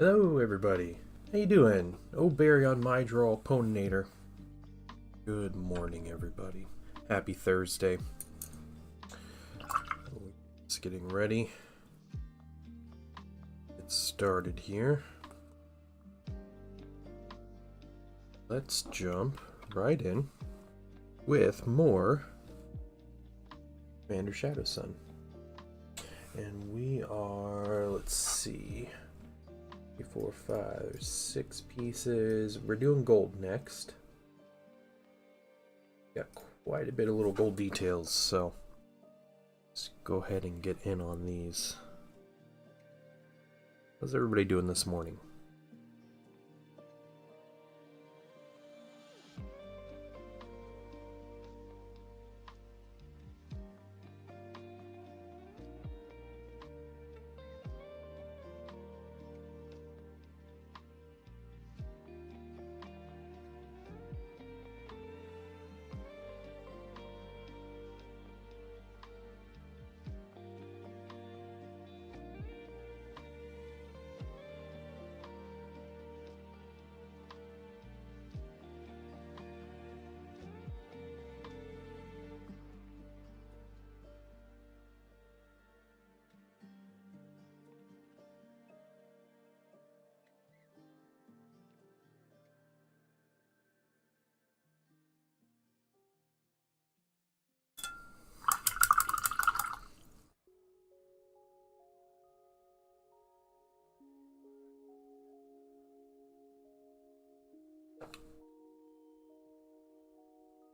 Hello everybody, how you doing? Oh Barry on my draw Poninator. Good morning everybody. Happy Thursday. Just getting ready. Get started here. Let's jump right in with more Commander Shadowsun. And we are, let's see, 4, 5, 6 pieces. We're doing gold next. Got quite a bit of little gold details, so let's go ahead and get in on these. How's everybody doing this morning?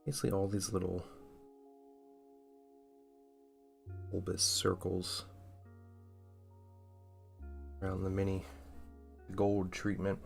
Basically all these little bulbous circles around the mini gold treatment.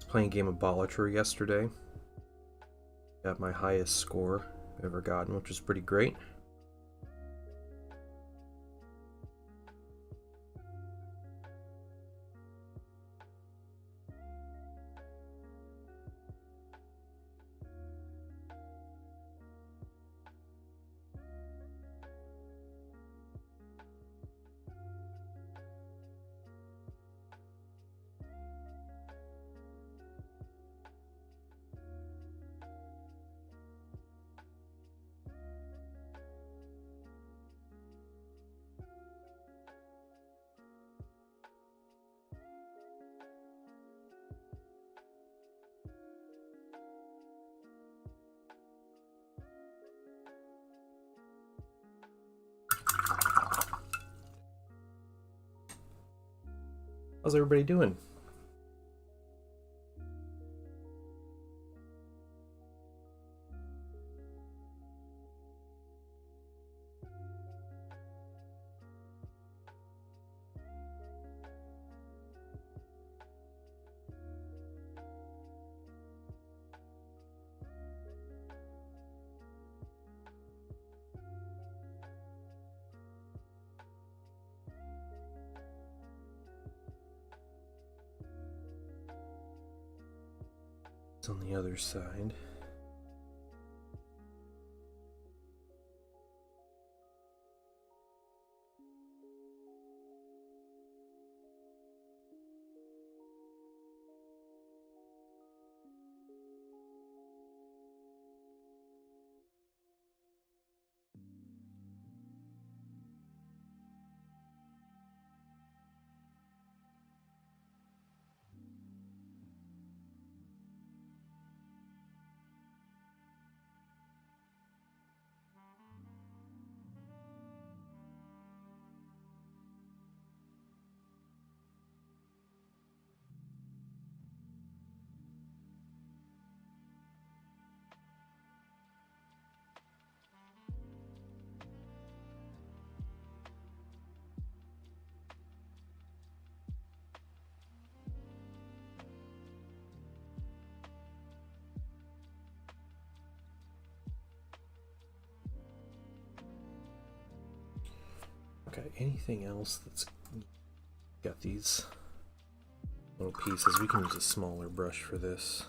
Playing a game of Balatro yesterday. Got my highest score I've ever gotten, which was pretty great. How's everybody doing? It's on the other side. Okay, anything else that's got these little pieces? We can use a smaller brush for this.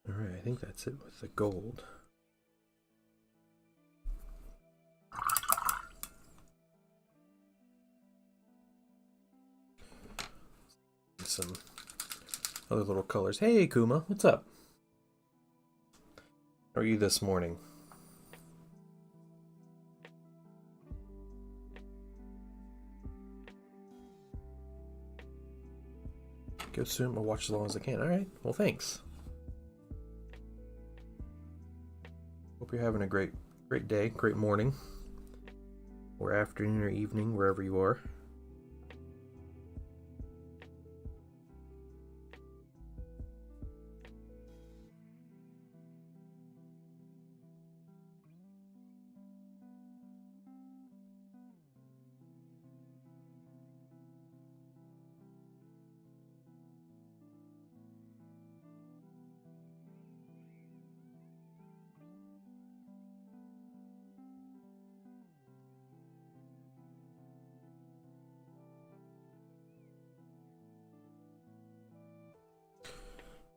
Alright, I think that's it with the gold. Some other little colors. Hey Kuma, what's up? How are you this morning? Go swim or watch as long as I can. Alright, well thanks. Hope you're having a great day, great morning, or afternoon or evening, wherever you are.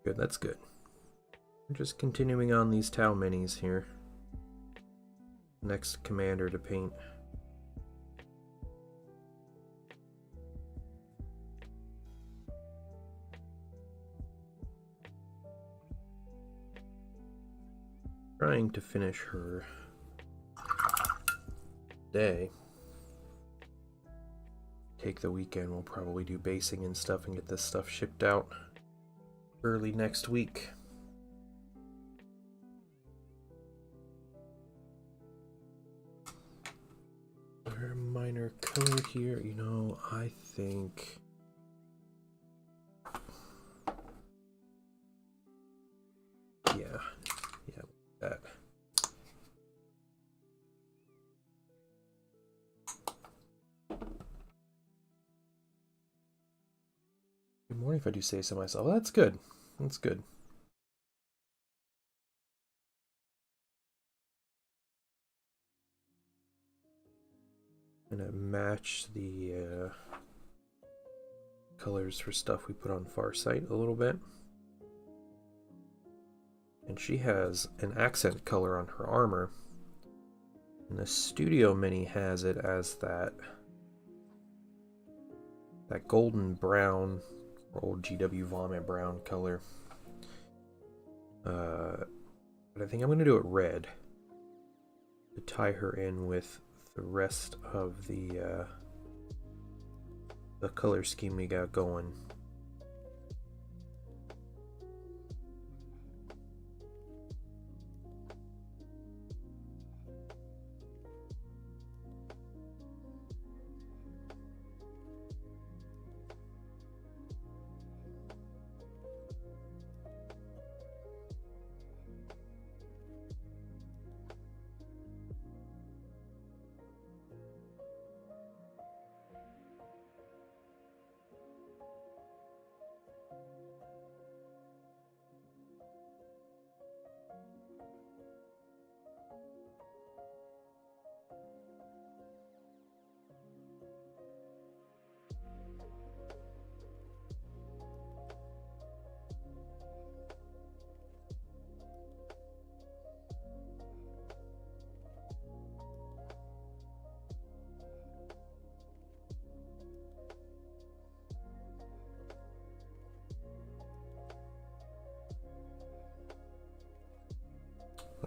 Good, that's good. We're just continuing on these Tau minis here. Next commander to paint. Trying to finish her day. Take the weekend, we'll probably do basing and stuff and get this stuff shipped out early next week. Her minor color here, you know, I think yeah, that. Good morning, if I do say so myself. That's good. That's good. I'm gonna match the colors for stuff we put on Farsight a little bit. And she has an accent color on her armor. And the Studio Mini has it as that golden brown, or old GW Vomit brown color. But I think I'm going to do it red to tie her in with the rest of the color scheme we got going.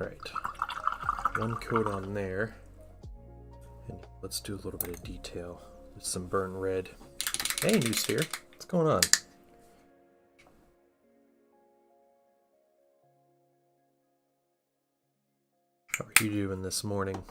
Alright. One coat on there. And let's do a little bit of detail. With some burnt red. Hey, New Sphere. What's going on? How are you doing this morning?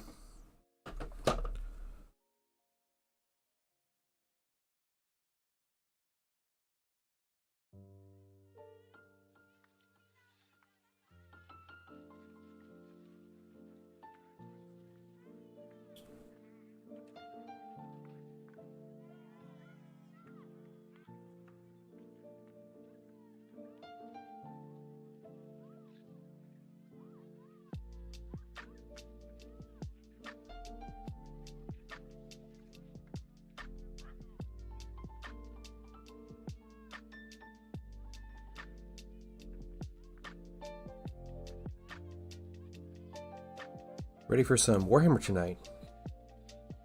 Ready for some Warhammer tonight.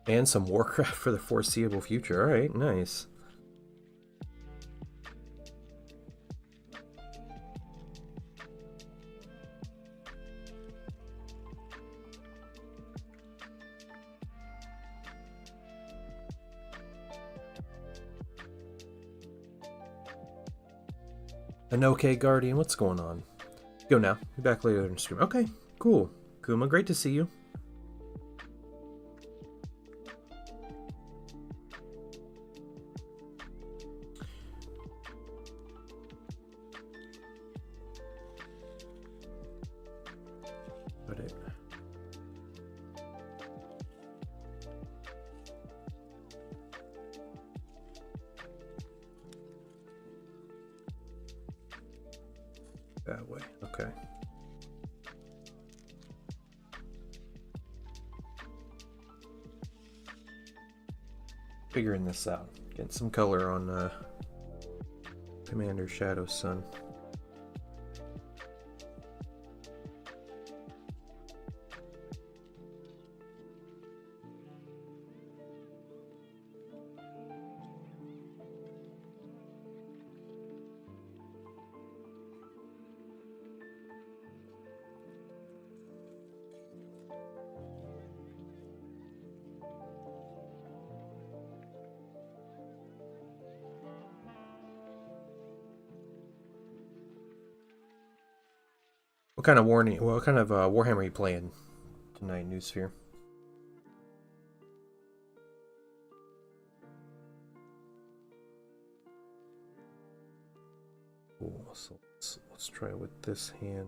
And some Warcraft for the foreseeable future. Alright, nice. An okay Guardian, what's going on? Go now. Be back later in stream. Okay, cool. Kuma, great to see you. Got it. That way, okay. Figuring this out. Getting some color on Commander Shadow's Sun. What kind of Warhammer are you playing tonight, Newsphere? Cool. So let's try with this hand.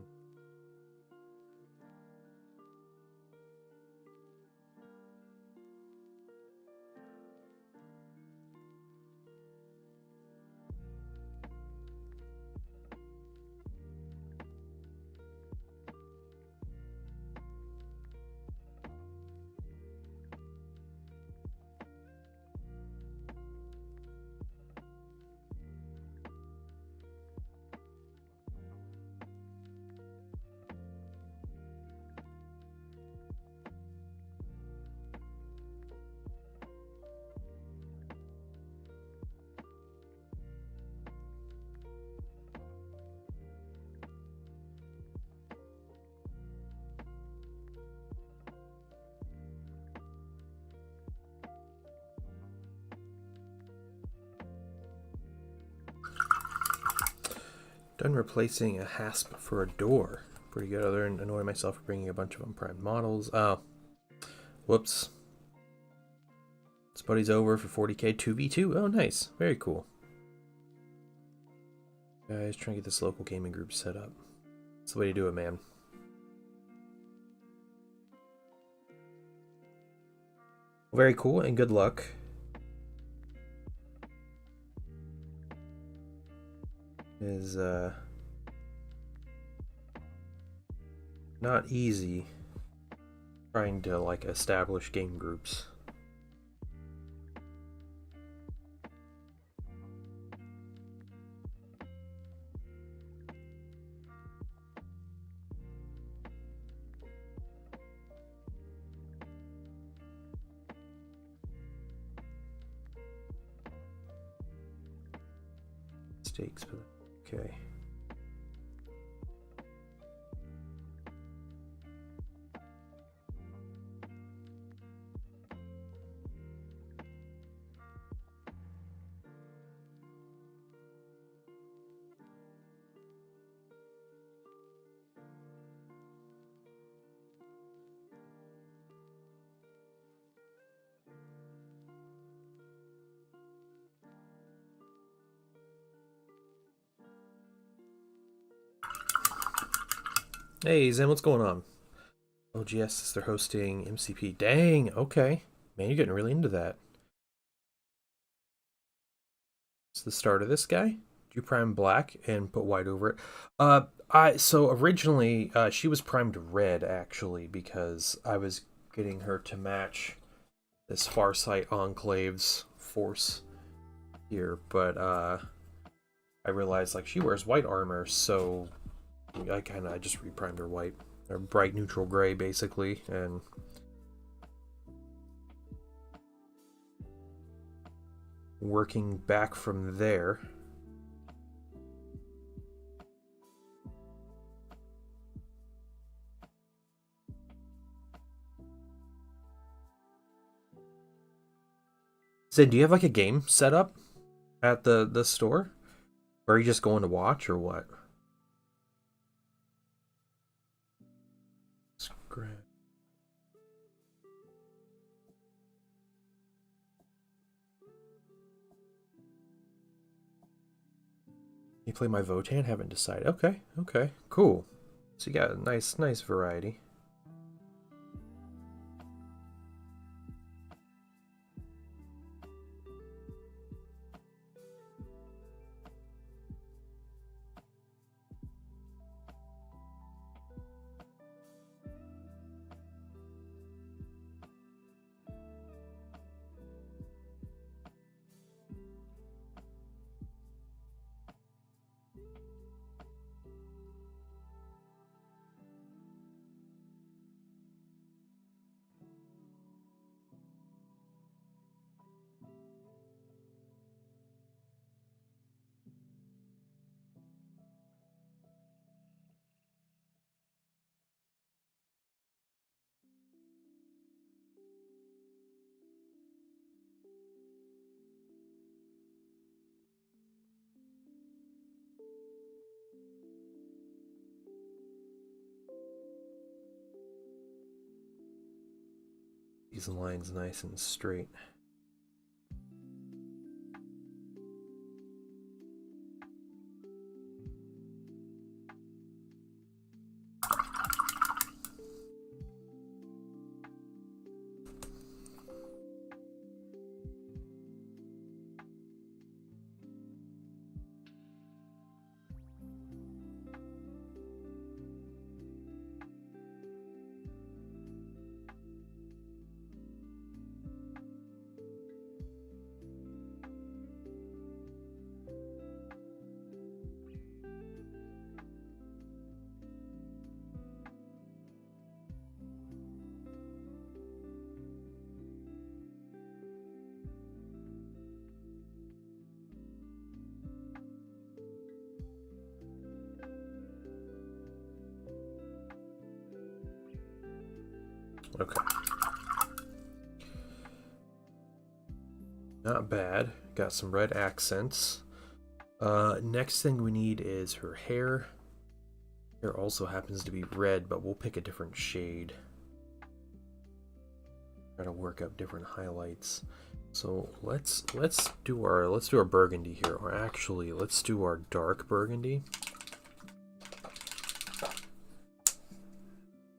Done replacing a hasp for a door. Pretty good. Other than annoying myself for bringing a bunch of unprimed models. Oh. Whoops. This buddy's over for 40k 2v2. Oh, nice. Very cool. Guys, trying to get this local gaming group set up. That's the way to do it, man. Very cool and good luck. Is not easy trying to like establish game groups. Stakes, but okay. Hey, Zen, what's going on? OGS, they're hosting MCP. Dang, okay. Man, you're getting really into that. It's the start of this guy. Do prime black and put white over it. So originally she was primed red actually because I was getting her to match this Farsight Enclave's force here, but I realized like she wears white armor, so I just reprimed her white or bright neutral gray basically, and working back from there. So, do you have like a game set up at the store, or are you just going to watch, or what? Scratch. You play my Votan? Haven't decided. Okay, okay, cool. So you got a nice variety. These lines nice and straight. Okay. Not bad. Got some red accents. Next thing we need is her hair. Hair also happens to be red, but we'll pick a different shade. Try to work up different highlights. So let's do our burgundy here, or actually let's do our dark burgundy.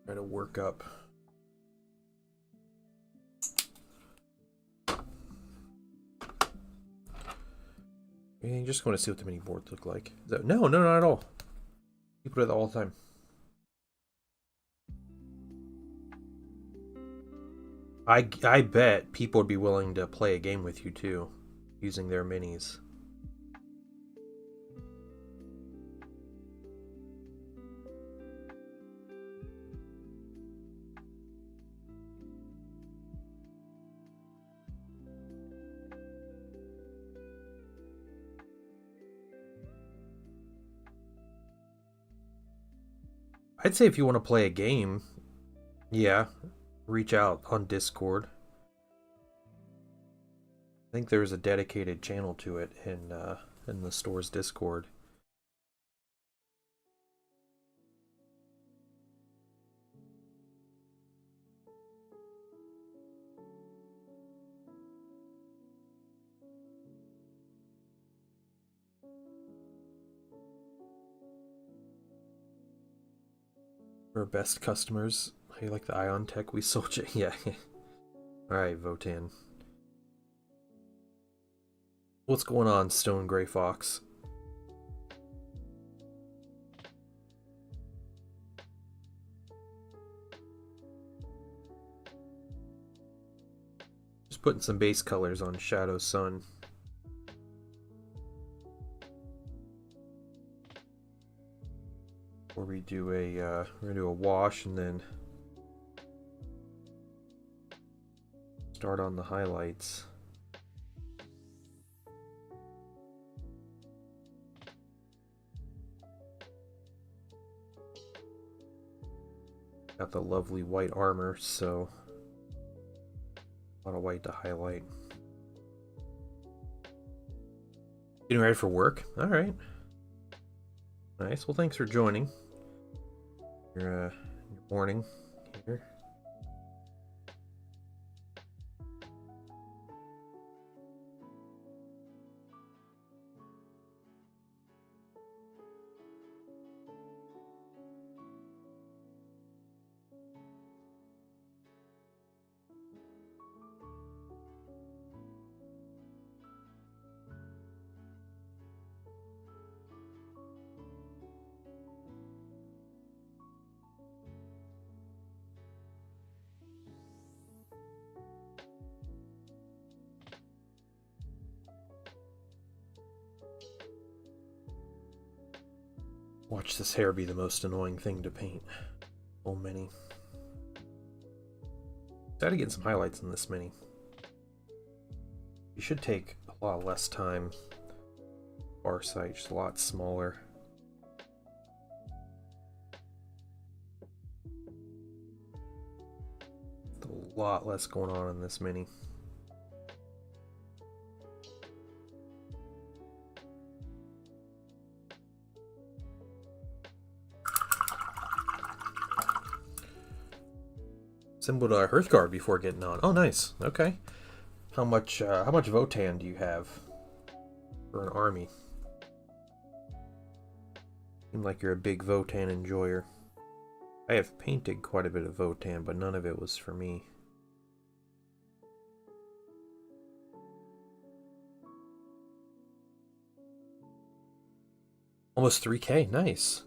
Try to work up. You just want to see what the mini boards look like. No, not at all. You put it all the time. I bet people would be willing to play a game with you too, using their minis. I'd say if you want to play a game, yeah, reach out on Discord. I think there's a dedicated channel to it in the store's Discord. For our best customers. How you like the Ion Tech we sold you? Yeah. Alright, Votan. What's going on, Stone Grey Fox? Just putting some base colors on Shadow Sun. Where we do a we're gonna do a wash and then start on the highlights. Got the lovely white armor, so a lot of white to highlight. Getting ready for work? Alright. Nice. Well, thanks for joining. Your morning here. Watch this hair be the most annoying thing to paint. So many. Gotta get some highlights in this mini. You should take a lot less time. Bar sight, just a lot smaller. A lot less going on in this mini. Assembled a Hearthguard before getting on. Oh, nice. Okay. How much Votan do you have for an army? Seem like you're a big Votan enjoyer. I have painted quite a bit of Votan, but none of it was for me. Almost 3K. Nice.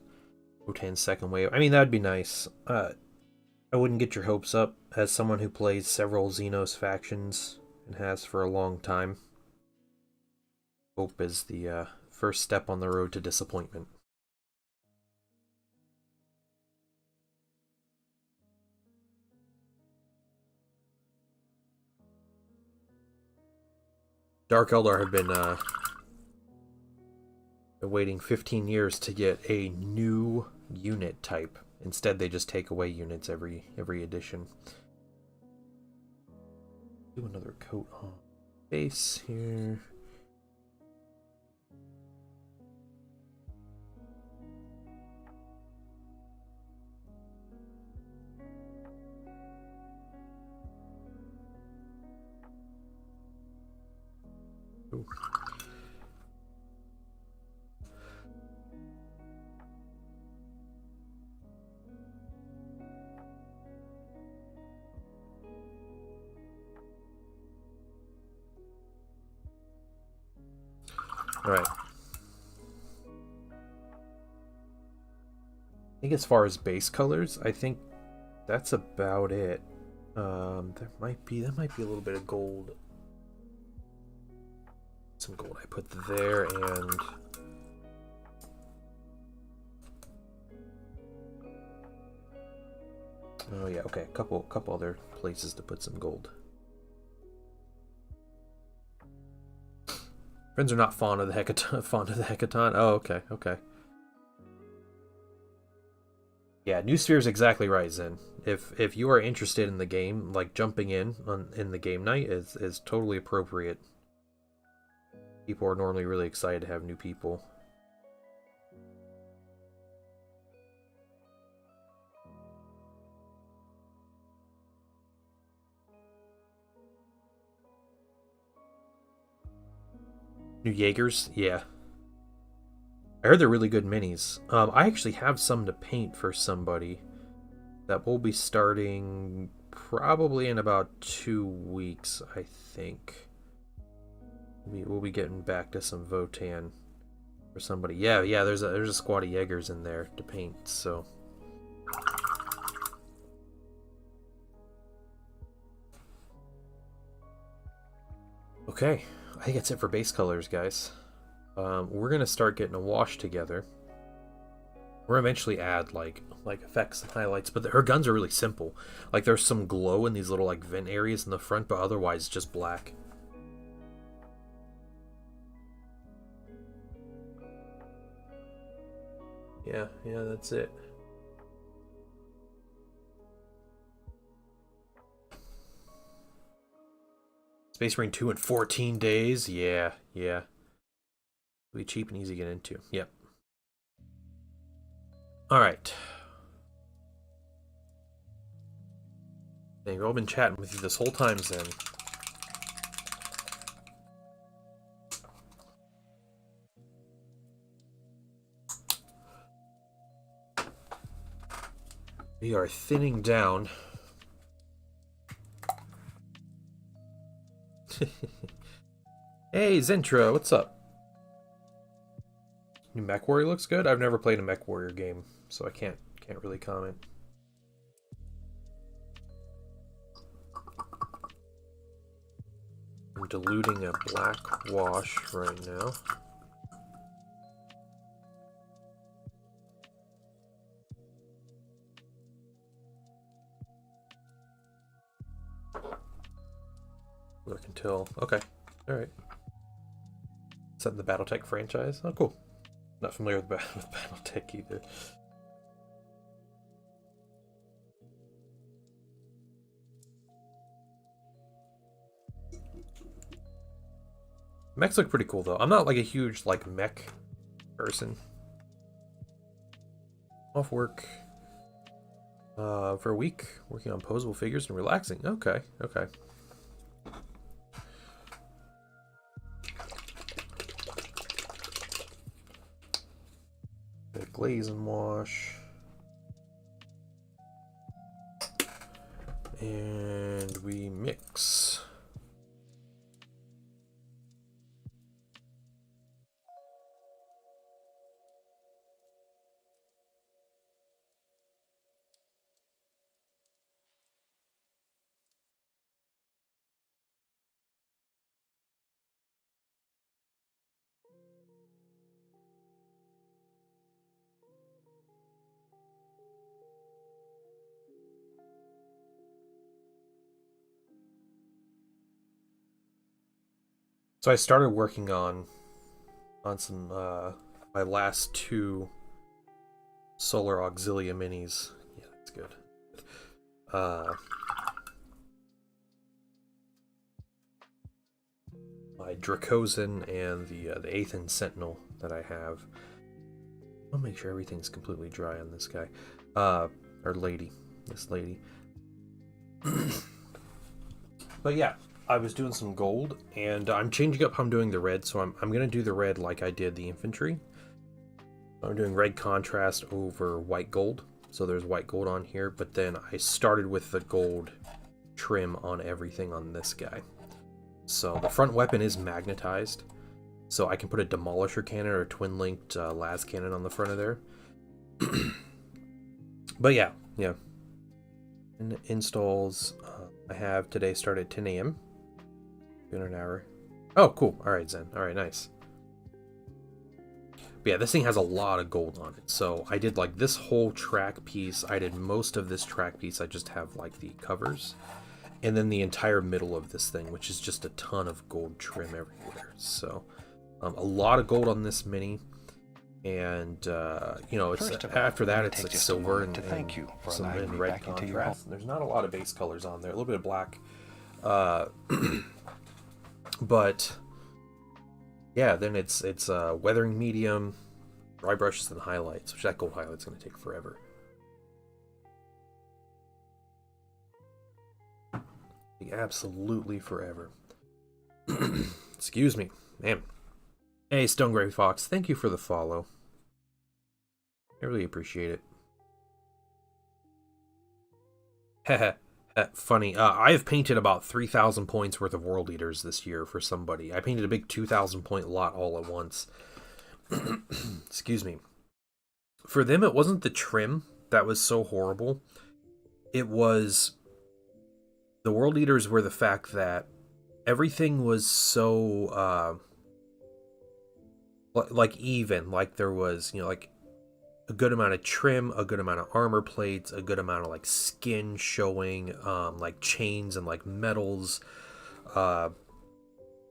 Votan's second wave. I mean, that'd be nice. I wouldn't get your hopes up as someone who plays several Xenos factions and has for a long time. Hope is the first step on the road to disappointment. Dark Eldar have been waiting 15 years to get a new unit type. Instead, they just take away units every edition. Do another coat on base here. Ooh. Alright. I think as far as base colors, I think that's that might be a little bit of gold. Some gold I put there, and oh yeah, okay, a couple other places to put some gold. Friends are not fond of the Hecaton. Oh, okay. Yeah, New Sphere is exactly right, Zen. If you are interested in the game, like jumping in the game night is totally appropriate. People are normally really excited to have new people. New Jaegers? Yeah. I heard they're really good minis. I actually have some to paint for somebody. that will be starting probably in about 2 weeks, I think. We'll be getting back to some Votann for somebody. Yeah, there's a squad of Jaegers in there to paint, so. Okay, I think that's it for base colors, guys. We're gonna start getting a wash together. We're eventually add like effects and highlights, but her guns are really simple. Like there's some glow in these little like vent areas in the front, but otherwise just black. Yeah, that's it. Space Marine 2 in 14 days? Yeah. It'll be cheap and easy to get into. Yep. Alright. Dang, I've all been chatting with you this whole time, Zen. We are thinning down. Hey, Zentra, what's up? New Mech Warrior looks good. I've never played a Mech Warrior game, so I can't really comment. I'm diluting a black wash right now. Look until... Okay. Alright. Set in the Battletech franchise? Oh, cool. Not familiar with Battletech either. Mechs look pretty cool, though. I'm not like a huge like mech person. Off work for a week, working on posable figures and relaxing. Okay. Glaze and wash. And we mix. So I started working on some my last 2 Solar Auxilia minis. Yeah, that's good. My Dracosan and the Aethan Sentinel that I have. I'll make sure everything's completely dry on this guy. Or lady. This lady. But yeah, I was doing some gold, and I'm changing up how I'm doing the red, so I'm going to do the red like I did the infantry. I'm doing red contrast over white gold, so there's white gold on here, but then I started with the gold trim on everything on this guy. So the front weapon is magnetized, so I can put a Demolisher cannon or a twin-linked las cannon on the front of there. But yeah. And installs I have today start at 10 a.m. in an hour. Oh, cool. Alright, Zen. Alright, nice. But yeah, this thing has a lot of gold on it. So I did like this whole track piece. I did most of this track piece. I just have like the covers. And then the entire middle of this thing, which is just a ton of gold trim everywhere. So a lot of gold on this mini. And, you know, it's after that it's like silver and some red contrast. There's not a lot of base colors on there. A little bit of black. But yeah, then it's weathering medium, dry brushes, and highlights, which that gold highlight's going to take forever. Absolutely forever. Excuse me, man. Hey, Stone Gray Fox, thank you for the follow. I really appreciate it. Heh. Funny. I have painted about 3,000 points worth of World Eaters this year for somebody. I painted a big 2,000 point lot all at once. Excuse me. For them, it wasn't the trim that was so horrible. It was the World Eaters were the fact that everything was so like even, like there was, like a good amount of trim, a good amount of armor plates, a good amount of like skin showing, like chains and like metals, uh,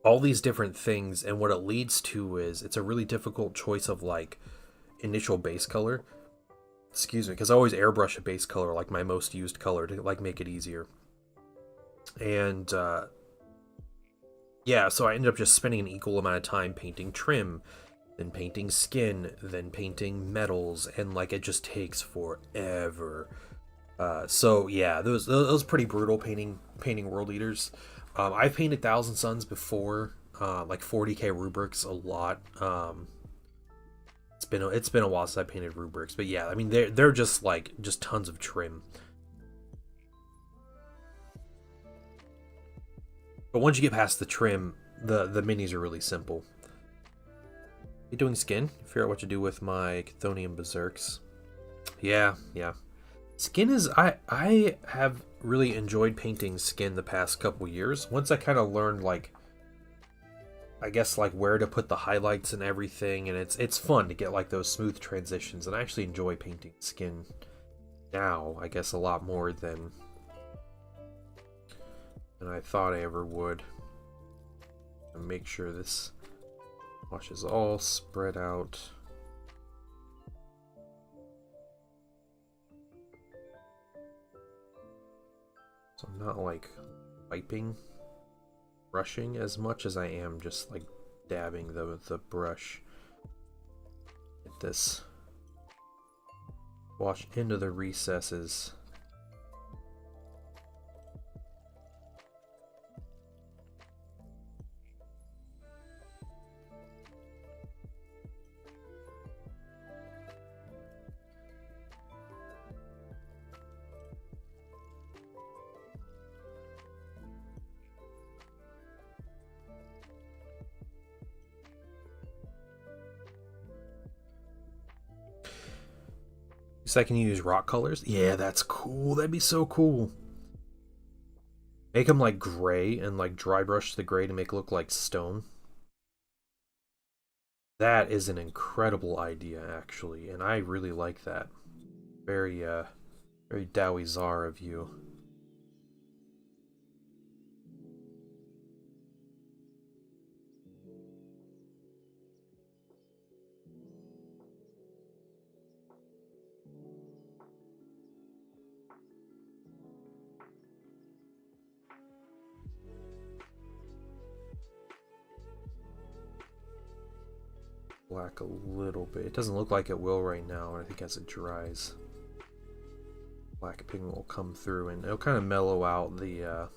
all these different things. And what it leads to is it's a really difficult choice of like initial base color. Excuse me, because I always airbrush a base color, like my most used color, to like make it easier. And yeah, so I ended up just spending an equal amount of time painting trim, then painting skin, then painting metals, and like it just takes forever. So yeah, those pretty brutal painting World Eaters. I've painted Thousand Suns before, like 40k rubrics a lot. It's been a while since I painted rubrics, but yeah, I mean they're just tons of trim. But once you get past the trim, the minis are really simple. You doing skin? Figure out what to do with my Chthonian Berserks. Yeah. Skin is I have really enjoyed painting skin the past couple years. Once I kind of learned like I guess like where to put the highlights and everything, and it's fun to get like those smooth transitions, and I actually enjoy painting skin now, I guess a lot more than I thought I ever would. And make sure this wash is all spread out. So I'm not like wiping, brushing as much as I am just like dabbing the brush. Get this wash into the recesses. So I can use rock colors? Yeah, that's cool. That'd be so cool. Make them like gray and like dry brush the gray to make it look like stone. That is an incredible idea, actually, and I really like that. Very, very Dowie Czar of you. Black a little bit. It doesn't look like it will right now, and I think as it dries, black pigment will come through and it'll kind of mellow out the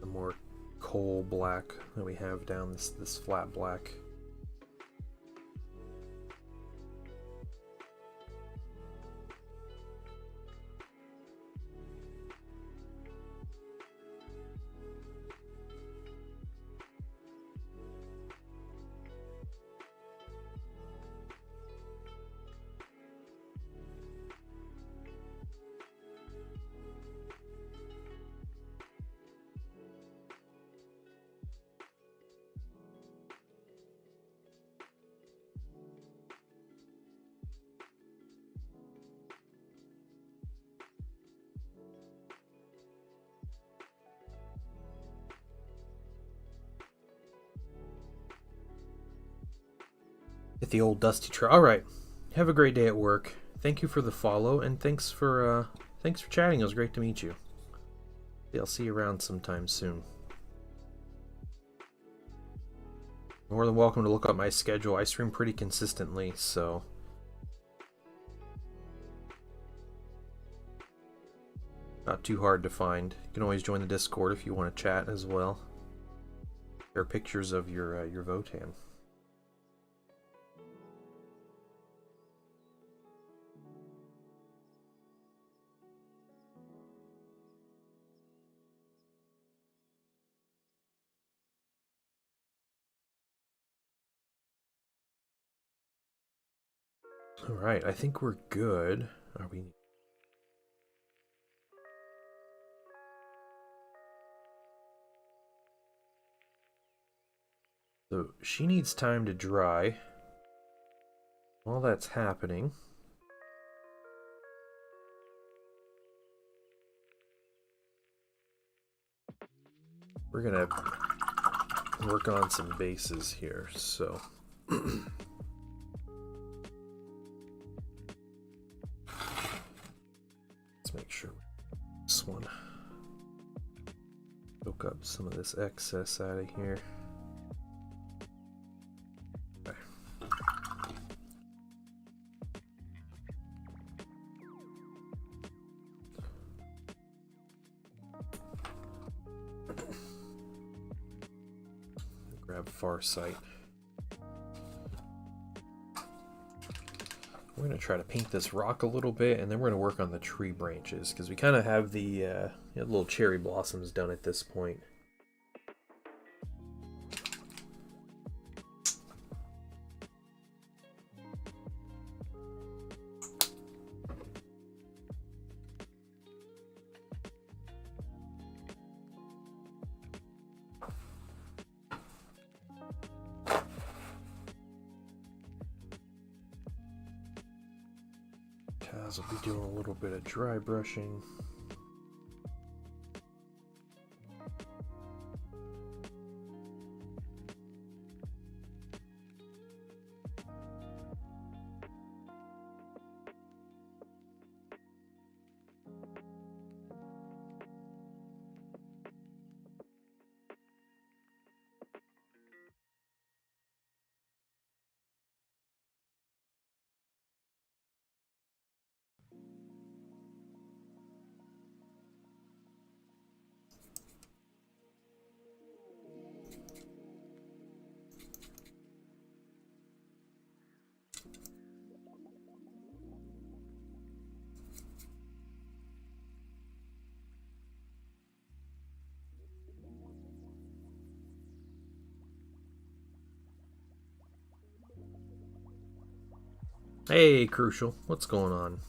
more coal black that we have down this flat black. Get the old dusty tray. All right. Have a great day at work. Thank you for the follow, and thanks for chatting. It was great to meet you. I'll see you around sometime soon. More than welcome to look up my schedule. I stream pretty consistently, so not too hard to find. You can always join the Discord if you want to chat as well. There are pictures of your Votann. Alright, I think we're good. Are we... So she needs time to dry. While that's happening, we're gonna work on some bases here. So let's make sure this one soak up some of this excess out of here. Okay. Grab Farsight. We're going to try to paint this rock a little bit, and then we're going to work on the tree branches, because we kind of have the little cherry blossoms done at this point. Taz will be doing a little bit of dry brushing. Hey, Crucial, what's going on?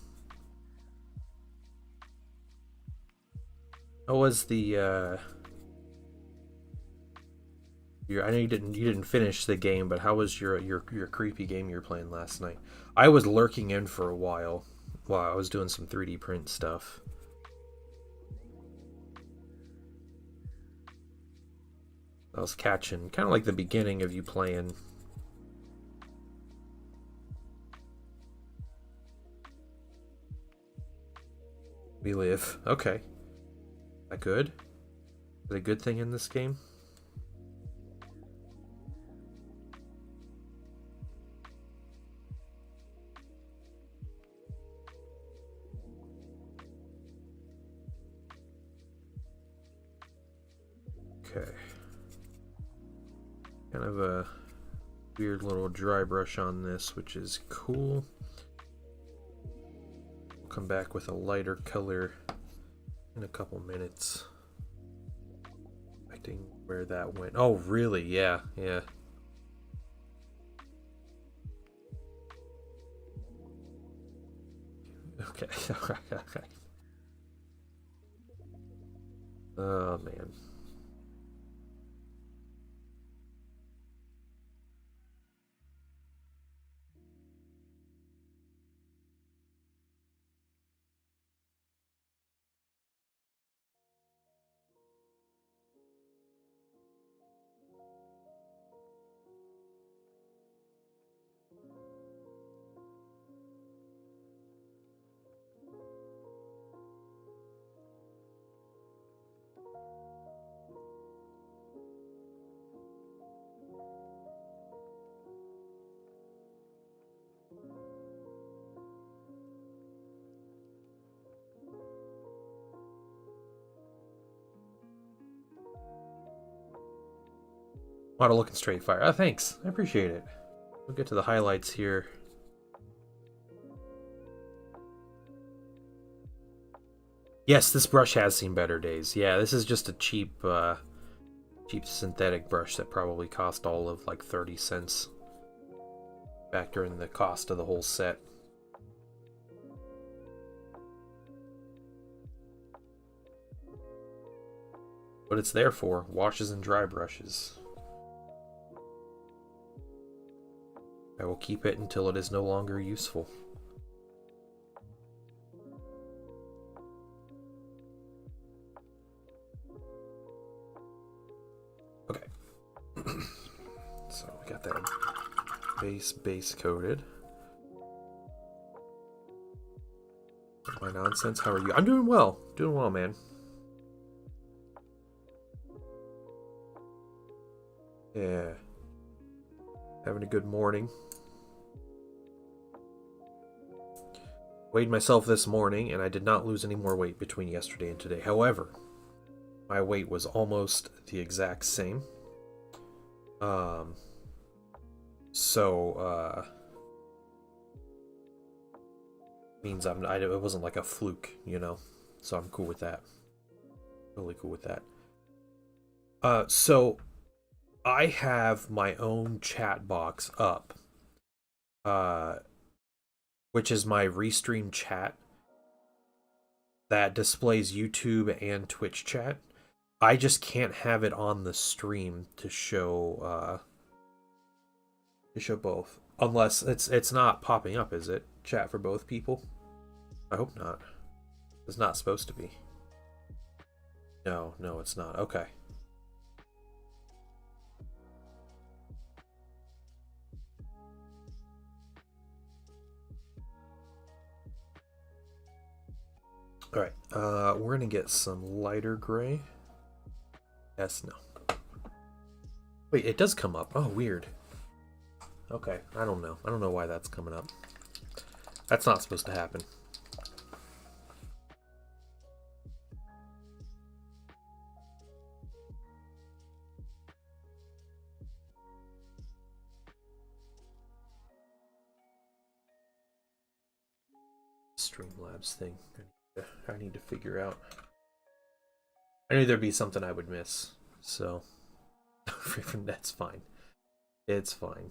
How was the I know you didn't finish the game, but how was your creepy game you were playing last night? I was lurking in for a while I was doing some 3D print stuff. I was catching kind of like the beginning of you playing. We live. Okay. Is that good? Is that a good thing in this game? Okay. Kind of a weird little dry brush on this, which is cool. We'll come back with a lighter color in a couple minutes. Expecting where that went. Oh, really? Yeah, yeah. Okay. Oh, man. Auto looking straight fire. Oh, thanks. I appreciate it. We'll get to the highlights here. Yes, this brush has seen better days. Yeah, this is just a cheap synthetic brush that probably cost all of like 30 cents. Factor in the cost of the whole set. what it's there for. Washes and dry brushes. I will keep it until it is no longer useful. Okay. So we got that base coated. My nonsense. How are you? I'm doing well. Doing well, man. Yeah. Having a good morning. Weighed myself this morning, and I did not lose any more weight between yesterday and today. However, my weight was almost the exact same. Means it wasn't like a fluke, you know. So I'm cool with that. Totally cool with that. So I have my own chat box up, which is my Restream chat that displays YouTube and Twitch chat. I just can't have it on the stream to show both, unless it's not popping up, is it? Chat for both people? I hope not. It's not supposed to be. No, it's not. Okay. Alright, we're gonna get some lighter gray. Yes, no. Wait, it does come up. Oh, weird. Okay, I don't know. I don't know why that's coming up. That's not supposed to happen. Streamlabs thing. I need to figure out. I knew there'd be something I would miss, so that's fine. It's fine.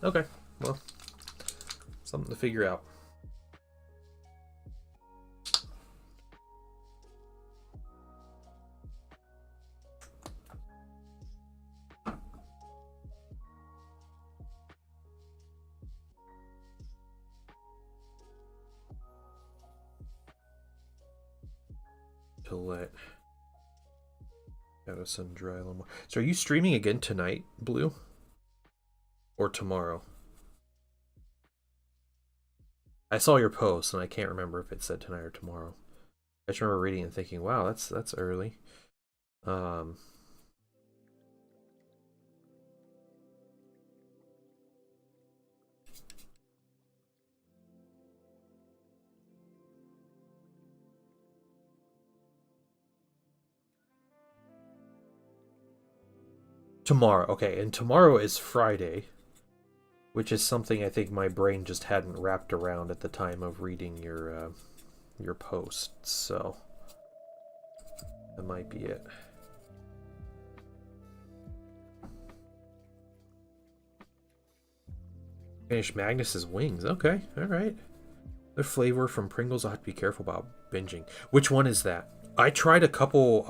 Okay, well, something to figure out. To let gotta sun dry a little more. So are you streaming again tonight, Blue? Or tomorrow? I saw your post and I can't remember if it said tonight or tomorrow. I just remember reading and thinking, wow, that's early. Tomorrow, okay, and tomorrow is Friday, which is something I think my brain just hadn't wrapped around at the time of reading your post, so that might be it. Finish Magnus's wings. Okay, all right. The flavor from Pringles. I'll have to be careful about binging. Which one is that? I tried a couple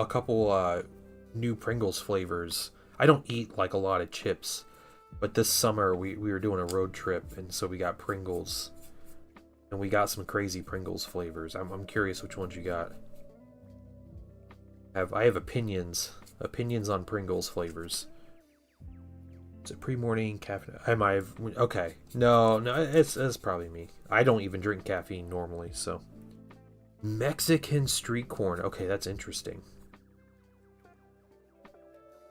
new Pringles flavors. I don't eat like a lot of chips, but this summer we were doing a road trip, and so we got Pringles, and we got some crazy Pringles flavors. I'm curious which ones you got. I have opinions on Pringles flavors. Is it pre-morning caffeine? Okay. No, it's probably me. I don't even drink caffeine normally, so. Mexican street corn. Okay, that's interesting.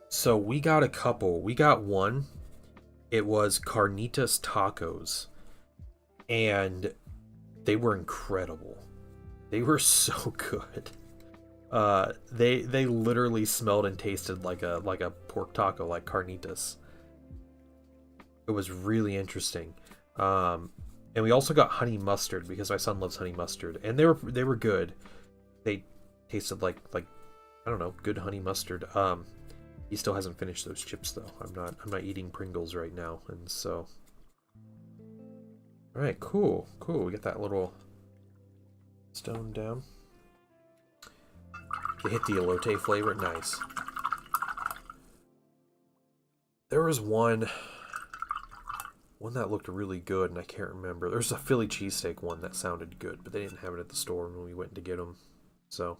So we got a couple. We got one. It was Carnitas Tacos. And they were incredible. They were so good. They literally smelled and tasted like a pork taco, like carnitas. It was really interesting. And we also got honey mustard because my son loves honey mustard, and they were good. They tasted like I don't know, good honey mustard. He still hasn't finished those chips though. I'm not eating Pringles right now, and so. All right, cool. We got that little stone down. They hit the elote flavor, nice. There was one that looked really good, and I can't remember. There's a Philly cheesesteak one that sounded good, but they didn't have it at the store when we went to get them. So,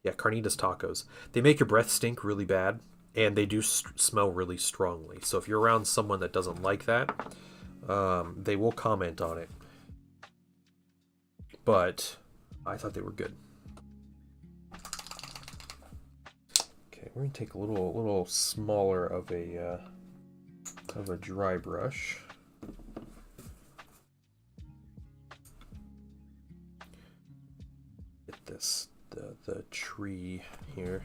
yeah, Carnitas tacos. They make your breath stink really bad, and they do smell really strongly. So if you're around someone that doesn't like that, they will comment on it. But I thought they were good. Okay, we're gonna take a little smaller of a dry brush. Get this the tree here.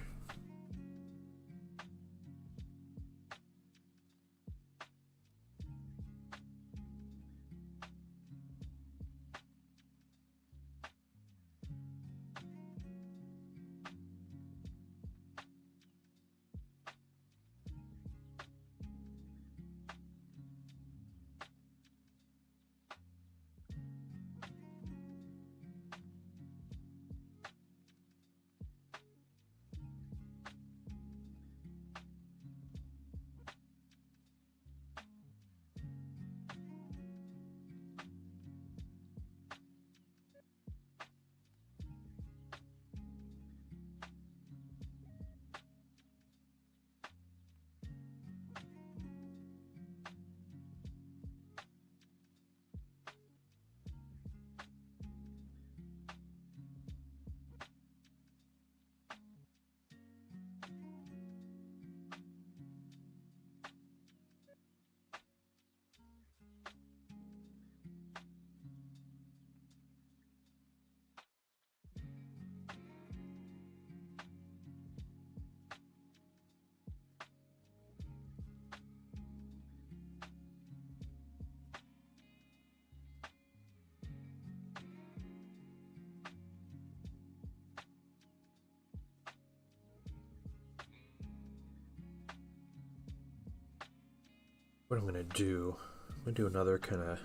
What I'm gonna do another kind of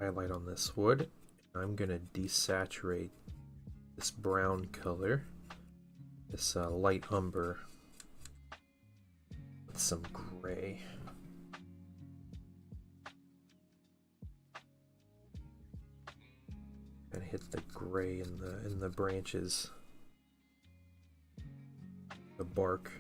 highlight on this wood. I'm gonna desaturate this brown color, this light umber, with some gray. And hit the gray in the branches, the bark.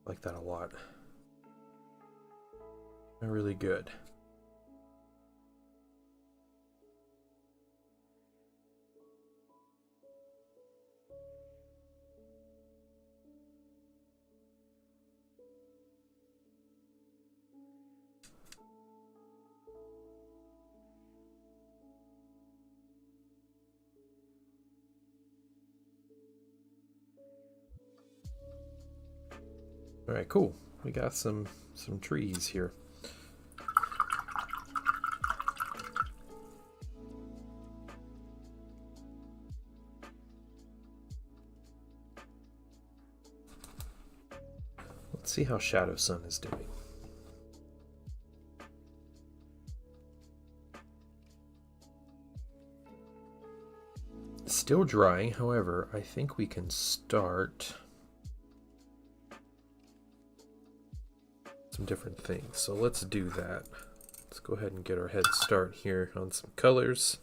like that a lot. They're really good. All right, cool. We got some trees here. Let's see how Shadow Sun is doing. Still drying, however, I think we can start some different things. So let's do that. Let's go ahead and get our head start here on some colors.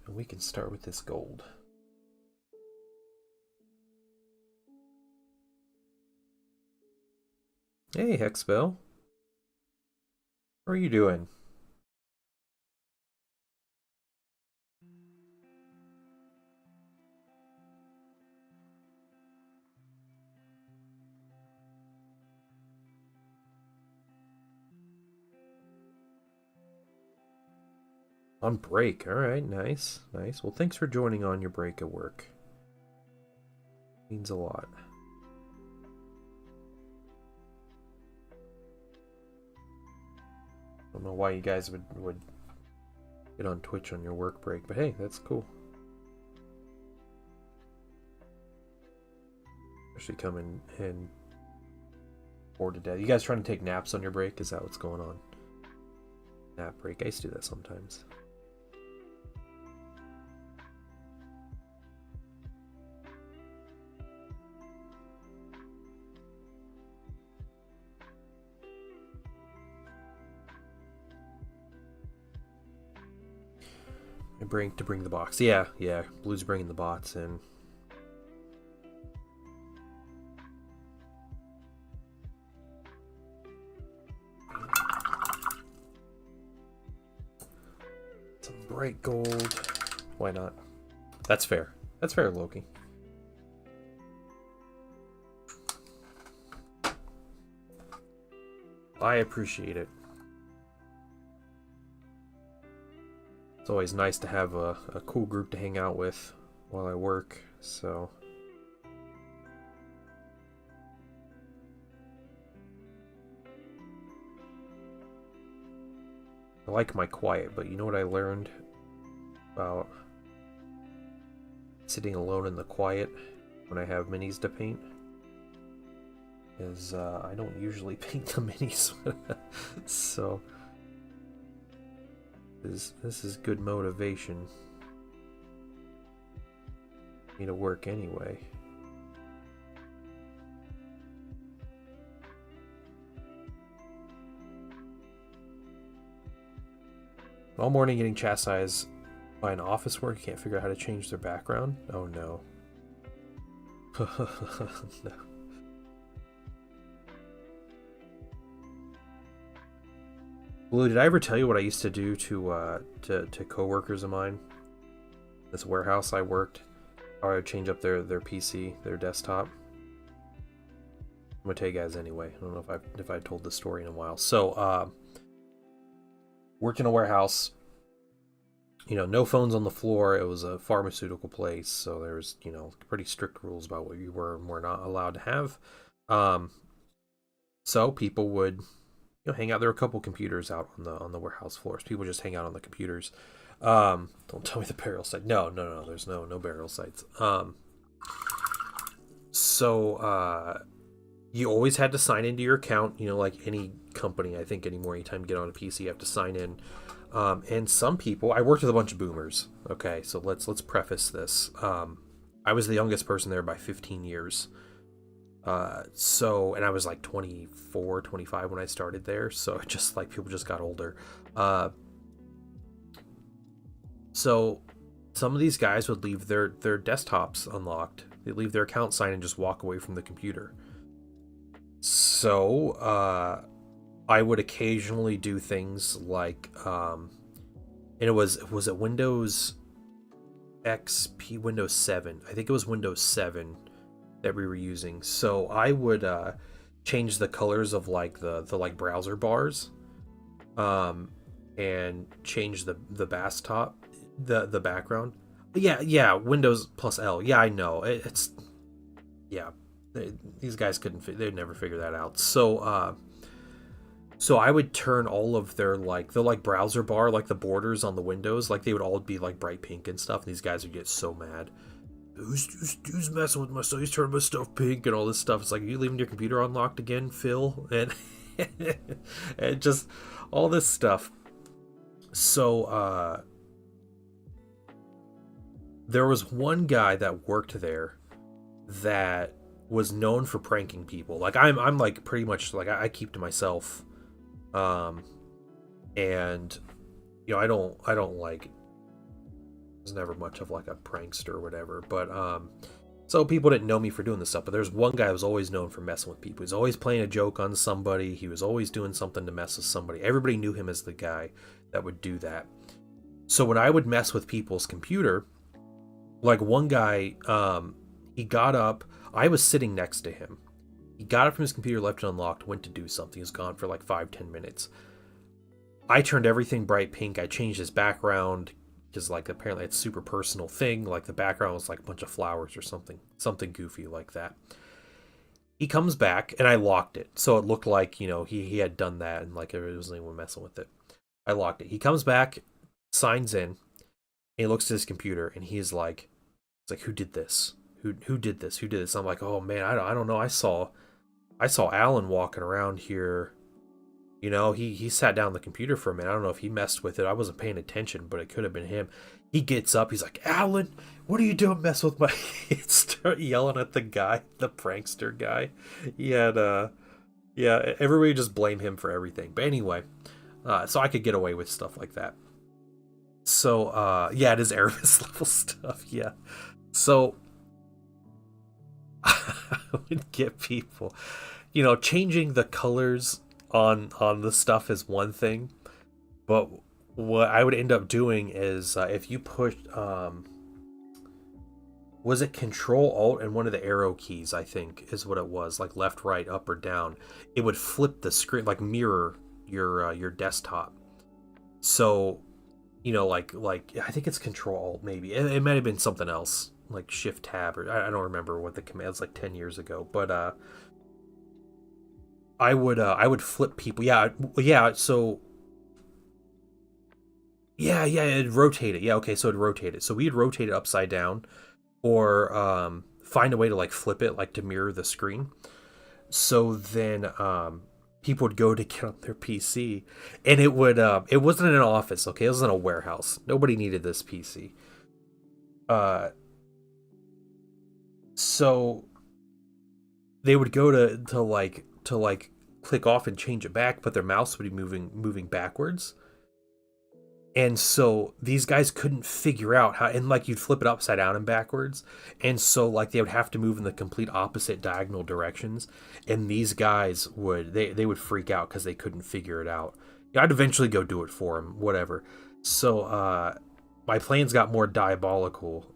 And we can start with this gold. Hey, Hexbell. How are you doing? On break. All right, nice. Nice. Well, thanks for joining on your break at work. Means a lot. I don't know why you guys would get on Twitch on your work break, but hey, that's cool. Actually coming in bored to death. You guys trying to take naps on your break? Is that what's going on? Nap break. I used to do that sometimes. To bring the box. Yeah. Blue's bringing the bots in. Some bright gold. Why not? That's fair. That's fair, Loki. I appreciate it. It's always nice to have a cool group to hang out with while I work, so... I like my quiet, but you know what I learned about sitting alone in the quiet when I have minis to paint? Is I don't usually paint the minis, so... This is good motivation for me to work anyway. All morning getting chastised by an office worker can't figure out how to change their background. Oh no. No. Blue, did I ever tell you what I used to do to coworkers of mine? This warehouse I worked, or I would change up their PC, their desktop. I'm gonna tell you guys anyway. I don't know if I've told this story in a while. So, worked in a warehouse. You know, no phones on the floor. It was a pharmaceutical place, so there was, you know, pretty strict rules about what you were and were not allowed to have. So people would, you know, hang out. There were a couple computers out on the warehouse floors. People just hang out on the computers. Don't tell me the burial site. No. There's no burial sites. So you always had to sign into your account. You know, like any company, I think anymore. Anytime you get on a PC, you have to sign in. And some people, I worked with a bunch of boomers. Okay, so let's preface this. I was the youngest person there by 15 years. And I was like 24, 25 when I started there, so it just like people just got older. So some of these guys would leave their desktops unlocked. They'd leave their account signed and just walk away from the computer. So, I would occasionally do things like, and was it Windows XP, Windows 7? I think it was Windows 7 that we were using. So I would change the colors of like the like browser bars, um, and change the bass top, the background. Yeah, Windows plus L. Yeah, I know. It's yeah. These guys couldn't. They'd never figure that out. So I would turn all of their like the like browser bar, like the borders on the windows, like they would all be like bright pink and stuff. And these guys would get so mad. Who's messing with my stuff? He's turning my stuff pink and all this stuff. It's like, you leaving your computer unlocked again, Phil? And and just all this stuff. So there was one guy that worked there that was known for pranking people. Like I'm like pretty much like I keep to myself. Um and I don't like, was never much of like a prankster or whatever, but so people didn't know me for doing this stuff. But there's one guy who was always known for messing with people. He's always playing a joke on somebody. He was always doing something to mess with somebody. Everybody knew him as the guy that would do that. So when I would mess with people's computer, like one guy, he got up. I was sitting next to him. He got up from his computer, left it unlocked, went to do something. He was gone for like 5-10 minutes. I turned everything bright pink. I changed his background because like apparently it's a super personal thing. Like the background was like a bunch of flowers or something goofy like that. He comes back and I locked it, so it looked like he had done that and like there wasn't anyone messing with it. I locked it. He comes back, signs in, and he looks at his computer and he's like, "It's like, who did this? Who did this? Who did this?" I'm like, "Oh man, I don't know. I saw Alan walking around here. He sat down the computer for a minute. I don't know if he messed with it. I wasn't paying attention, but it could have been him." He gets up. He's like, "Alan, what are you doing messing with my..." He start yelling at the guy, the prankster guy. He had, yeah, everybody just blame him for everything. But anyway, so I could get away with stuff like that. So, yeah, it is Erebus level stuff. Yeah. So, I would get people, changing the colors on the stuff is one thing, but what I would end up doing is if you push was it Control Alt and one of the arrow keys, I think is what it was, like left, right, up, or down, it would flip the screen, like mirror your desktop. So like I think it's Control Alt, maybe it might have been something else like Shift Tab, or I don't remember what the command was, like 10 years ago, but I would flip people. Yeah. So yeah, it'd rotate it. Yeah, okay, so it'd rotate it. So we'd rotate it upside down, or find a way to like flip it, like to mirror the screen. So then people would go to get on their PC, and it wasn't in an office. Okay, it was in a warehouse. Nobody needed this PC. Uh, so they would go to click off and change it back, but their mouse would be moving backwards. And so these guys couldn't figure out how, and like you'd flip it upside down and backwards. And so like they would have to move in the complete opposite diagonal directions. And these guys they would freak out because they couldn't figure it out. Yeah, I'd eventually go do it for them, whatever. So my plans got more diabolical.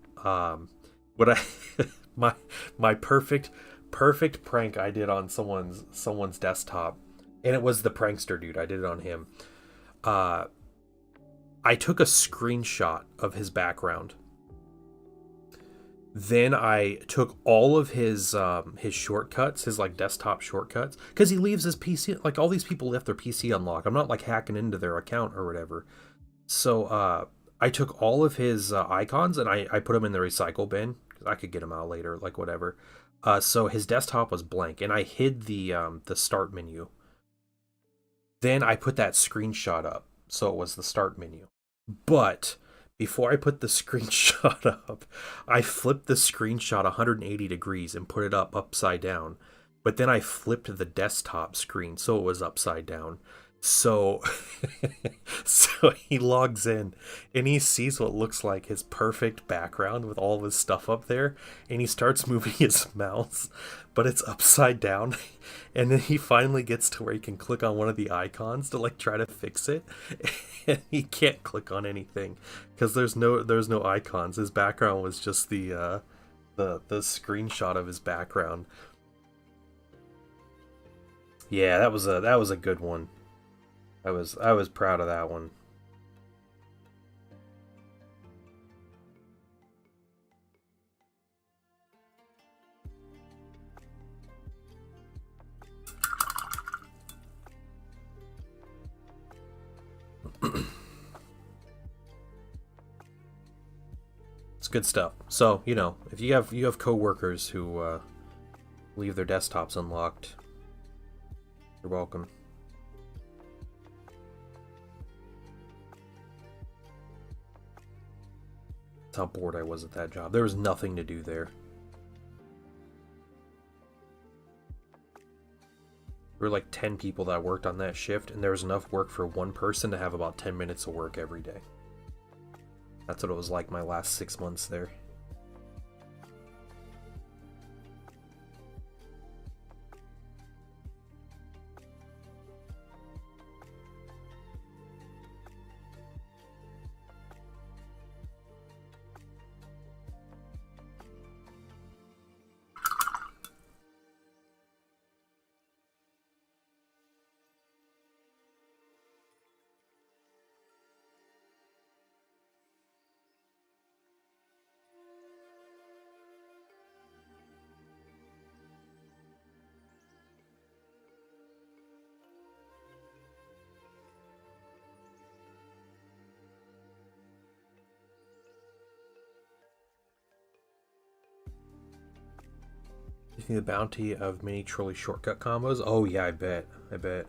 What I my perfect prank I did on someone's desktop, and it was the prankster dude. I did it on him. I took a screenshot of his background. Then I took all of his shortcuts, his like desktop shortcuts, because he leaves his PC. Like all these people left their PC unlocked. I'm not like hacking into their account or whatever. So I took all of his icons and I put them in the recycle bin. I could get them out later, like whatever. So his desktop was blank, and I hid the start menu. Then I put that screenshot up, so it was the start menu. But before I put the screenshot up, I flipped the screenshot 180 degrees and put it up upside down. But then I flipped the desktop screen so it was upside down. So, so he logs in and he sees what looks like his perfect background with all of his stuff up there, and he starts moving his mouse, but it's upside down. And then he finally gets to where he can click on one of the icons to like try to fix it, and he can't click on anything because there's no icons. His background was just the screenshot of his background. Yeah, that was a good one. I was proud of that one. It's good stuff. So if you have coworkers who leave their desktops unlocked, you're welcome. That's how bored I was at that job. There was nothing to do there. There were like 10 people that worked on that shift, and there was enough work for one person to have about 10 minutes of work every day. That's what it was like my last 6 months there. You think the bounty of mini trolley shortcut combos? Oh yeah, I bet. I bet.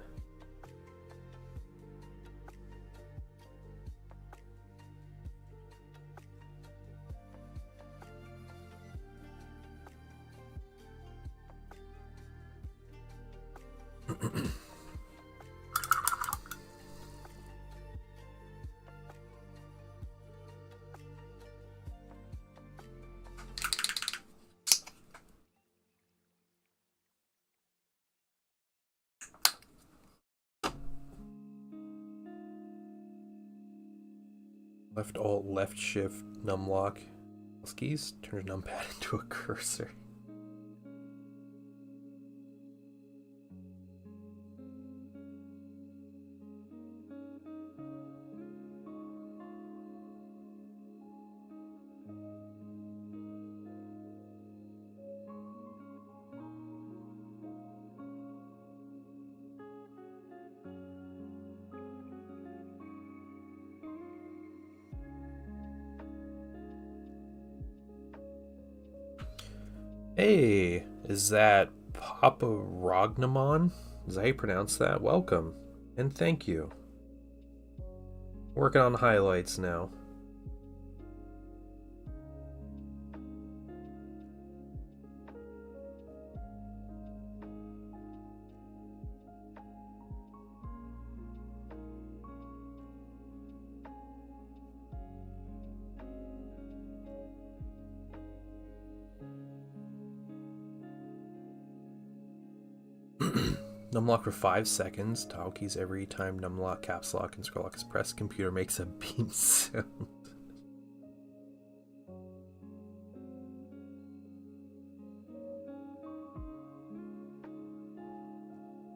Left alt, left shift, numlock. Keys turn a numpad into a cursor. Hey, is that Papa Rognamon? Is that how you pronounce that? Welcome, and thank you. Working on highlights now. Numlock for 5 seconds. Toggle keys every time numlock, caps lock, and scroll lock is pressed. Computer makes a beep sound.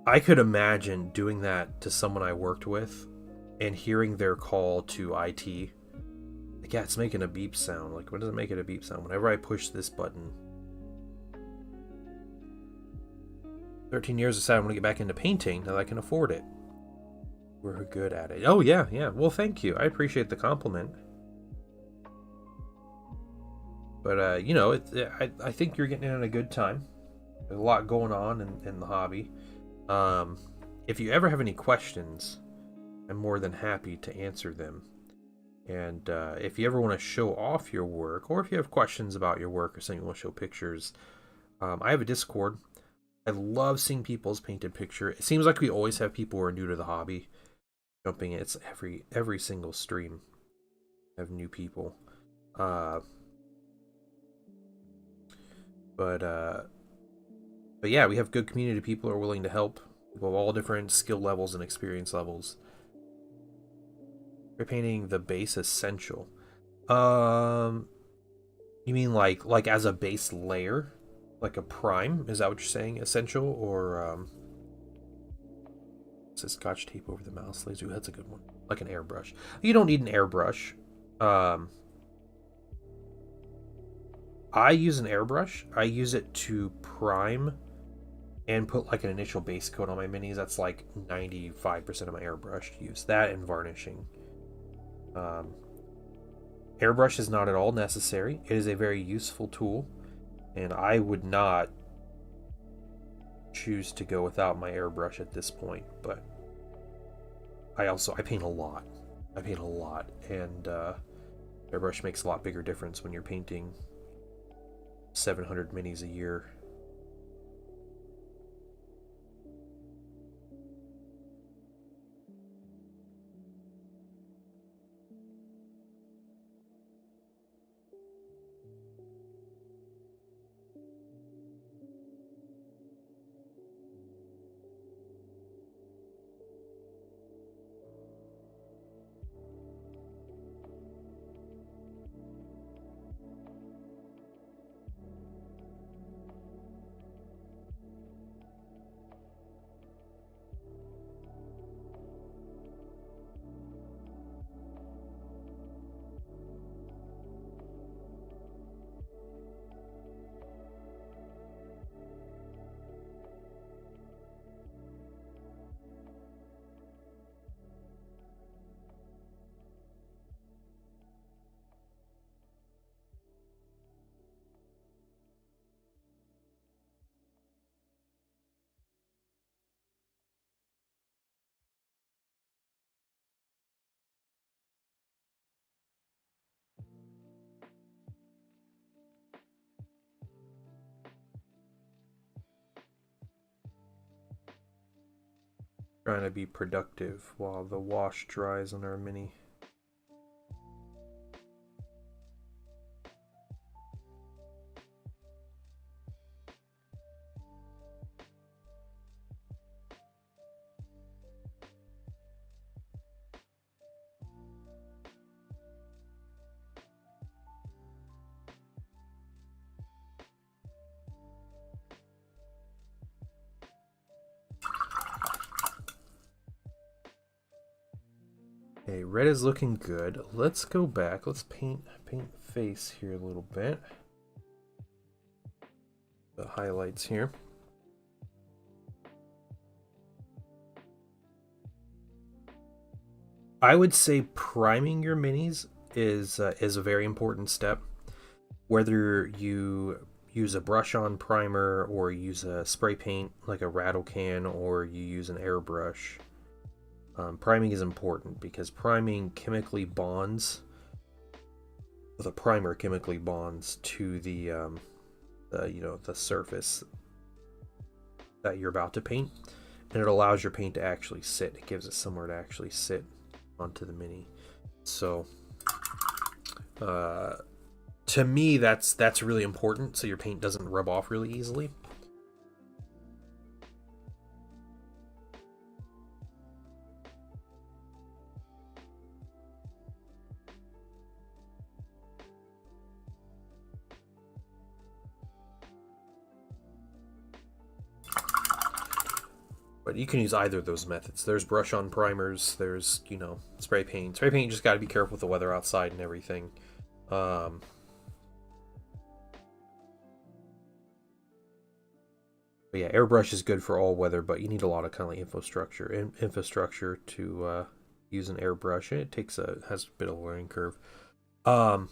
I could imagine doing that to someone I worked with and hearing their call to IT. Like, yeah, it's making a beep sound. Like, what does it make it a beep sound? Whenever I push this button. 13 years decided I want to get back into painting now that I can afford it. We're good at it. Oh, yeah, yeah. Well, thank you. I appreciate the compliment. But, I think you're getting in a good time. There's a lot going on in the hobby. If you ever have any questions, I'm more than happy to answer them. And if you ever want to show off your work, or if you have questions about your work or something you want to show pictures, I have a Discord. I love seeing people's painted picture. It seems like we always have people who are new to the hobby jumping in. It's every single stream have new people. Uh, but yeah, we have good community. People are willing to help. People of all different skill levels and experience levels. We're painting the base essential. You mean like as a base layer, like a prime? Is that what you're saying? Essential or It says Scotch tape over the mouse laser. Ooh, that's a good one. Like an airbrush. You don't need an airbrush. I use an airbrush. I use it to prime and put like an initial base coat on my minis. That's like 95% of my airbrush use. That and varnishing. Airbrush is not at all necessary. It is a very useful tool, and I would not choose to go without my airbrush at this point, but I paint a lot. And airbrush makes a lot bigger difference when you're painting 700 minis a year. Trying to be productive while the wash dries on our mini. Okay, red is looking good. Let's go back. Let's paint face here a little bit. The highlights here. I would say priming your minis is a very important step. Whether you use a brush-on primer or use a spray paint like a rattle can or you use an airbrush, priming is important because priming chemically bonds. The primer chemically bonds to the the surface that you're about to paint, and it allows your paint to actually sit. It gives it somewhere to actually sit onto the mini. So to me that's really important, so your paint doesn't rub off really easily. But you can use either of those methods. There's brush on primers, there's, spray paint. Spray paint, you just got to be careful with the weather outside and everything. But yeah, airbrush is good for all weather, but you need a lot of kind of infrastructure to use an airbrush. It has a bit of a learning curve. I've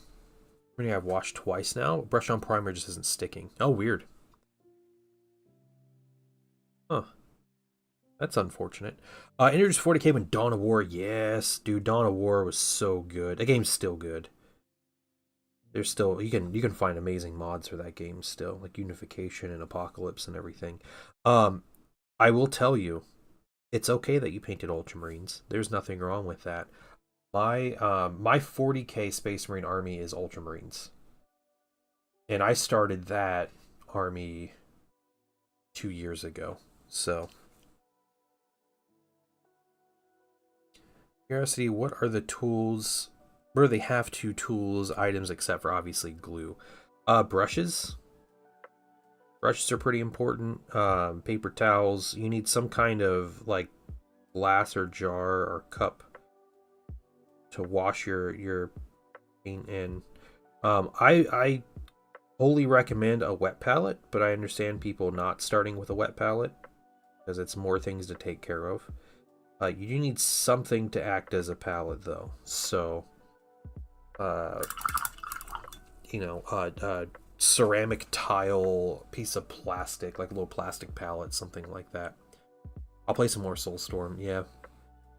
washed twice now. Brush on primer just isn't sticking. Oh, weird. Huh. That's unfortunate. Introduced 40k when Dawn of War. Yes, dude, Dawn of War was so good. The game's still good. There's still you can find amazing mods for that game still, like Unification and Apocalypse and everything. Um, I will tell you, it's okay that you painted Ultramarines. There's nothing wrong with that. My 40k Space Marine army is Ultramarines, and I started that army 2 years ago. So, Curiosity, what are the tools? What are the have-to tools, items, except for obviously glue? Brushes. Brushes are pretty important. Paper towels. You need some kind of like glass or jar or cup to wash your paint in. I wholly recommend a wet palette, but I understand people not starting with a wet palette because it's more things to take care of. You do need something to act as a palette though, so uh, ceramic tile, piece of plastic, like a little plastic palette, something like that. I'll play some more Soulstorm. Yeah,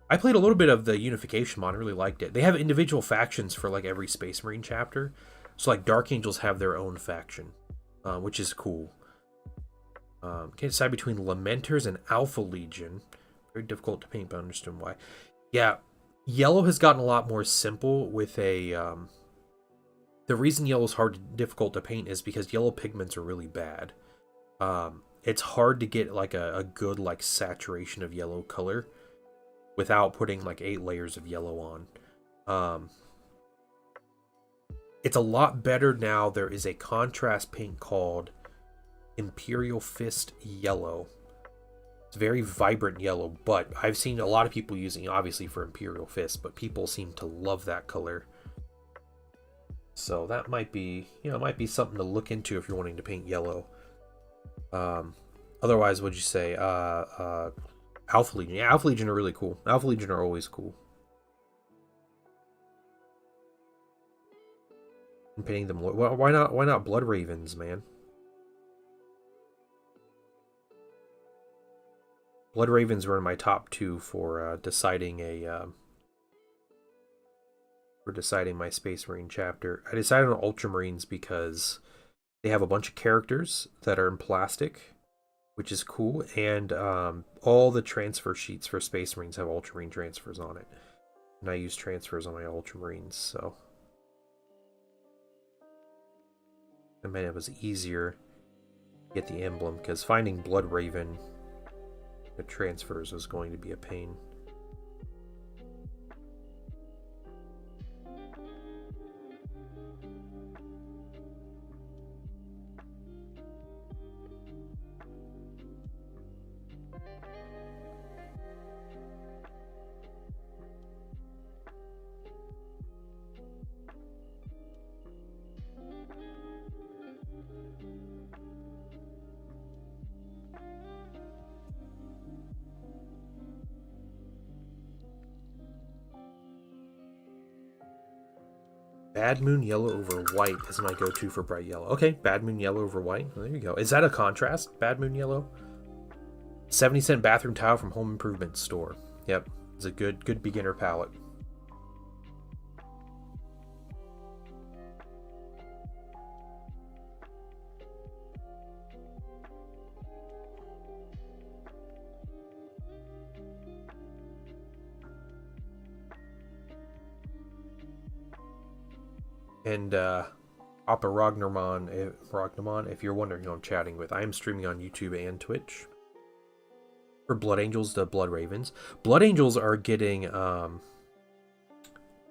I played a little bit of the Unification mod. I really liked it. They have individual factions for like every Space Marine chapter. So like Dark Angels have their own faction, which is cool. Can't decide between Lamenters and Alpha Legion. Very difficult to paint, but I understand why. Yeah, yellow has gotten a lot more simple with a. The reason yellow is difficult to paint is because yellow pigments are really bad. It's hard to get like a good like saturation of yellow color without putting like 8 layers of yellow on. It's a lot better now. There is a contrast paint called Imperial Fist Yellow. It's very vibrant yellow, but I've seen a lot of people using it obviously for Imperial Fist, but people seem to love that color. So that might be, it might be something to look into if you're wanting to paint yellow. Otherwise, what'd you say? Alpha Legion. Yeah, Alpha Legion are really cool. Alpha Legion are always cool. I'm painting them. Why not? Why not Blood Ravens, man? Blood Ravens were in my top 2 for deciding my Space Marine chapter. I decided on Ultramarines because they have a bunch of characters that are in plastic, which is cool, and all the transfer sheets for Space Marines have Ultramarine transfers on it, and I use transfers on my Ultramarines, so I mean it was easier to get the emblem because finding Blood Raven the transfers was going to be a pain. Bad Moon Yellow over White is my go-to for bright yellow. Okay, Bad Moon Yellow over White. Well, there you go. Is that a contrast? Bad Moon Yellow? 70-cent bathroom towel from Home Improvement store. Yep, it's a good beginner palette. And Oppa Ragnarmon, if you're wondering who I'm chatting with, I am streaming on YouTube and Twitch. For Blood Angels to Blood Ravens. Blood Angels are getting they're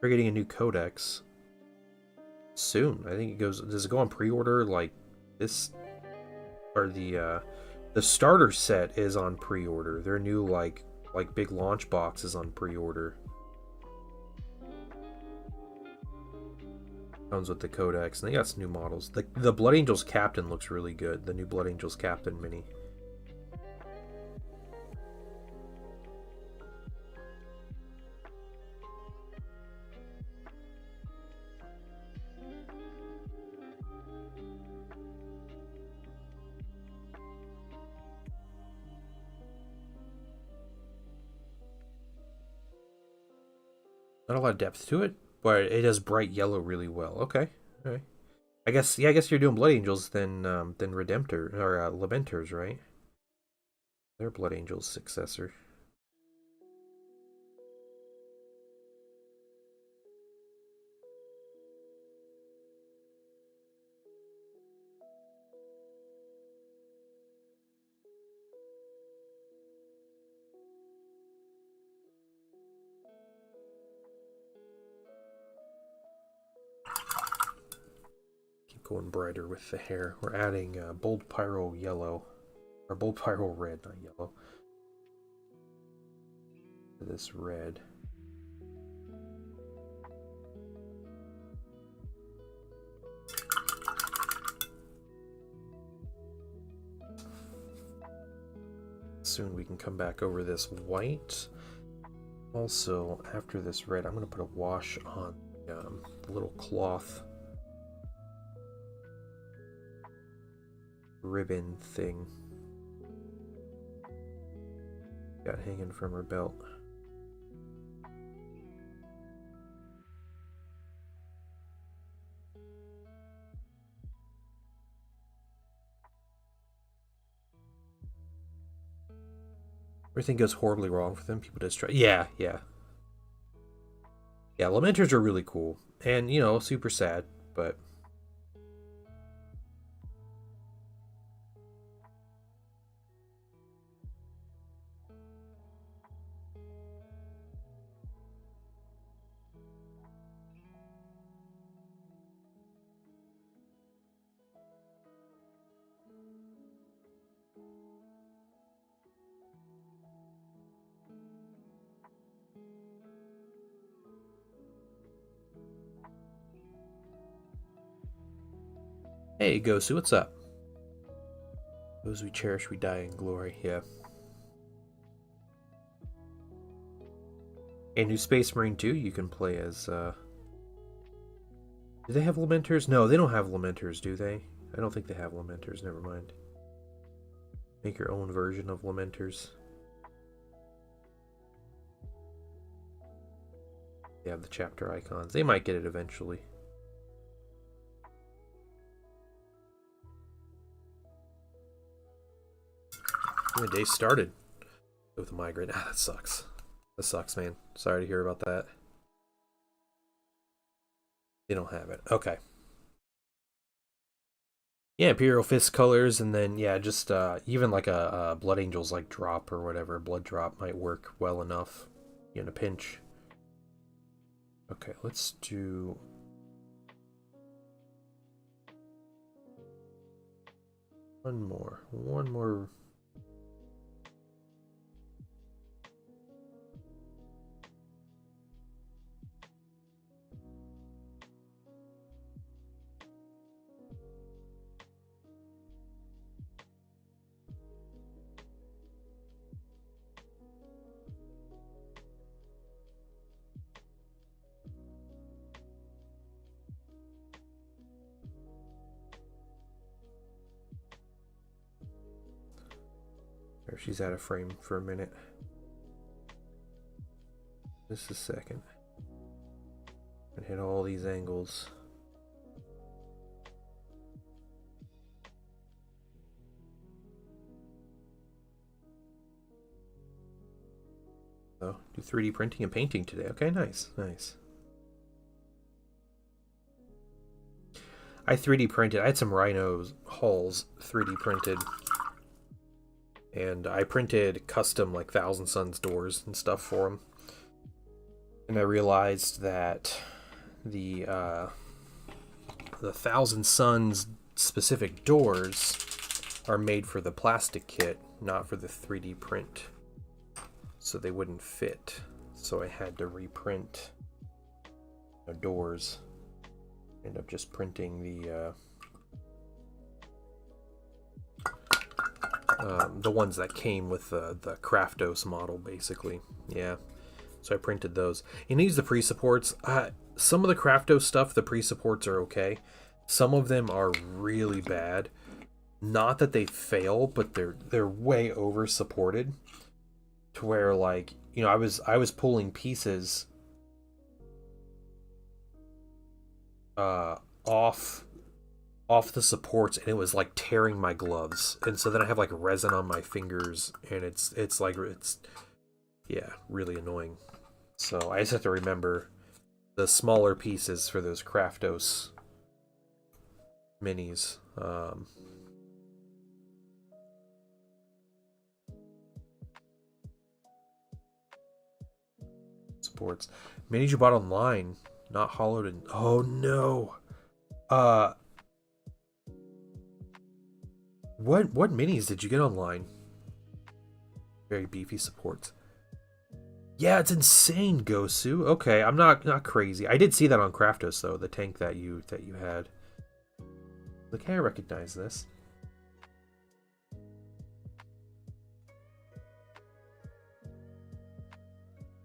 getting a new codex soon. I think does it go on pre-order like this, or the starter set is on pre-order. Their new like big launch box is on pre-order. Comes with the codex, and they got some new models. The Blood Angels Captain looks really good. The new Blood Angels Captain mini. Not a lot of depth to it, but it does bright yellow really well. Okay, Okay. I guess you're doing Blood Angels than Redemptor or Lamenters, right? They're Blood Angels' successor. Keep going brighter with the hair. We're adding Bold Pyro Yellow. Or Bold Pyro Red, not yellow. This red. Soon we can come back over this white. Also, after this red, I'm going to put a wash on the little cloth ribbon thing got hanging from her belt. Everything goes horribly wrong for them. People just try. Yeah. Yeah, Lamenters are really cool. And, you know, super sad, but... Hey, Gosu, what's up? Those we cherish, we die in glory, yeah. A new Space Marine 2, you can play as, Do they have Lamenters? No, they don't have Lamenters, do they? I don't think they have Lamenters, never mind. Make your own version of Lamenters. They have the chapter icons. They might get it eventually. The day started with a migraine. Ah, that sucks. That sucks, man. Sorry to hear about that. They don't have it. Okay. Yeah, Imperial Fist colors, and then, yeah, just even like a Blood Angels like drop or whatever. Blood drop might work well enough in a pinch. Okay, let's do... One more... There, she's out of frame for a minute. Just a second. And hit all these angles. Oh, do 3D printing and painting today. Okay, nice, nice. I 3D printed. I had some Rhinos hulls 3D printed. And I printed custom, like, Thousand Suns doors and stuff for them. And I realized that the Thousand Suns specific doors are made for the plastic kit, not for the 3D print. So they wouldn't fit. So I had to reprint the doors. End up just printing the ones that came with the Craftos model, basically. Yeah. So I printed those. And these the pre-supports. Some of the Craftos stuff, the pre-supports are okay. Some of them are really bad. Not that they fail, but they're way over supported. To where, like, you know, I was pulling pieces off the supports, and it was like tearing my gloves, and so then I have like resin on my fingers, and it's yeah, really annoying. So I just have to remember the smaller pieces for those Craftos minis. Supports minis you bought online, not hollowed in. Oh no. What minis did you get online? Very beefy supports. Yeah, it's insane, Gosu. Okay, I'm not crazy. I did see that on Craftos though, the tank that you had. Like, hey, I recognize this.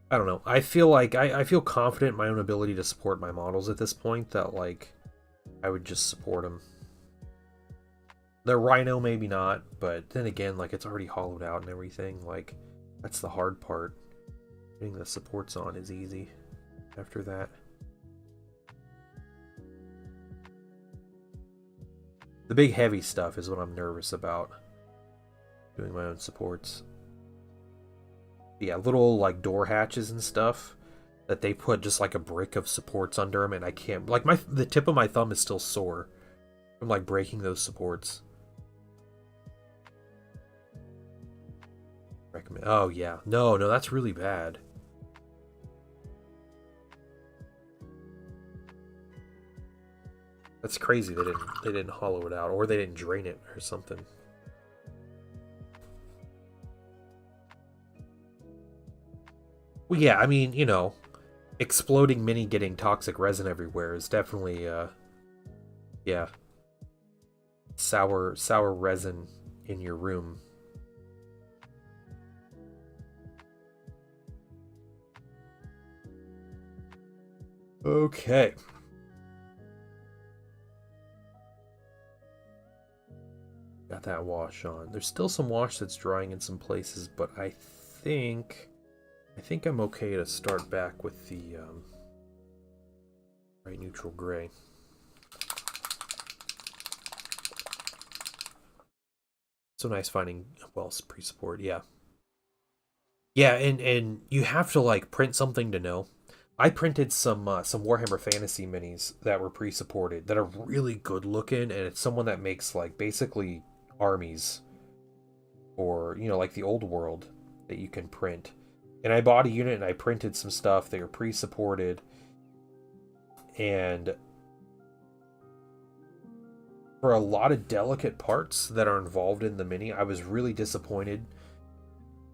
I don't know. I feel like I feel confident in my own ability to support my models at this point that like I would just support them. The Rhino maybe not, but then again, like it's already hollowed out and everything. Like that's the hard part. Getting the supports on is easy after that. The big heavy stuff is what I'm nervous about. Doing my own supports. Yeah, little like door hatches and stuff that they put just like a brick of supports under them, and I can't like the tip of my thumb is still sore from like breaking those supports. Recommend. Oh yeah, no, that's really bad. That's crazy. They didn't hollow it out, or they didn't drain it or something. Well, yeah, I mean, you know, exploding mini getting toxic resin everywhere is definitely, yeah, sour resin in your room. Okay. Got that wash on. There's still some wash that's drying in some places, but I think I'm okay to start back with the bright neutral gray. So nice finding well pre-support, yeah. Yeah, and you have to like print something to know. I printed some Warhammer Fantasy minis that were pre-supported that are really good looking, and it's someone that makes like basically armies, or you know, like the old world that you can print. And I bought a unit and I printed some stuff. They were pre-supported, and for a lot of delicate parts that are involved in the mini, I was really disappointed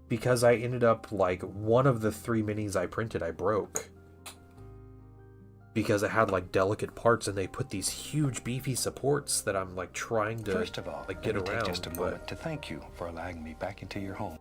because I ended up like one of the 3 minis I printed I broke because it had like delicate parts, and they put these huge beefy supports that I'm like trying to First of all, like get let me around. take just a moment to thank you for allowing me back into your home.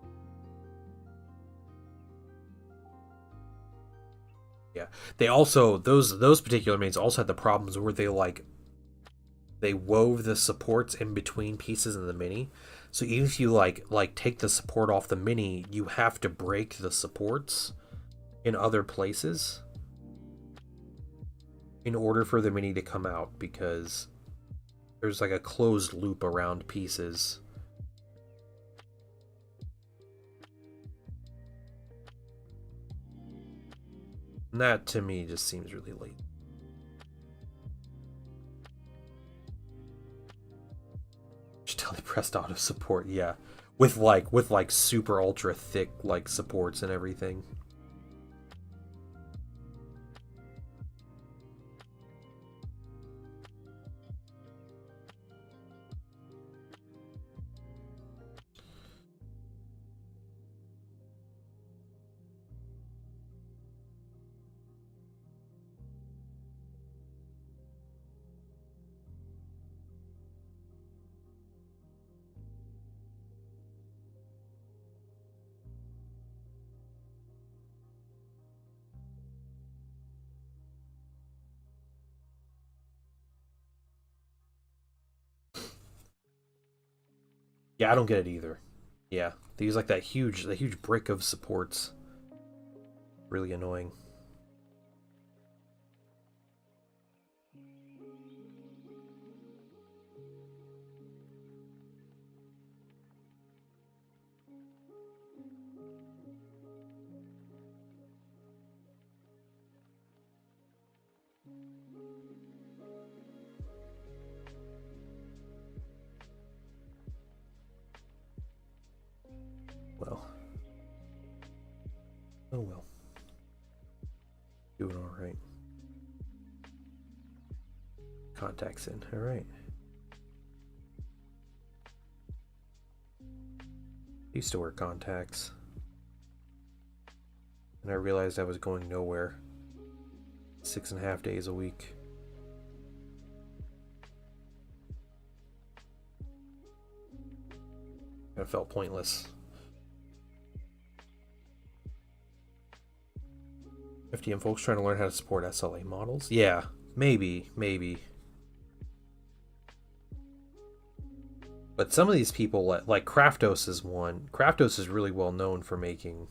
Yeah, they also those particular minis also had the problems where they wove the supports in between pieces of the mini. So even if you like take the support off the mini, you have to break the supports in other places in order for the mini to come out, because there's like a closed loop around pieces. And that to me just seems really late. Totally pressed out of support, yeah. With like super ultra thick like supports and everything. Yeah, I don't get it either. Yeah, they use like that huge brick of supports. Really annoying. well. Oh well. Doing alright. Contacts in. Alright. Used to wear contacts. And I realized I was going nowhere. 6.5 days a week. It felt pointless. FDM folks trying to learn how to support SLA models? Yeah, maybe. But some of these people, like Kraftos is one. Kraftos is really well known for making,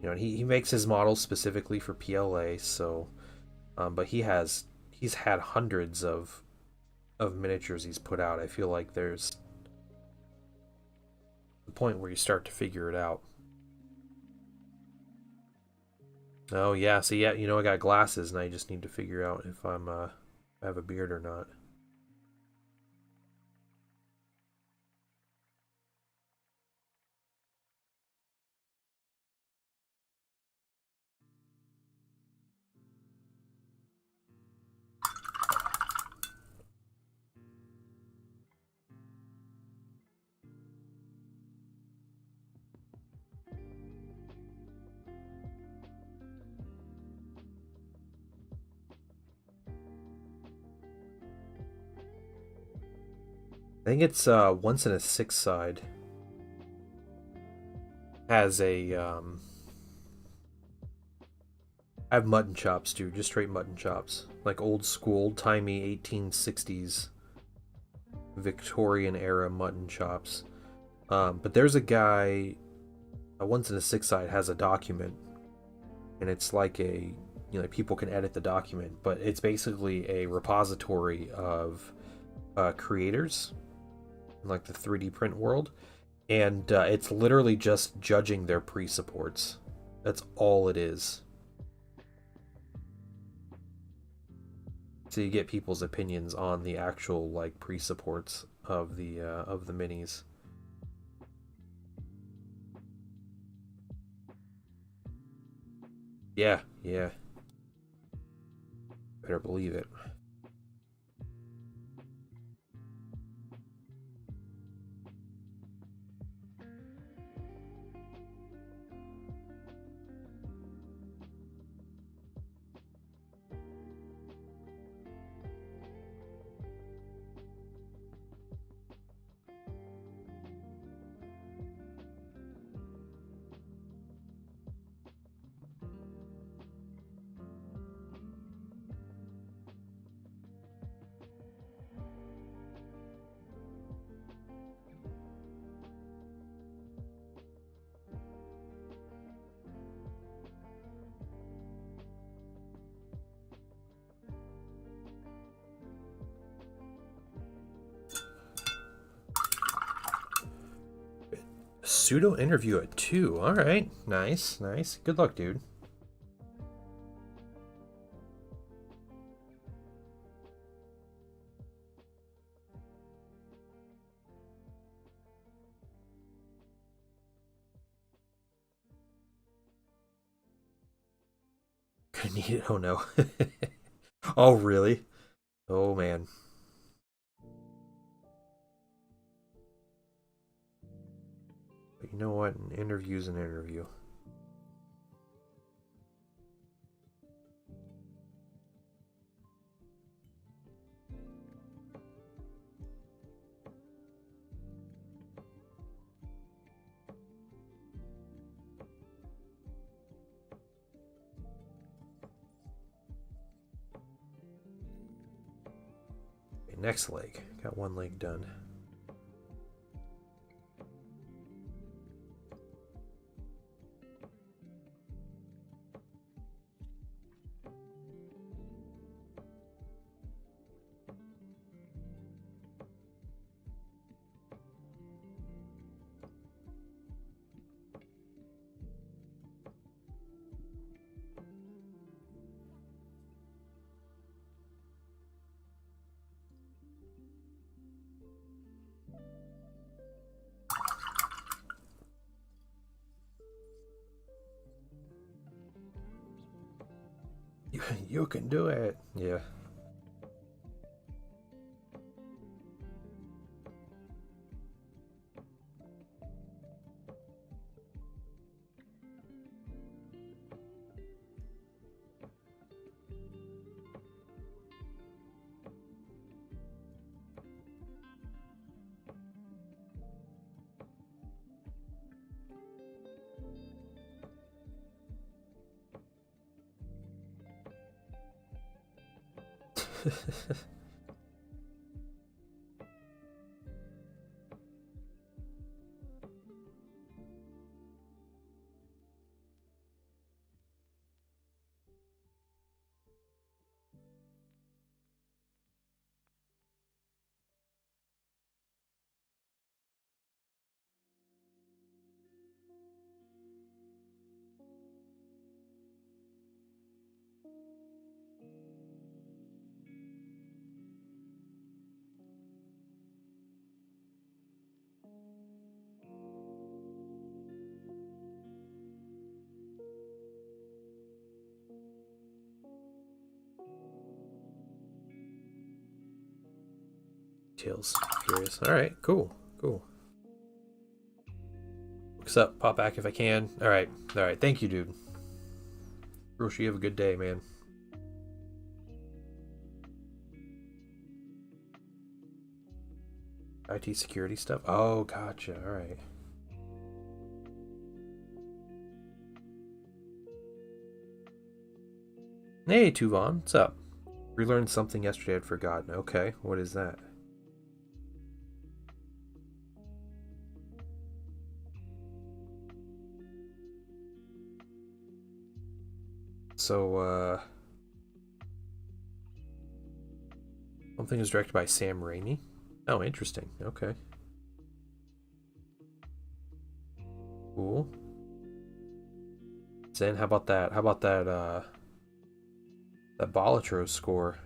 you know, he makes his models specifically for PLA. So, but he's had hundreds of miniatures he's put out. I feel like there's the point where you start to figure it out. Oh yeah, so yeah, you know I got glasses and I just need to figure out if I have a beard or not. I think it's once in a six side has a I have mutton chops, dude, just straight mutton chops, like old school, old-timey 1860s Victorian era mutton chops. But there's a guy, once in a six side has a document, and it's like a, you know, people can edit the document, but it's basically a repository of creators in like the 3D print world, and it's literally just judging their pre-supports. That's all it is. So you get people's opinions on the actual like pre-supports of the minis. Yeah, yeah. Better believe it. Pseudo interview at 2. All right, nice. Good luck, dude. Gonna need it. Oh no. Oh really? Oh man. But you know what? An interview's an interview. Okay, next leg. Got one leg done. You can do it. Yeah. Details. Curious. Alright, cool. Cool. What's up? Pop back if I can. Alright. Alright. Thank you, dude. Roshi, you have a good day, man. IT security stuff? Oh, gotcha. Alright. Hey, Tuvan. What's up? Relearned something yesterday I'd forgotten. Okay, what is that? So, something is directed by Sam Raimi? Oh, interesting. Okay. Cool. Zen, how about that? How about that, that Balatro score?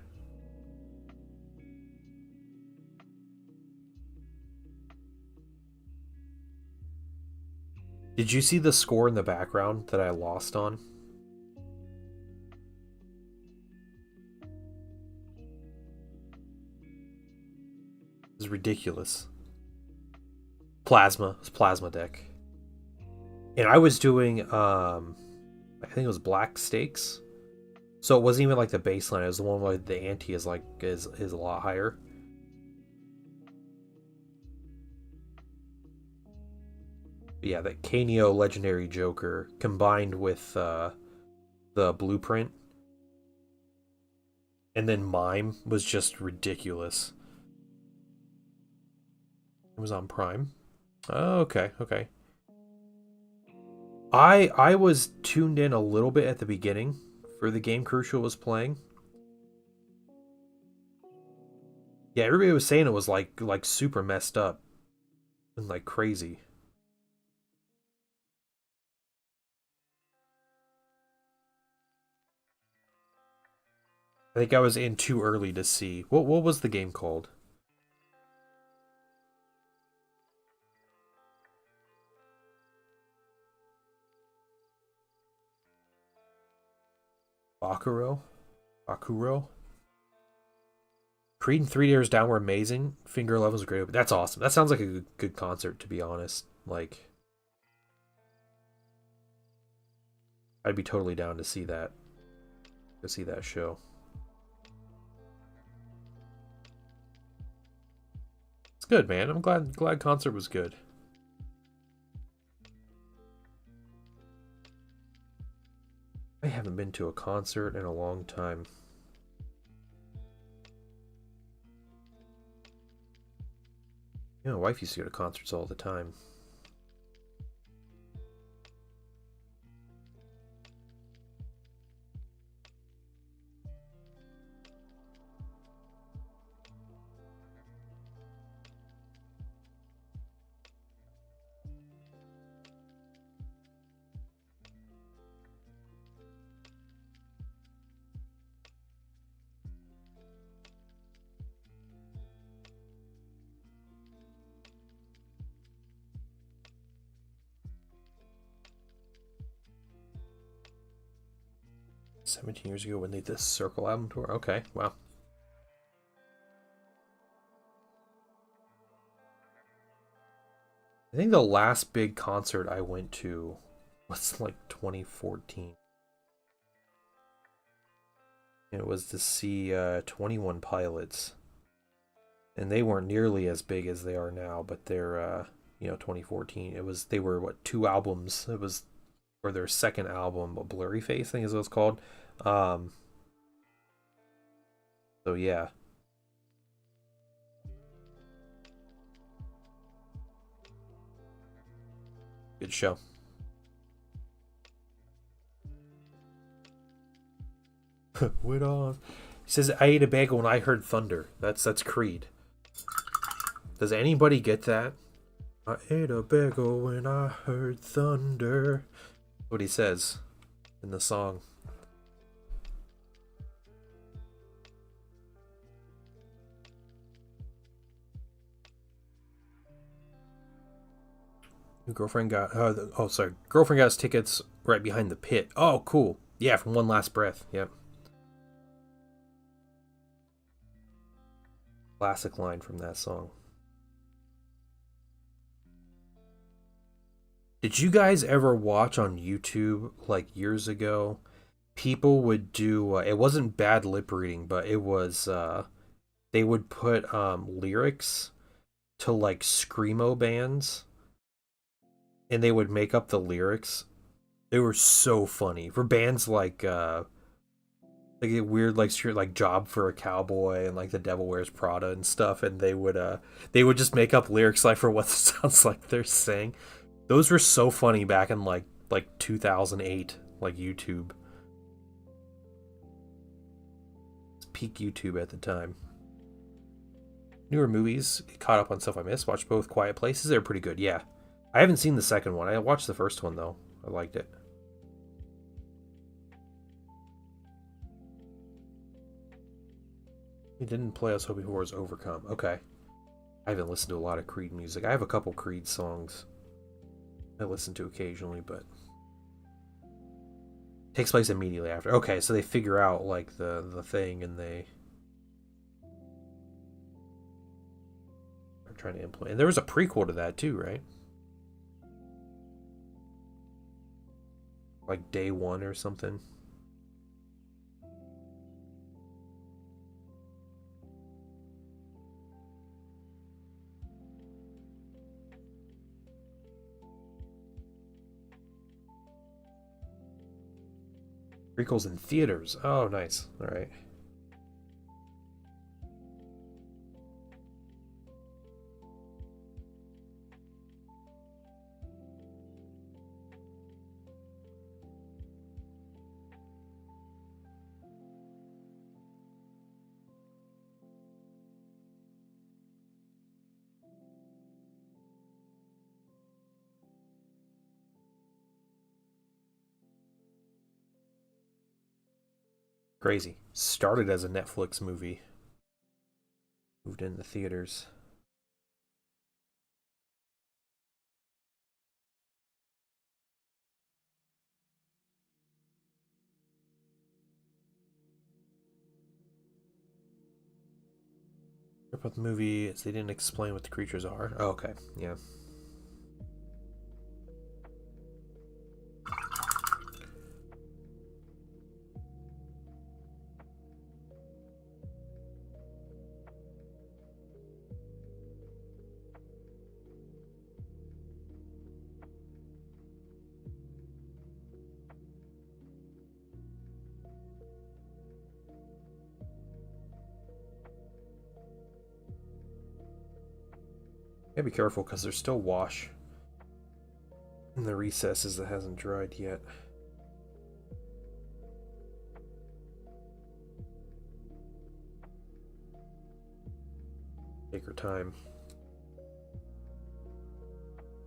Did you see the score in the background that I lost on? It was ridiculous. Plasma. It's Plasma deck. And I was doing, I think it was Black Stakes. So it wasn't even like the baseline. It was the one where the ante is like, is a lot higher. But yeah, that Kaneo Legendary Joker combined with the blueprint and then Mime was just ridiculous. It was on Prime. Oh, okay, okay. I was tuned in a little bit at the beginning for the game Crucial was playing. Yeah, everybody was saying it was like super messed up and like crazy. I think I was in too early to see. What was the game called? Bakuro? Bakuro? Creed and 3 Dares Down were amazing. Finger 11 was great. That's awesome. That sounds like a good concert, to be honest. Like, I'd be totally down to see that. Go see that show. It's good, man. I'm glad concert was good. I haven't been to a concert in a long time. You know, my wife used to go to concerts all the time. 17 years ago when they did this Circle album tour. Okay, wow. I think the last big concert I went to was like 2014. It was to see 21 Pilots. And they weren't nearly as big as they are now, but they're 2014. They were what, two albums. It was for their second album, Blurry Face, I think is what it's called. So yeah. Good show. Went on. He says, I ate a bagel when I heard thunder. That's Creed. Does anybody get that? I ate a bagel when I heard thunder. That's what he says in the song. Girlfriend got girlfriend got us tickets right behind the pit. Oh, cool. Yeah, from One Last Breath. Yep. Classic line from that song. Did you guys ever watch on YouTube, like years ago, people would do, it wasn't bad lip reading, but it was, they would put lyrics to like screamo bands, and they would make up the lyrics. They were so funny for bands like a weird like Job for a Cowboy and like The Devil Wears Prada and stuff, and they would just make up lyrics like for what it sounds like they're saying. Those were so funny back in like 2008, like YouTube. It's peak YouTube at the time. Newer movies, caught up on stuff I missed. Watched both Quiet Places. They're pretty good. Yeah, I haven't seen the second one. I watched the first one though. I liked it. He didn't play us Hoping for was Overcome. Okay. I haven't listened to a lot of Creed music. I have a couple Creed songs I listen to occasionally, but it takes place immediately after. Okay, so they figure out like the thing, and they are trying to implement. And there was a prequel to that too, right? Like Day One or something. Prequels in theaters. Oh, nice. All right. Crazy. Started as a Netflix movie. Moved into theaters. About the movie is they didn't explain what the creatures are. Oh, okay. Yeah. Gotta be careful because there's still wash in the recesses that hasn't dried yet. Take your time.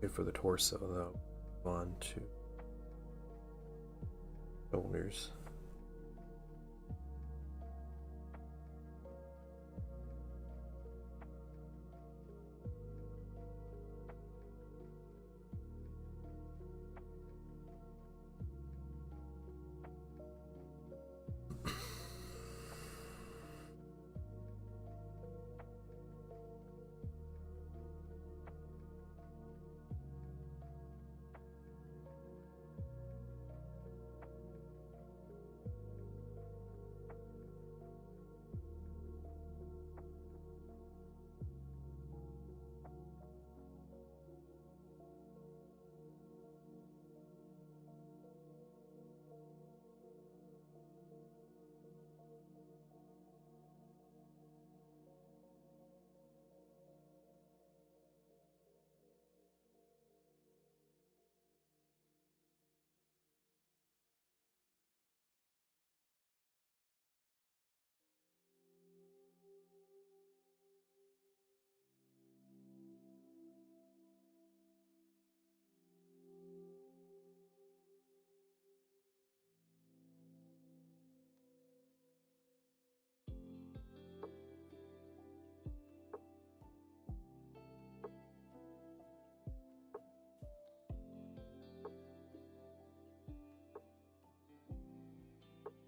Good for the torso though. On to shoulders.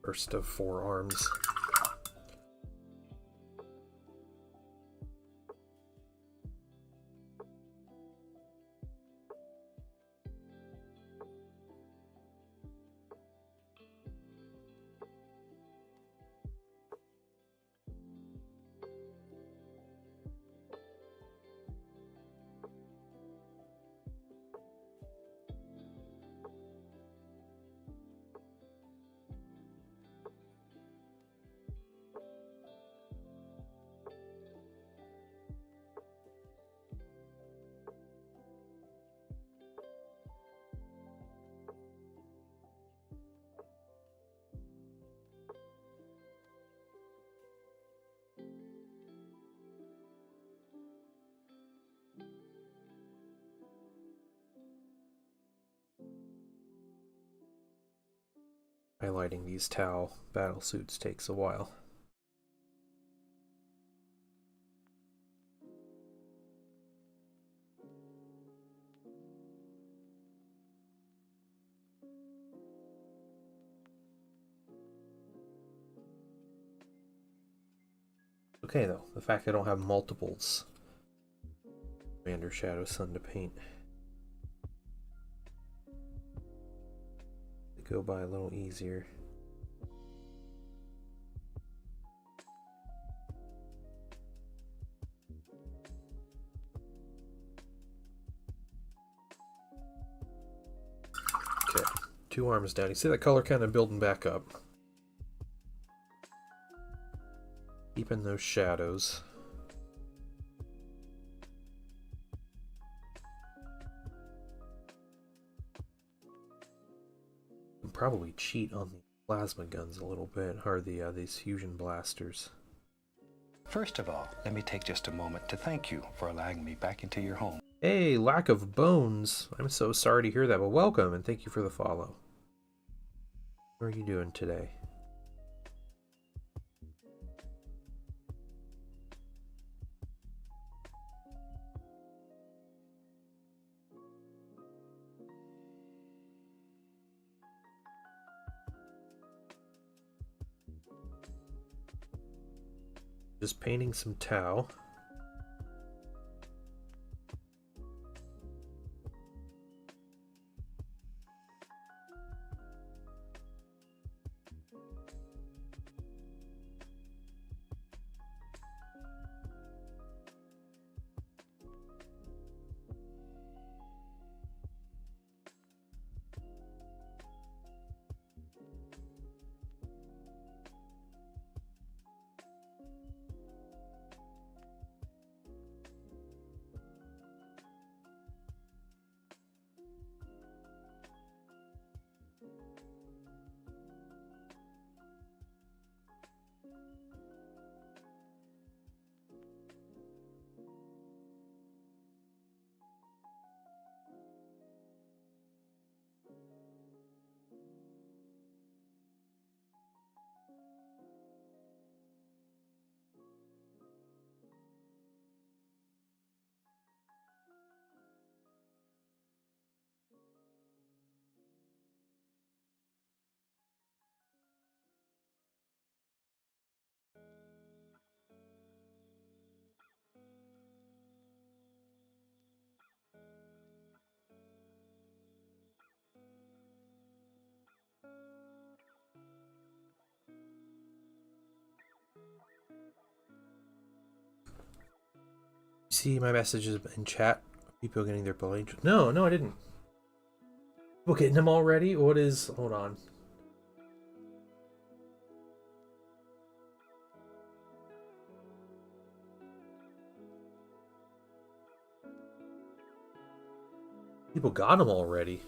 First of 4 arms. Highlighting these Tau battle suits takes a while. Okay, though, the fact I don't have multiples Commander Shadowsun to paint. They go by a little easier. Okay, 2 arms down. You see that color kind of building back up. Keeping those shadows. Can probably cheat on the plasma guns a little bit, or these fusion blasters. First of all, let me take just a moment to thank you for allowing me back into your home. Hey, Lack of Bones. I'm so sorry to hear that, but welcome and thank you for the follow. How are you doing today? Just painting some Tau. See my messages in chat? People getting their Blade Angel. No, I didn't. People getting them already? What is... Hold on. People got them already.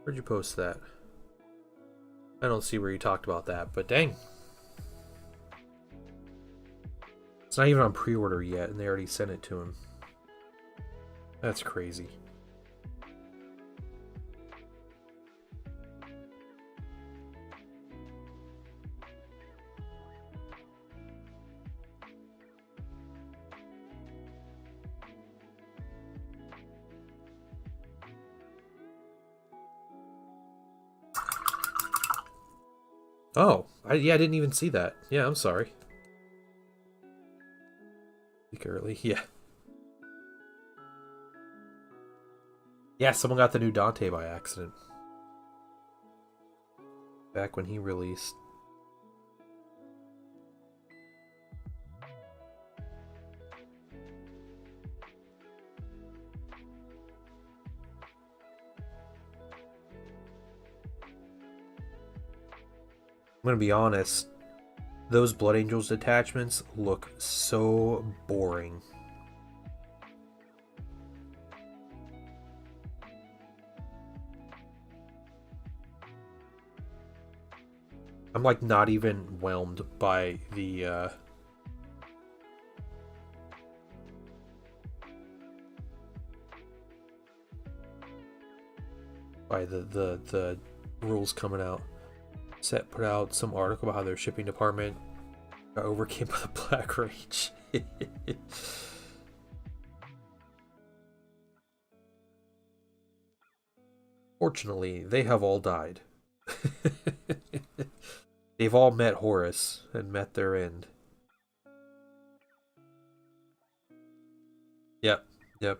Where'd you post that? I don't see where you talked about that, but dang. It's not even on pre-order yet, and they already sent it to him. That's crazy. Oh, yeah, I didn't even see that. Yeah, I'm sorry. Speak early. Yeah. Yeah, someone got the new Dante by accident. Back when he released. I'm gonna be honest. Those Blood Angels detachments look so boring. I'm like not even whelmed by the the rules coming out. Set put out some article about how their shipping department got overcame by the Black Rage. Fortunately, they have all died. They've all met Horus and met their end. Yep, yep.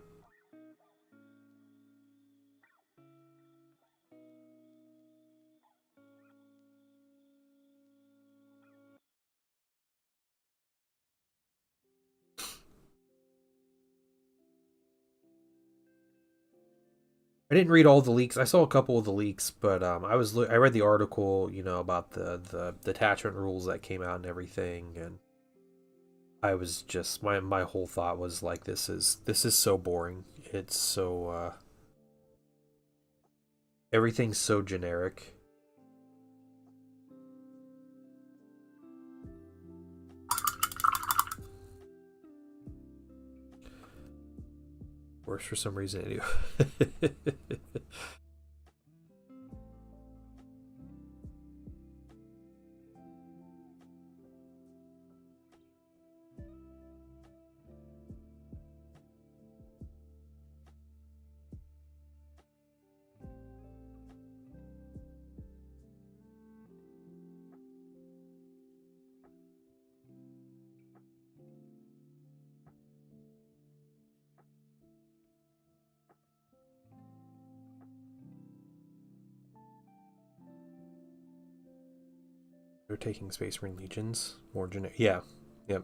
I didn't read all the leaks. I saw a couple of the leaks, but I read the article, about the detachment rules that came out and everything, and I was just my whole thought was like this is so boring. It's so everything's so generic. Works for some reason anyway. They're taking Space Marine Legions more generic. Yeah, yep.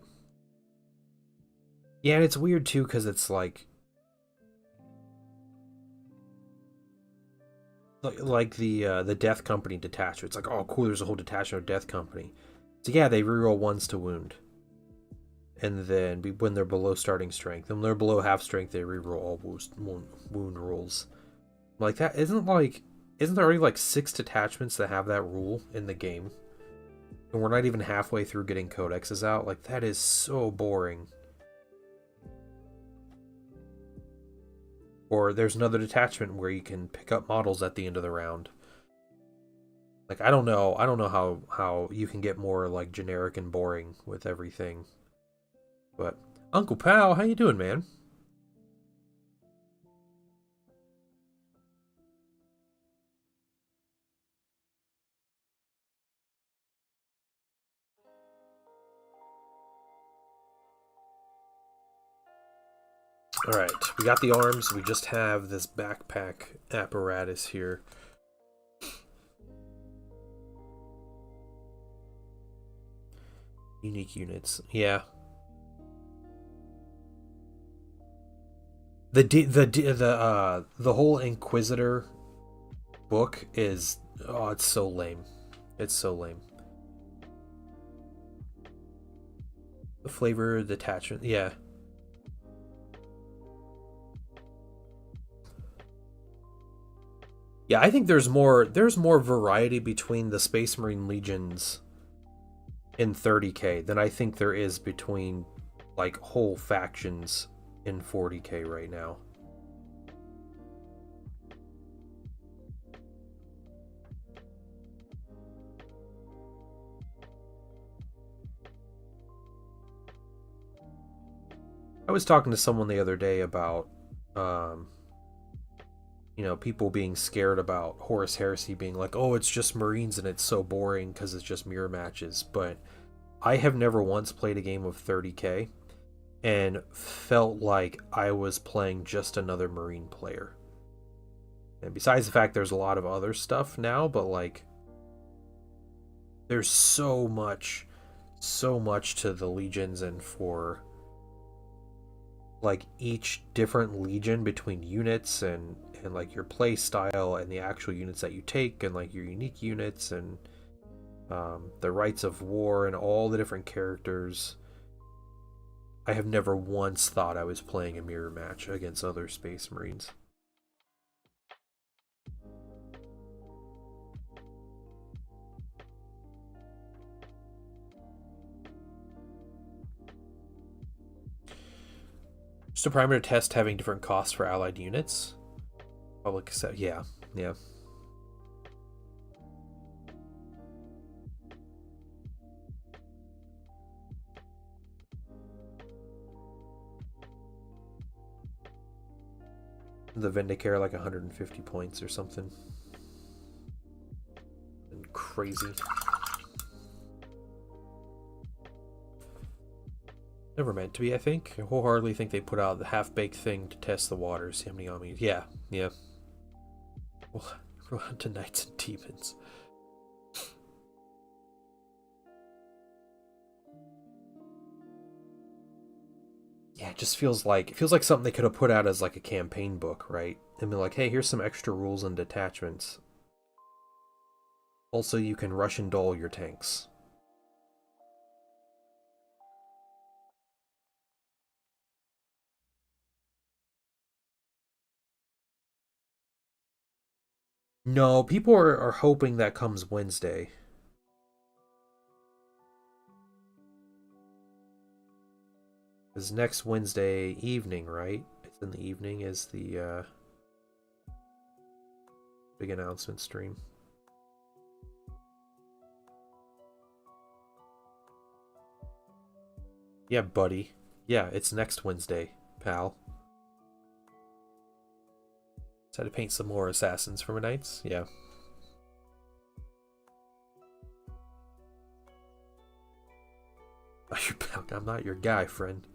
Yeah, and it's weird too because it's like the Death Company detachment. It's like, oh cool, there's a whole detachment of Death Company. So yeah, they reroll ones to wound, and then when they're below starting strength, and when they're below half strength, they reroll all wound rolls. Like that isn't there already like 6 detachments that have that rule in the game? And we're not even halfway through getting codexes out. Like that is so boring. Or there's another detachment where you can pick up models at the end of the round. Like I don't know how you can get more like generic and boring with everything. But Uncle Pal, how you doing, man? All right, we got the arms. We just have this backpack apparatus here. Unique units, yeah. The whole Inquisitor book is it's so lame. It's so lame. The flavor detachment, yeah. Yeah, I think there's more variety between the Space Marine Legions in 30k than I think there is between like whole factions in 40k right now. I was talking to someone the other day about people being scared about Horus Heresy being like, oh, it's just Marines and it's so boring because it's just mirror matches. But I have never once played a game of 30K and felt like I was playing just another Marine player. And besides the fact there's a lot of other stuff now, but like there's so much to the legions, and for like each different legion between units and like your play style and the actual units that you take and like your unique units and the rights of war and all the different characters. I have never once thought I was playing a mirror match against other Space Marines. Just a primer to test having different costs for allied units. Public set, yeah. The Vindicare like 150 points or something. And crazy. Never meant to be, I think. I wholeheartedly think they put out the half-baked thing to test the waters. See how many armies. Yeah. Well, we're on to Knights and Demons. Yeah, it just feels like something they could have put out as like a campaign book, right? And be like, hey, here's some extra rules and detachments. Also, you can rush and dull your tanks. No, people are hoping that comes Wednesday. Because next Wednesday evening, right? It's in the evening is the big announcement stream. Yeah, buddy. Yeah, it's next Wednesday, pal. Just had to paint some more assassins for my knights. Yeah. I'm not your guy, friend.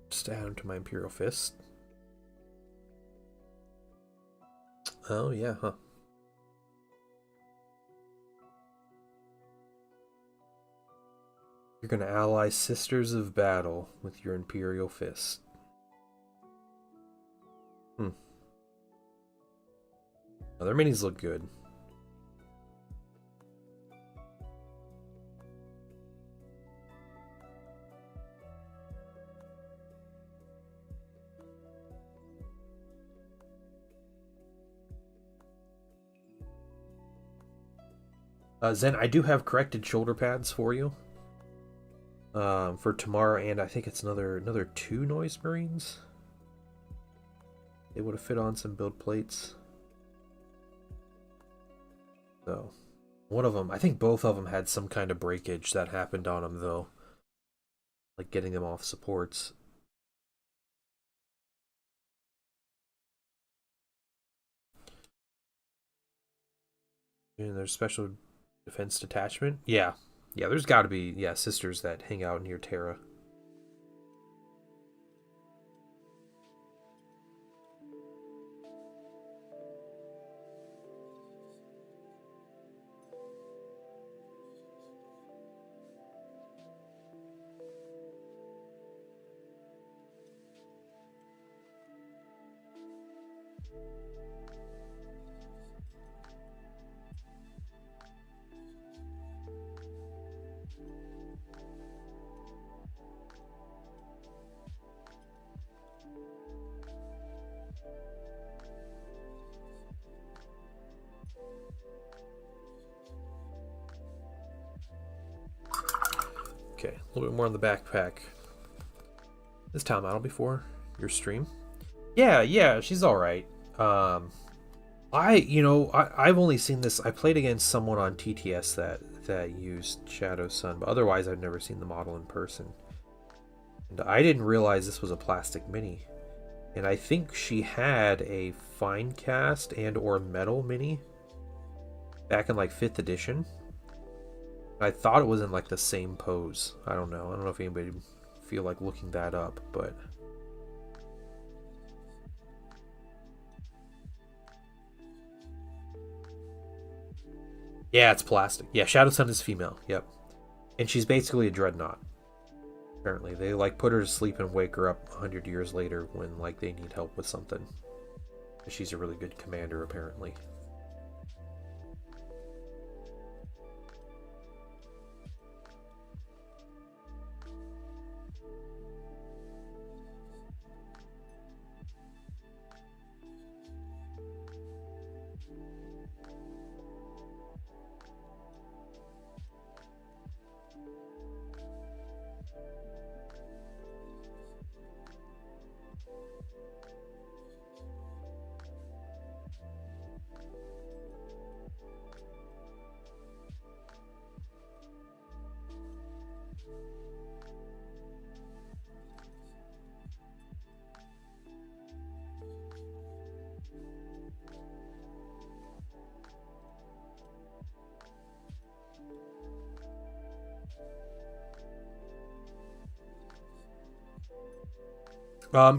Just add him to my Imperial Fist. Oh, yeah, huh. You're gonna ally Sisters of Battle with your Imperial Fist. Oh, their minis look good. Zen, I do have corrected shoulder pads for you. For tomorrow, and I think it's another 2 Noise Marines. They would have fit on some build plates. So, one of them, I think both of them had some kind of breakage that happened on them, though. Like getting them off supports. And there's special defense detachment. Yeah, there's got to be sisters that hang out near Terra. Okay, a little bit more on the backpack. This town model before your stream? Yeah, she's all right. I've only seen this. I played against someone on TTS that used Shadow Sun, but otherwise I've never seen the model in person. And I didn't realize this was a plastic mini. And I think she had a fine cast and or metal mini back in like 5th edition. I thought it was in like the same pose. I don't know if anybody would feel like looking that up, but yeah, it's plastic. Yeah, Shadow Sun is female. Yep. And she's basically a dreadnought. Apparently, they like put her to sleep and wake her up 100 years later when like they need help with something. She's a really good commander, apparently.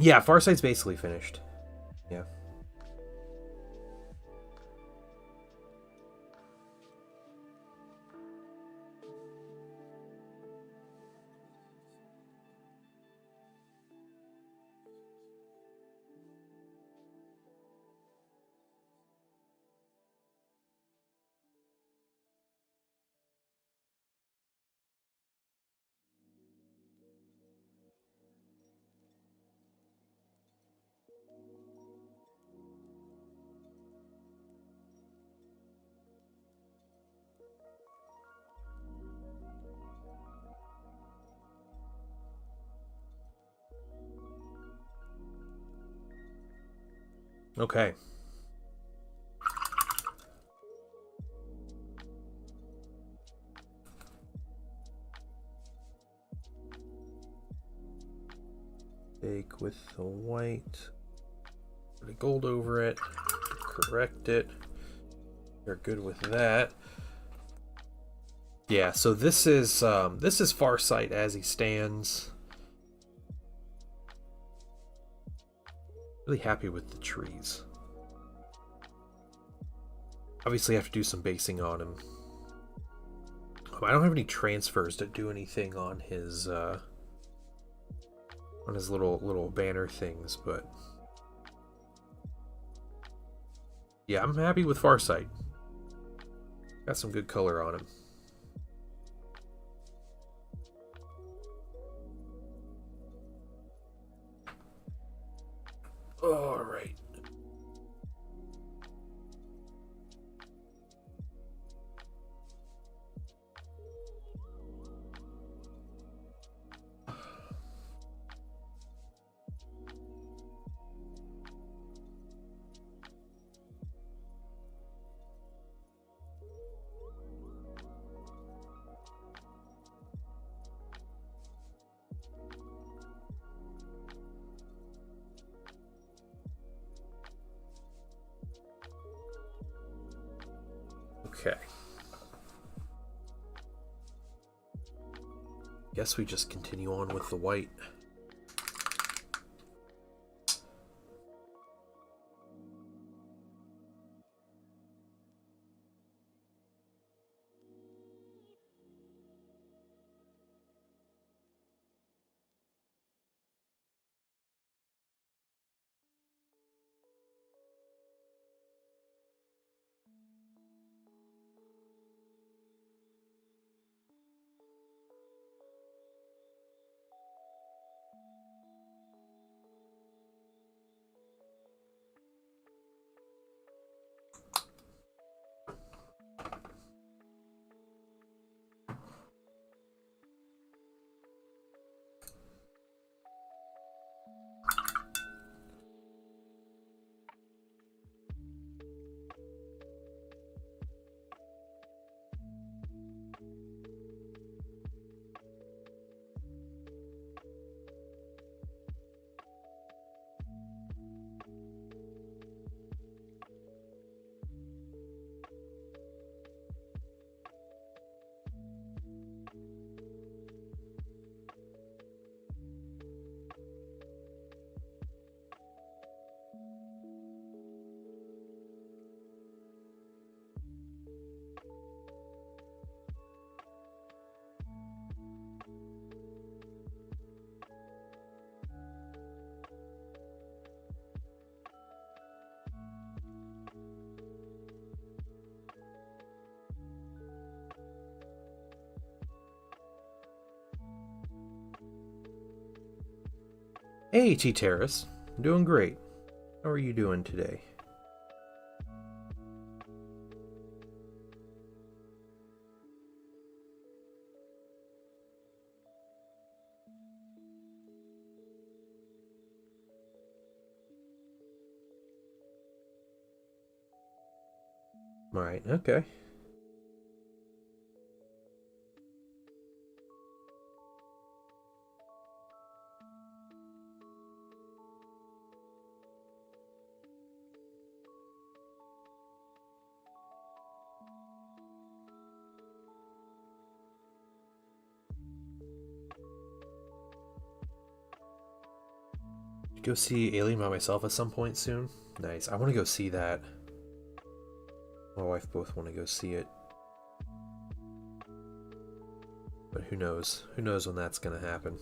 Yeah, Farsight's basically finished. Yeah. Okay. Bake with the white. Put the gold over it. Correct it. They're good with that. Yeah, so this is Farsight as he stands. Really happy with the trees. Obviously, I have to do some basing on him. I don't have any transfers to do anything on his little banner things, but yeah, I'm happy with Farsight. Got some good color on him. All right. Okay. Guess we just continue on with the white. Hey, T-Terrace. I'm doing great. How are you doing today? Alright, okay. Go see Alien by myself at some point soon. Nice. I want to go see that. My wife both want to go see it. But who knows? Who knows when that's going to happen?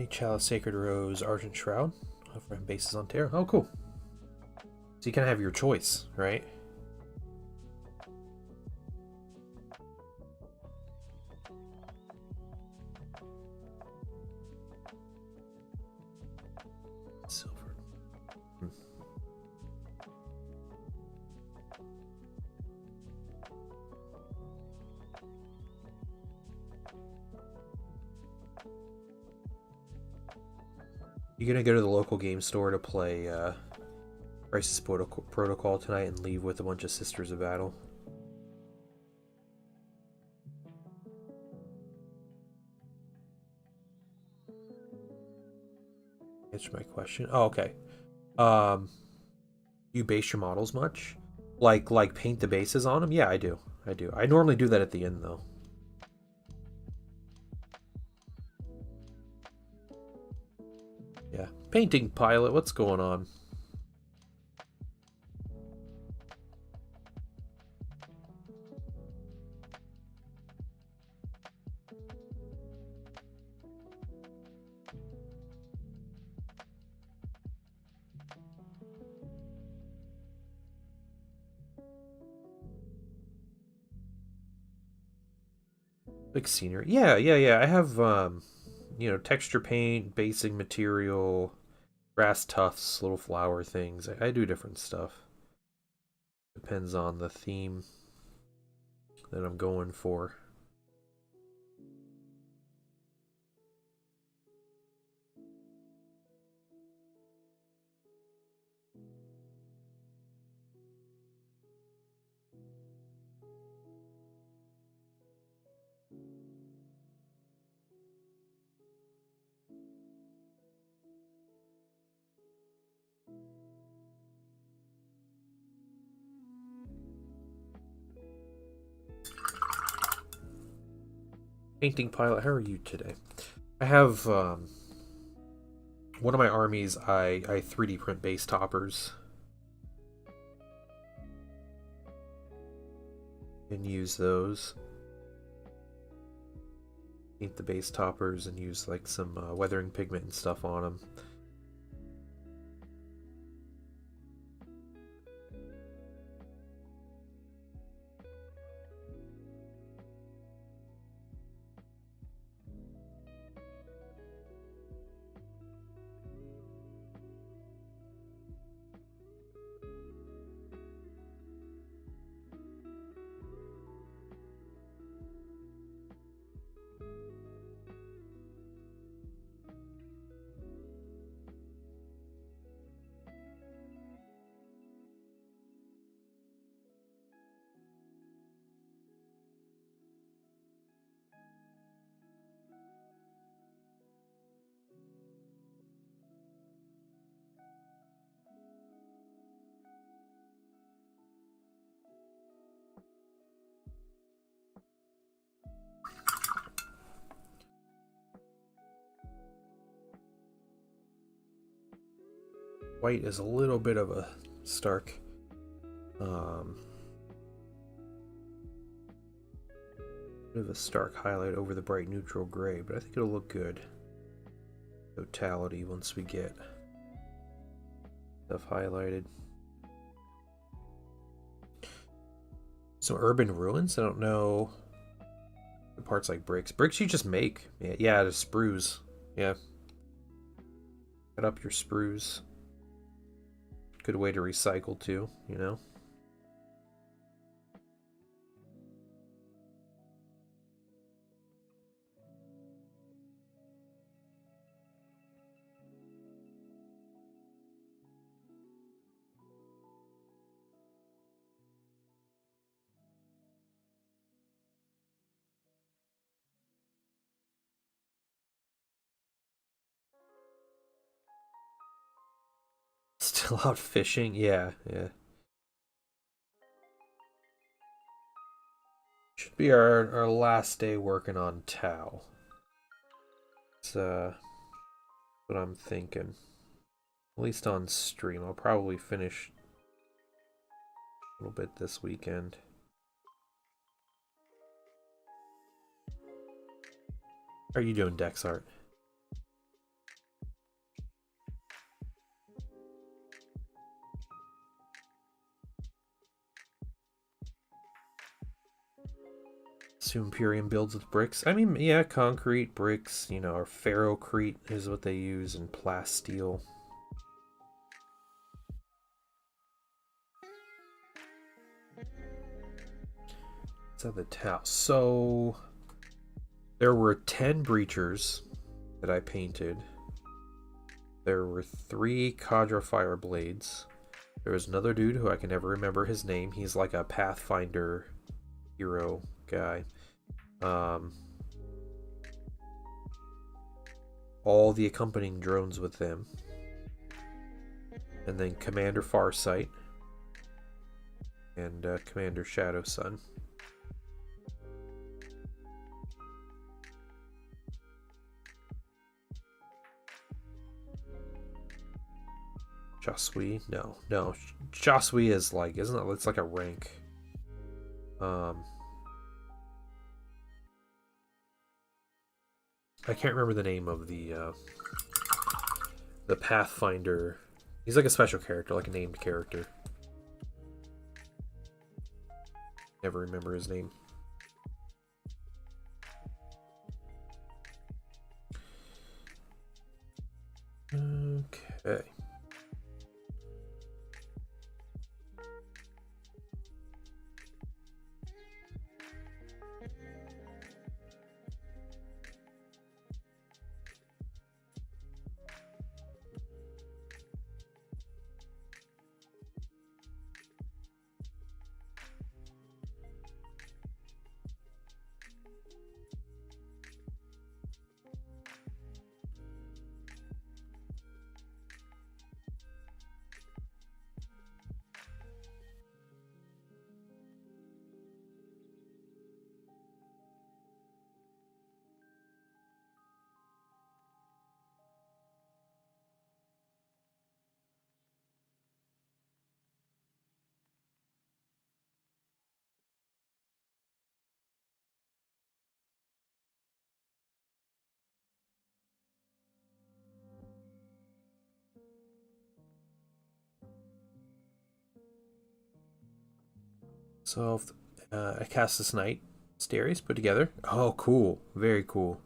Chalice, Sacred Rose, Argent Shroud. Offering bases on Terra. Oh, cool. So you kind of have your choice, right? Silver. You gonna go to the local game store to play Crisis Protocol tonight and leave with a bunch of Sisters of Battle? Answer my question. Oh, okay. You base your models much? Like paint the bases on them? Yeah, I do. I do. I normally do that at the end though. Yeah. Painting pilot, what's going on? Like scenery. Yeah. I have texture paint, basing material, grass tufts, little flower things. I do different stuff. Depends on the theme that I'm going for. Painting pilot, how are you today? I have one of my armies. I 3D print base toppers and use those. Paint the base toppers and use like some weathering pigment and stuff on them. White is a little bit of a stark bit of a stark highlight over the bright neutral gray, but I think it'll look good. Totality once we get stuff highlighted. Some urban ruins. I don't know the parts like bricks. Bricks you just make. Yeah, the sprues. Yeah. Cut up your sprues. Good way to recycle too, you know. Still out fishing? Yeah. Should be our last day working on Tau. It's what I'm thinking. At least on stream. I'll probably finish a little bit this weekend. How are you doing, Dex Art? Imperium builds with bricks. I mean, yeah, concrete, bricks, you know, or ferrocrete is what they use, and plasteel. It's at the Tau. So there were 10 breachers that I painted. There were 3 Cadra fire blades. There was another dude who I can never remember his name. He's like a Pathfinder hero guy. All the accompanying drones with them, and then Commander Farsight and Commander Shadow Sun. Jasui? No. Jasui is like, isn't it? It's like a rank. I can't remember the name of the Pathfinder. He's like a special character, like a named character. Never remember his name. Okay. So I cast this night. Steries put together. Oh, cool. Very cool.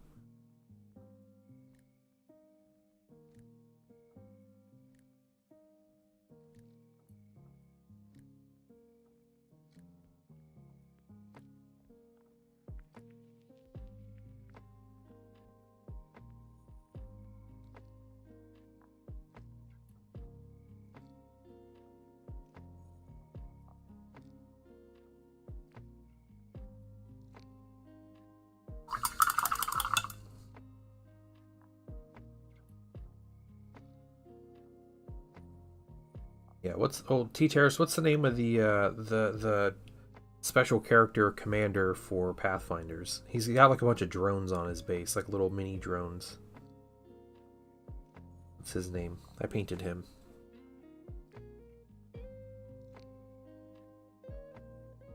Yeah, what's T-Terrace? What's the name of the special character commander for Pathfinders? He's got like a bunch of drones on his base, like little mini drones. What's his name? I painted him.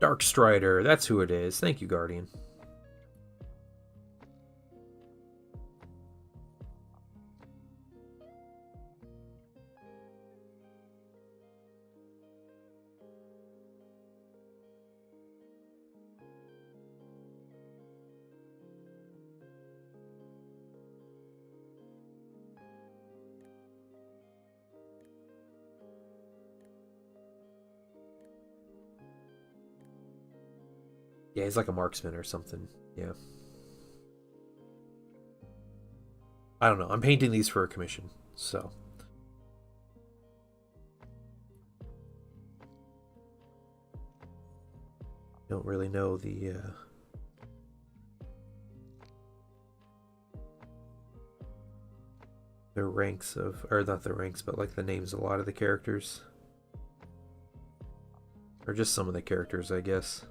Darkstrider, that's who it is. Thank you, Guardian. Yeah, he's like a marksman or something. Yeah. I don't know. I'm painting these for a commission, so. Don't really know the ranks of, or not the ranks, but like the names of a lot of the characters. Or just some of the characters, I guess.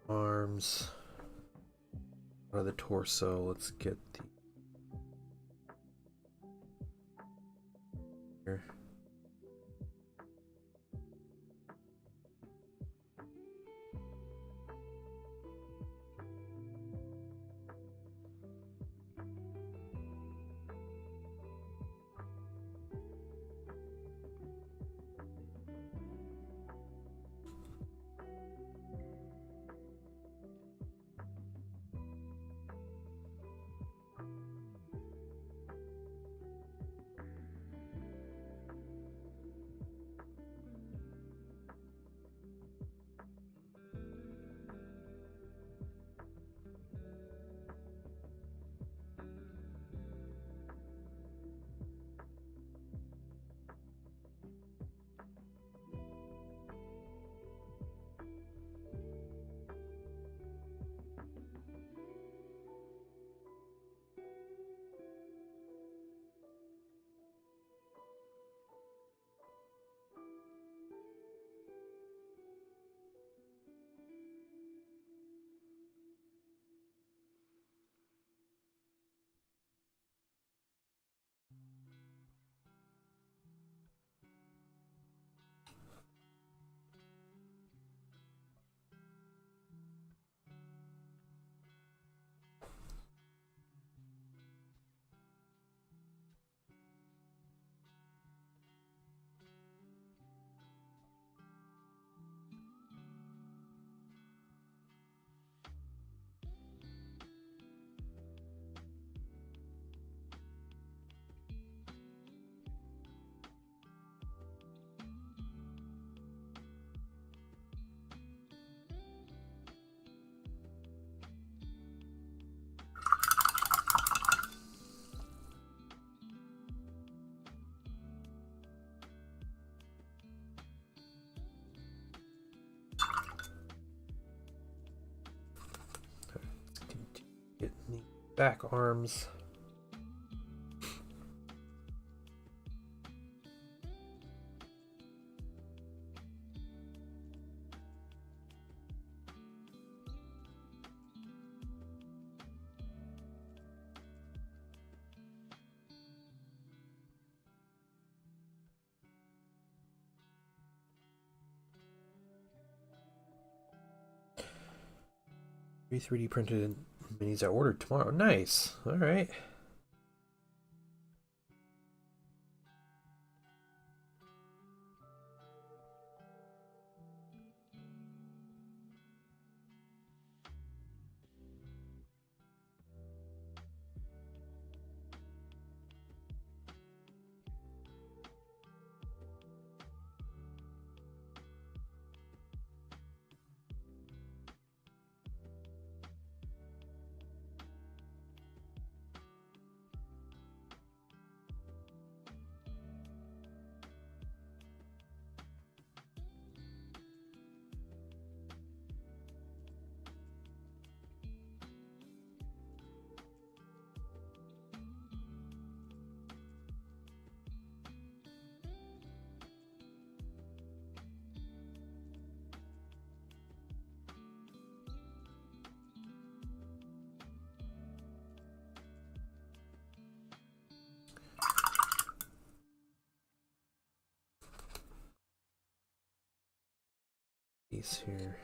Arms. Out of the torso, let's get the. Here. Back arms. Be 3D printed minis I ordered tomorrow. Nice. All right. These here.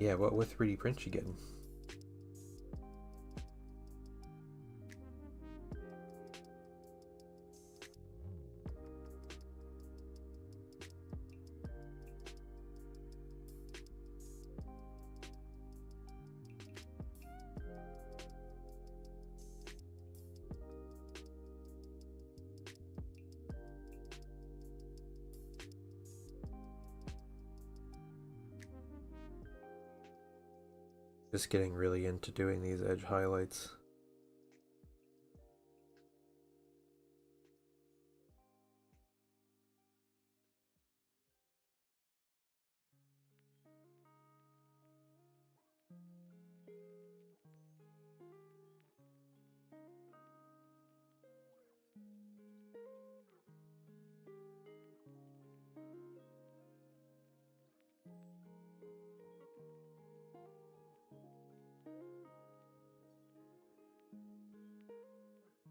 Yeah, what 3D print you getting? Just getting really into doing these edge highlights.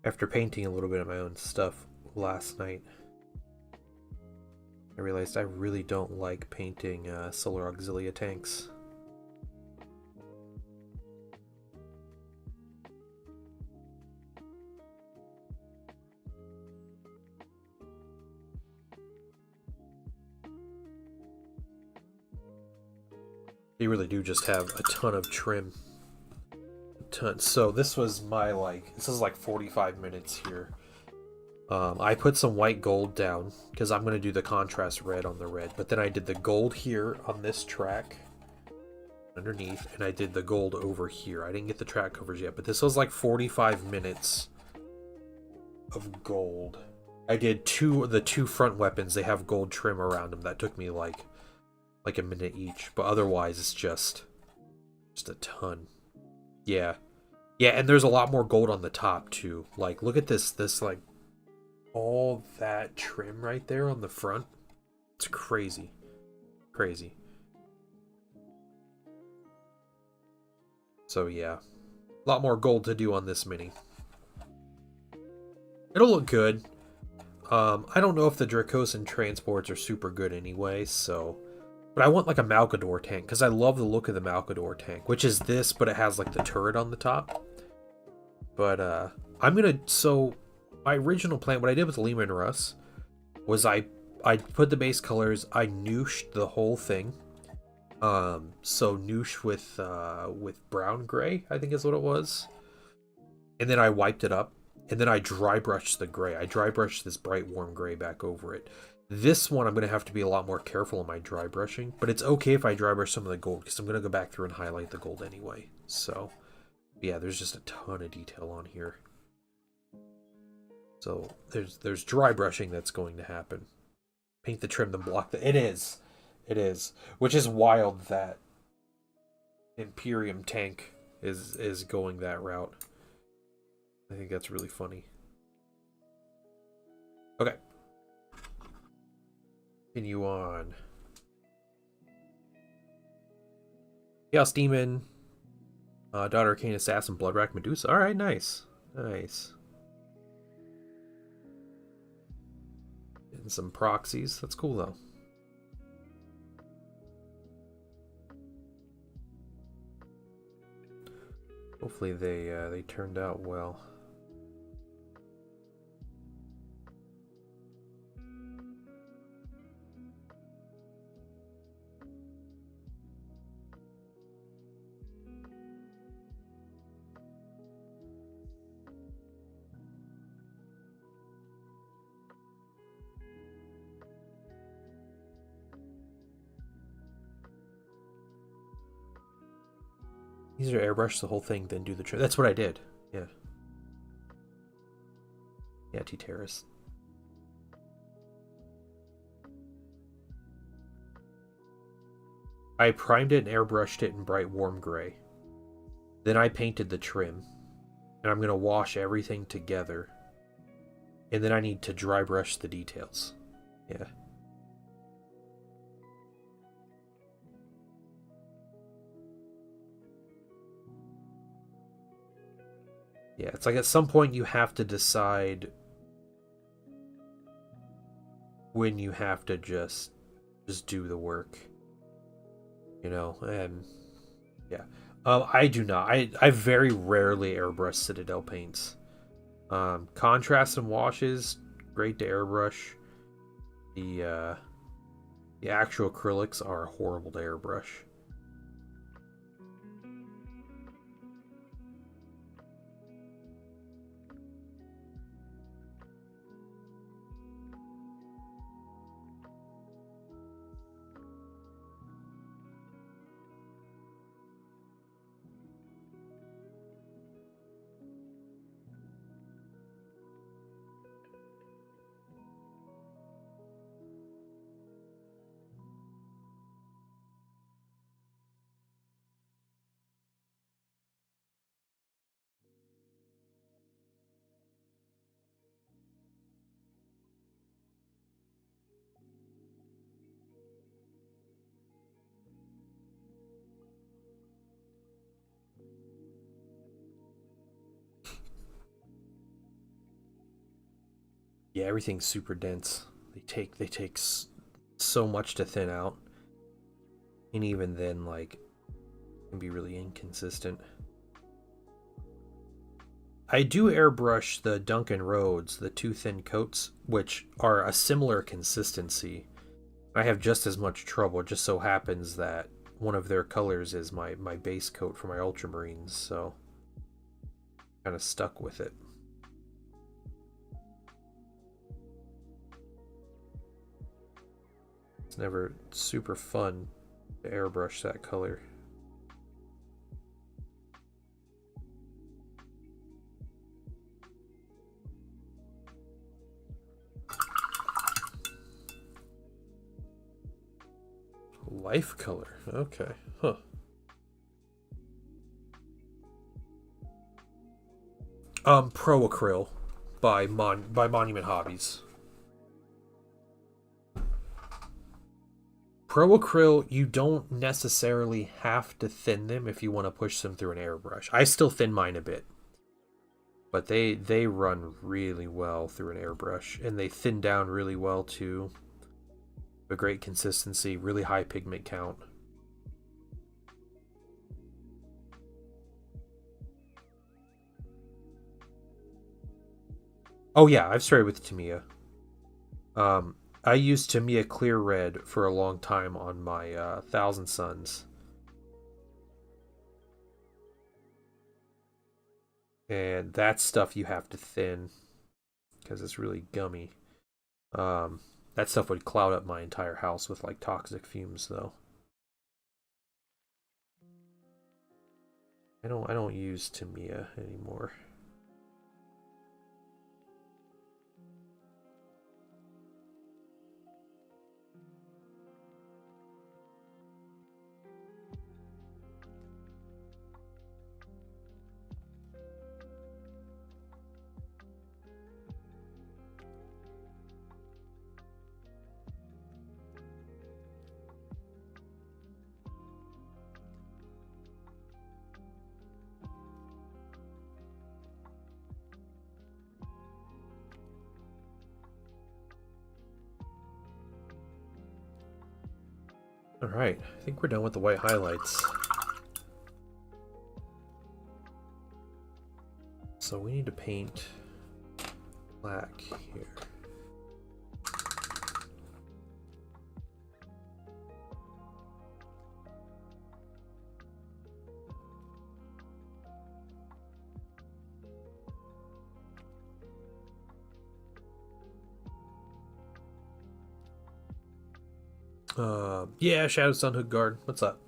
After painting a little bit of my own stuff last night, I realized I really don't like painting Solar Auxilia tanks. They really do just have a ton of trim. So this was my this is like 45 minutes here. I put some white gold down because I'm going to do the contrast red on the red, but then I did the gold here on this track underneath, and I did the gold over here. I didn't get the track covers yet, but this was like 45 minutes of gold. I did the two front weapons. They have gold trim around them. That took me like a minute each, but otherwise it's just a ton. Yeah. Yeah, and there's a lot more gold on the top too. Like, look at this like all that trim right there on the front. It's crazy. Crazy. So yeah, a lot more gold to do on this mini. It'll look good. I don't know if the Dracosan transports are super good anyway, so... But I want like a Malkador tank, because I love the look of the Malkador tank, which is this, but it has like the turret on the top. But I'm gonna... So, my original plan, what I did with Leman Russ, was I put the base colors, I nooshed the whole thing. So noosh with brown gray, I think is what it was. And then I wiped it up. And then I dry brushed the gray. I dry brushed this bright warm gray back over it. This one I'm going to have to be a lot more careful in my dry brushing. But it's okay if I dry brush some of the gold, because I'm going to go back through and highlight the gold anyway. So, yeah, there's just a ton of detail on here. So, there's dry brushing that's going to happen. Paint the trim, then block the... It is. It is. Which is wild that Imperium tank is going that route. I think that's really funny. Okay. Continue on. Chaos Demon. Daughter Arcane Assassin, Bloodrack Medusa. Alright, nice. Nice. And some proxies. That's cool, though. Hopefully they turned out well. Easier to airbrush the whole thing than do the trim. That's what I did. Yeah. Yeah, T-Terrace. I primed it and airbrushed it in bright warm gray. Then I painted the trim. And I'm going to wash everything together. And then I need to dry brush the details. Yeah. Yeah, it's like at some point you have to decide when you have to just do the work. You know, and yeah. I do not. I very rarely airbrush Citadel paints. Contrast and washes, great to airbrush. The actual acrylics are horrible to airbrush. Yeah, everything's super dense. They take so much to thin out, and even then, like, can be really inconsistent. I do airbrush the Duncan Roads, the two thin coats, which are a similar consistency. I have just as much trouble. It just so happens that one of their colors is my base coat for my Ultramarines, so kind of stuck with it. It's never super fun to airbrush that color. Life color. Okay. Huh. Pro Acryl by Monument Hobbies. Pro Acryl, you don't necessarily have to thin them if you want to push them through an airbrush. I still thin mine a bit, but they run really well through an airbrush, and they thin down really well too. A great consistency, really high pigment count. Oh yeah, I've started with Tamiya. I used Tamiya Clear Red for a long time on my Thousand Suns. And that stuff you have to thin because it's really gummy. That stuff would cloud up my entire house with like toxic fumes though. I don't use Tamiya anymore. Alright, I think we're done with the white highlights. So we need to paint black here. Yeah, Shadow Sun Hood Guard. What's up?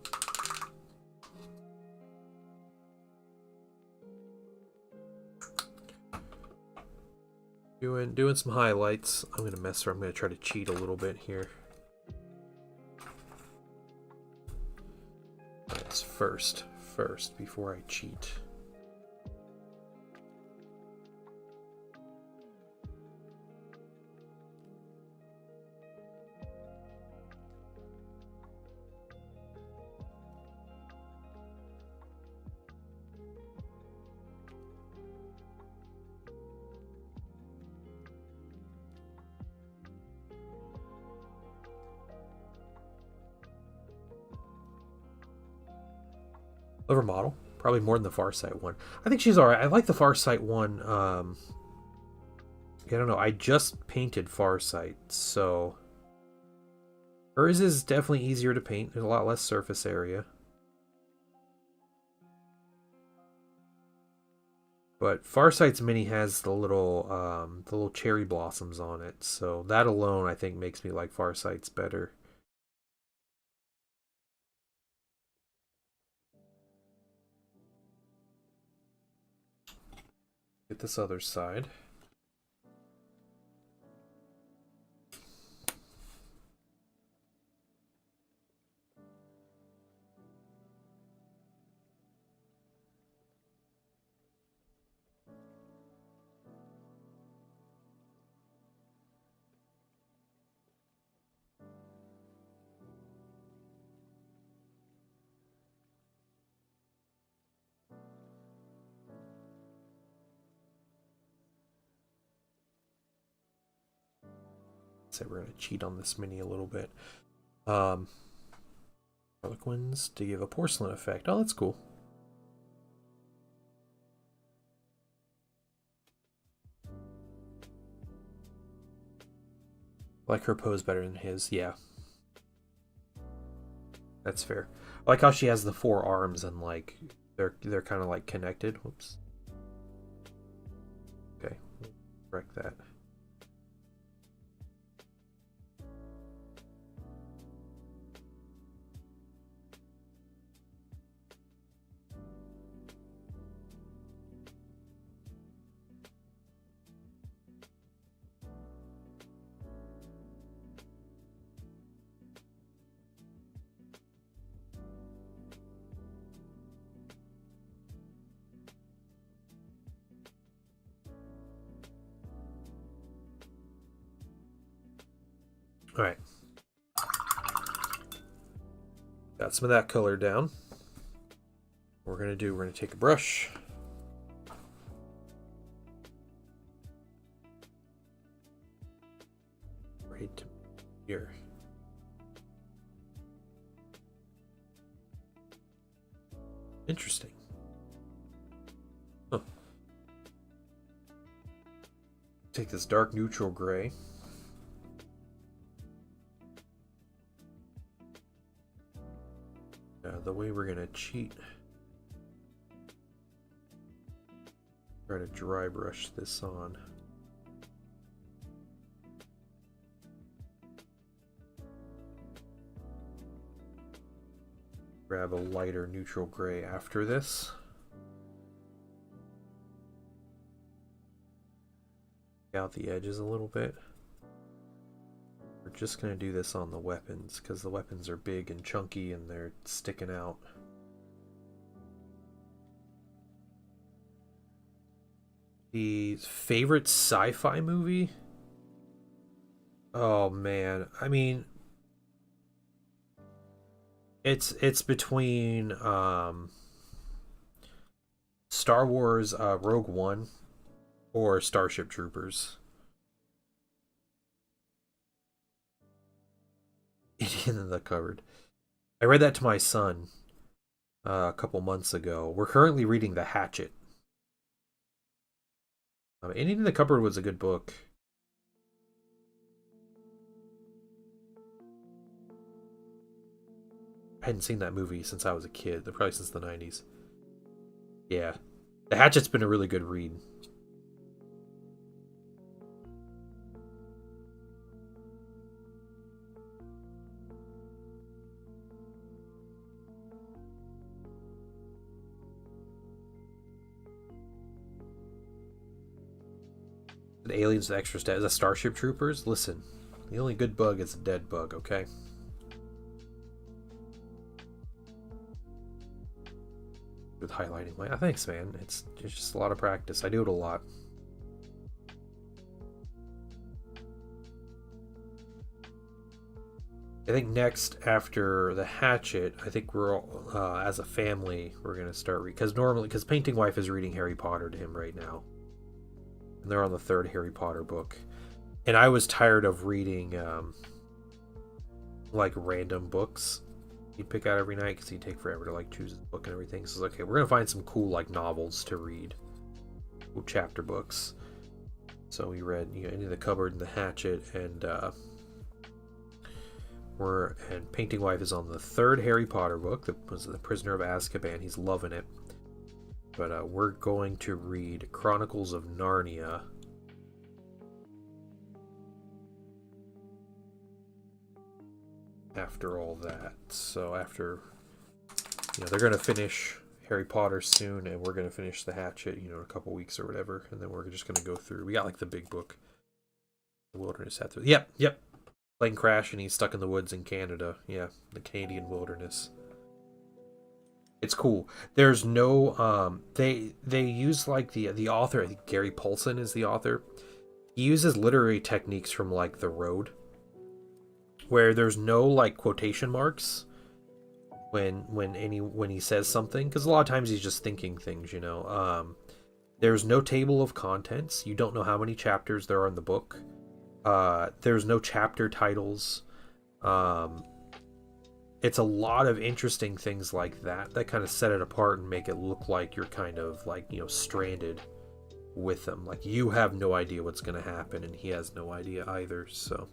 Doing some highlights. I'm gonna mess around. I'm gonna try to cheat a little bit here. That's first before I cheat. Liver model. Probably more than the Farsight one. I think she's alright. I like the Farsight one. I don't know. I just painted Farsight, so hers is definitely easier to paint. There's a lot less surface area. But Farsight's mini has the little cherry blossoms on it, so that alone I think makes me like Farsight's better. Get this other side. Say we're going to cheat on this mini a little bit. Harlequins to give a porcelain effect. Oh, that's cool. Like her pose better than his, yeah. That's fair. I like how she has the four arms and like they're kind of like connected. Whoops. Okay, correct that. All right. Got some of that color down. What we're going to take a brush. Right here. Interesting. Huh. Take this dark neutral gray. The way we're gonna cheat. Try to dry brush this on. Grab a lighter neutral gray after this. Out the edges a little bit. We're just going to do this on the weapons because the weapons are big and chunky and they're sticking out. The favorite sci-fi movie? Oh man, I mean, it's between Star Wars Rogue One or Starship Troopers. Indian in the Cupboard. I read that to my son a couple months ago. We're currently reading The Hatchet. Indian in the Cupboard was a good book. I hadn't seen that movie since I was a kid, probably since the 90s. Yeah. The Hatchet's been a really good read. The aliens, the extra stat, the Starship Troopers. Listen, the only good bug is a dead bug, okay? With highlighting my, thanks, man. It's just a lot of practice. I do it a lot. I think next after the Hatchet, I think we're all, as a family, we're gonna start because Painting Wife is reading Harry Potter to him right now. And they're on the 3rd Harry Potter book. And I was tired of reading like random books he'd pick out every night because he'd take forever to like choose his book and everything. So I was like, okay, we're gonna find some cool like novels to read, cool chapter books. So we read Into the Cupboard and The Hatchet, and Painting Wife is on the 3rd Harry Potter book, that was The Prisoner of Azkaban. He's loving it. But we're going to read Chronicles of Narnia. After all that. So after, they're going to finish Harry Potter soon, and we're going to finish The Hatchet, in a couple weeks or whatever. And then we're just going to go through. We got like the big book. The Wilderness Hath. Yep. Plane crash and he's stuck in the woods in Canada. Yeah, the Canadian wilderness. It's cool. There's no they use like the author, I think Gary Paulson is the author. He uses literary techniques from like The Road, where there's no like quotation marks when he says something, because a lot of times he's just thinking things, There's no table of contents. You don't know how many chapters there are in the book. There's no chapter titles. It's a lot of interesting things like that kind of set it apart and make it look like you're kind of like, stranded with them. Like you have no idea what's going to happen and he has no idea either. So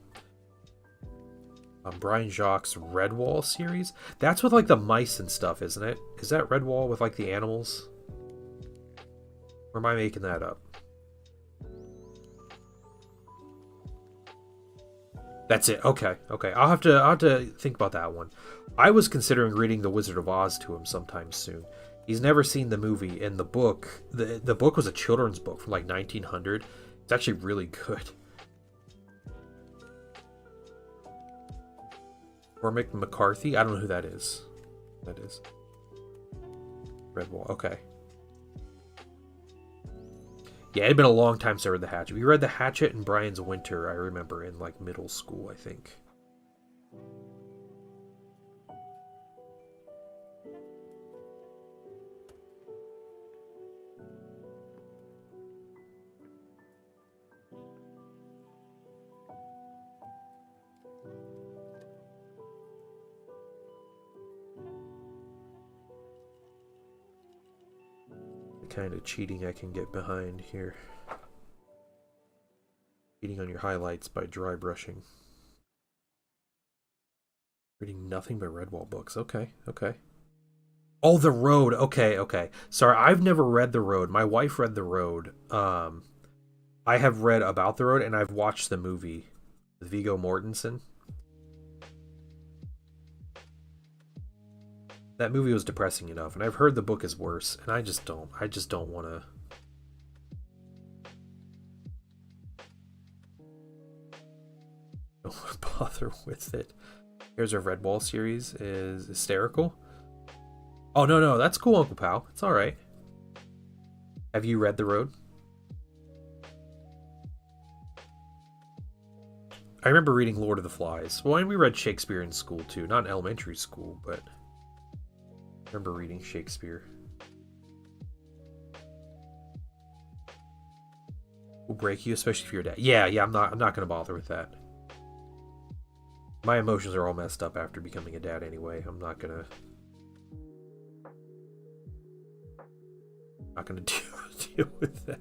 Brian Jacques' Redwall series, that's with like the mice and stuff, isn't it? Is that Redwall with like the animals? Or am I making that up? That's it. Okay. I'll have to think about that one. I was considering reading The Wizard of Oz to him sometime soon. He's never seen the movie, and the book. The book was a children's book from like 1900. It's actually really good. Cormac McCarthy. I don't know who that is. That is Redwall. Okay. Yeah, it had been a long time since I read The Hatchet. We read The Hatchet and Brian's Winter, I remember, in like middle school, I think. The kind of cheating I can get behind here. Cheating on your highlights by dry brushing. Reading nothing but Redwall books. Okay, okay. Oh, The Road. Okay, okay. Sorry, I've never read The Road. My wife read The Road. I have read about The Road, and I've watched the movie with Viggo Mortensen. That movie was depressing enough, and I've heard the book is worse, and I just don't want to. Don't want to bother with it. Here's our Redwall series is hysterical. Oh, no, that's cool, Uncle Pal. It's all right. Have you read The Road? I remember reading Lord of the Flies. Well, and we read Shakespeare in school, too. Not in elementary school, but I remember reading Shakespeare. Will break you, especially if you're a dad. Yeah, I'm not going to bother with that. My emotions are all messed up after becoming a dad anyway. I'm not going to deal with that.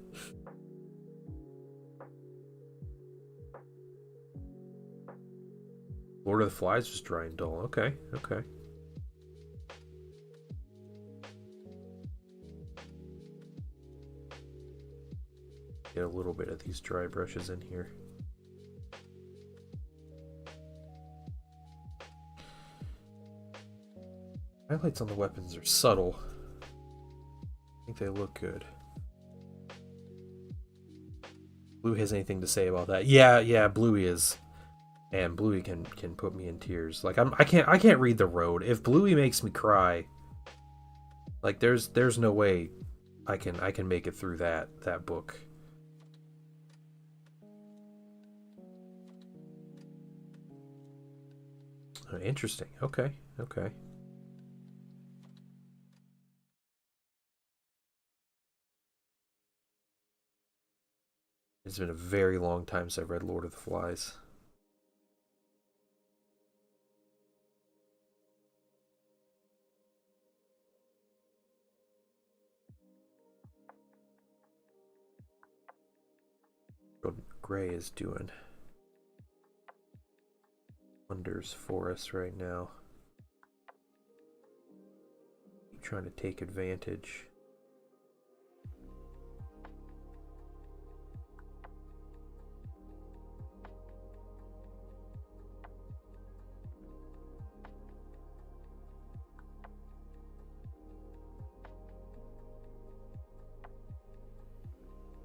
Lord of the Flies was dry and dull. Okay, okay. Get a little bit of these dry brushes in here. Highlights on the weapons are subtle. I think they look good. Blue has anything to say about that? Yeah, Bluey is. And Bluey can put me in tears. Like I can't read The Road. If Bluey makes me cry, like there's no way I can make it through that book. Oh, interesting. Okay. It's been a very long time since I've read Lord of the Flies. What Gray is doing wonders for us right now. Keep trying to take advantage.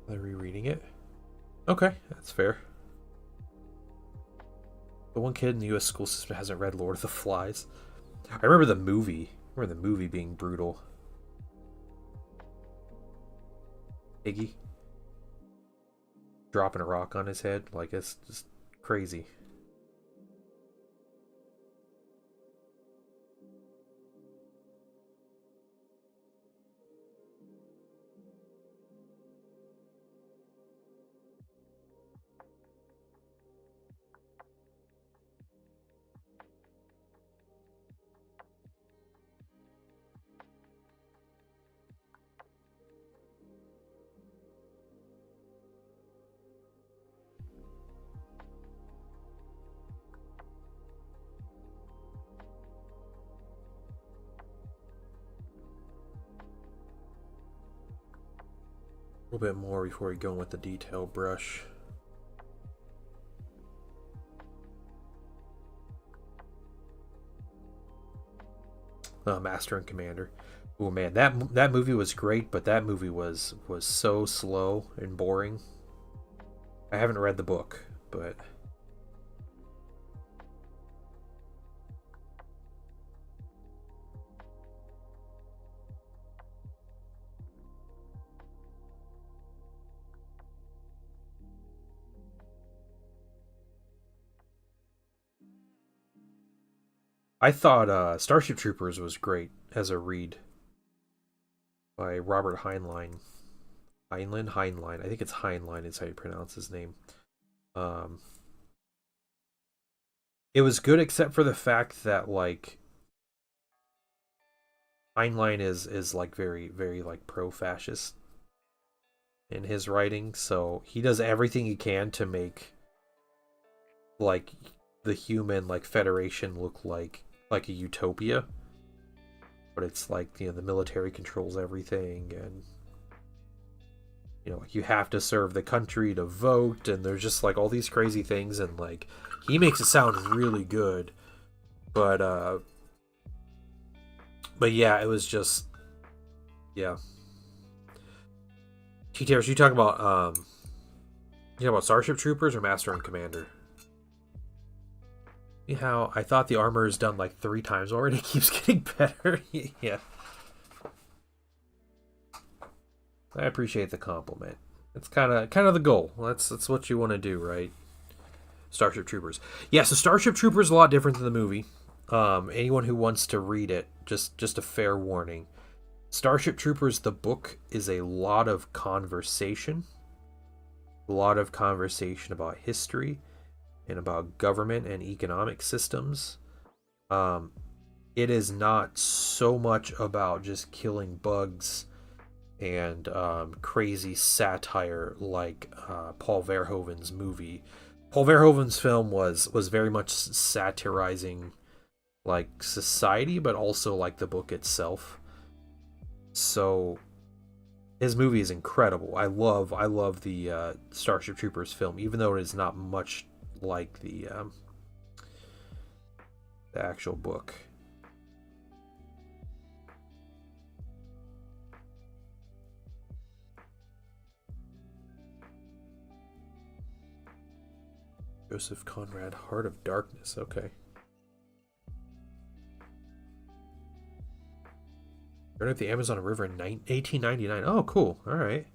They're rereading it. Okay, that's fair. The one kid in the U.S. school system hasn't read Lord of the Flies. I remember the movie. I remember the movie being brutal. Iggy dropping a rock on his head, like it's just crazy. A little bit more before we go in with the detail brush. Master and Commander. Oh man, that movie was great, but that movie was so slow and boring. I haven't read the book, but I thought Starship Troopers was great as a read by Robert Heinlein. Heinlein. I think it's Heinlein is how you pronounce his name. Um, it was good except for the fact that like Heinlein is like very like pro-fascist in his writing, so he does everything he can to make like the human like Federation look like a utopia. But it's like, the military controls everything, and like you have to serve the country to vote, and there's just like all these crazy things, and like he makes it sound really good. But yeah, it was just, yeah. T-Terrors, you talk about Starship Troopers or Master and Commander? See how I thought the armor is done like 3 times already. It keeps getting better. Yeah. I appreciate the compliment. It's kind of the goal. That's what you want to do, right? Starship Troopers. Yeah, so Starship Troopers is a lot different than the movie. Anyone who wants to read it, just a fair warning. Starship Troopers, the book, is a lot of conversation. A lot of conversation about history and about government and economic systems. It is not so much about just killing bugs and crazy satire like Paul Verhoeven's movie. Paul Verhoeven's film was very much satirizing like society, but also like the book itself. So his movie is incredible. I love the Starship Troopers film, even though it is not much like the actual book. Joseph Conrad, Heart of Darkness. Okay. Burned up the Amazon River in 1899. Oh, cool. All right.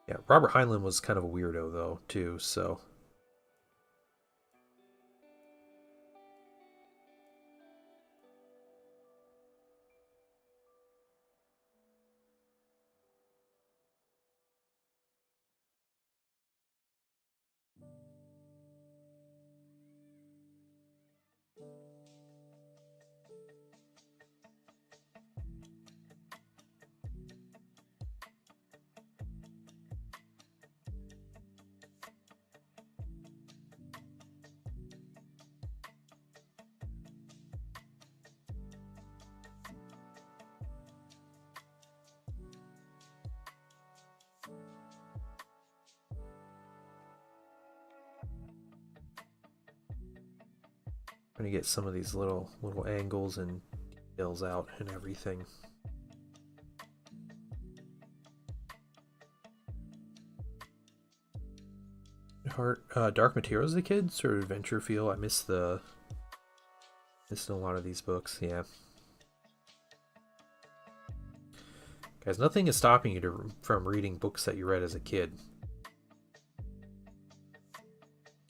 Yeah, Robert Heinlein was kind of a weirdo, though, too, so... Trying to get some of these little angles and details out and everything. Dark Materials as a kid, sort of adventure feel. I missed a lot of these books. Yeah, guys, nothing is stopping you from reading books that you read as a kid.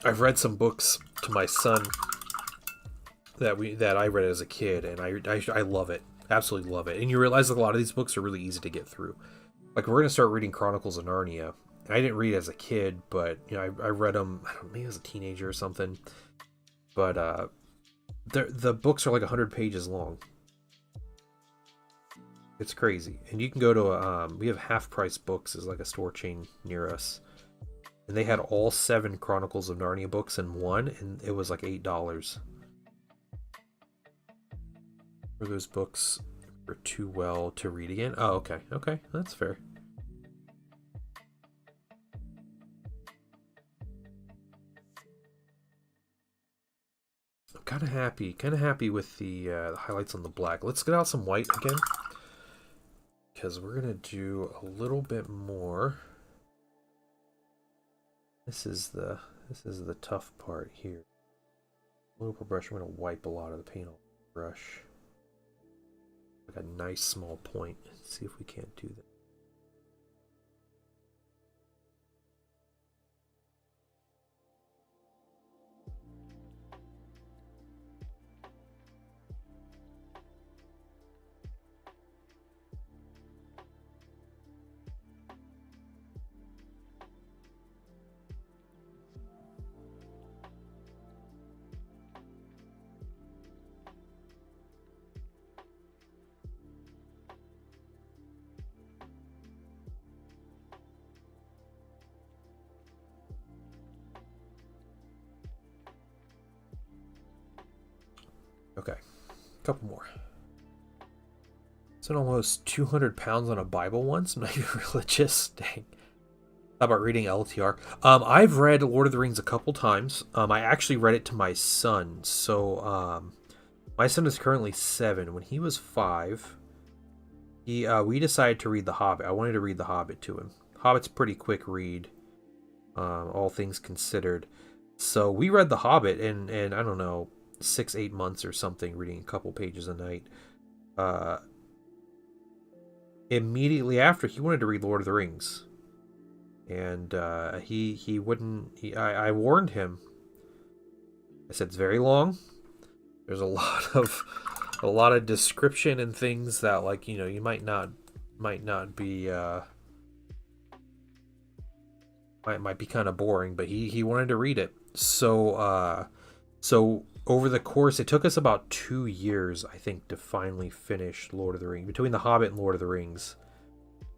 I've read some books to my son that I read as a kid, and I love it, absolutely love it. And you realize that a lot of these books are really easy to get through. Like, we're gonna start reading Chronicles of Narnia. I didn't read it as a kid, but I read them. I don't know, maybe as a teenager or something. But the books are like 100 pages long. It's crazy, and you can go to we have Half Price Books is like a store chain near us, and they had all 7 Chronicles of Narnia books in one, and it was like $8. Were those books were too well to read again? Oh, okay, that's fair. I'm kind of happy with the highlights on the black. Let's get out some white again, because we're gonna do a little bit more. This is the tough part here. Local brush. I'm gonna wipe a lot of the paint off the brush. Like a nice small point. Let's see if we can't do that. Okay, a couple more. Spent almost 200 pounds on a Bible once. I'm not even religious. Dang. How about reading LTR? I've read Lord of the Rings a couple times. I actually read it to my son. So, my son is currently 7. When he was 5, we decided to read The Hobbit. I wanted to read The Hobbit to him. Hobbit's a pretty quick read, all things considered. So we read The Hobbit in I don't know, 6-8 months or something, reading a couple pages a night. Immediately after, he wanted to read Lord of the Rings, and he wouldn't. I warned him. I said it's very long. There's a lot of description and things that, like, you know, you might not be might be kind of boring, but he wanted to read it. So over the course, it took us about 2 years, I think, to finally finish Lord of the Rings. Between The Hobbit and Lord of the Rings,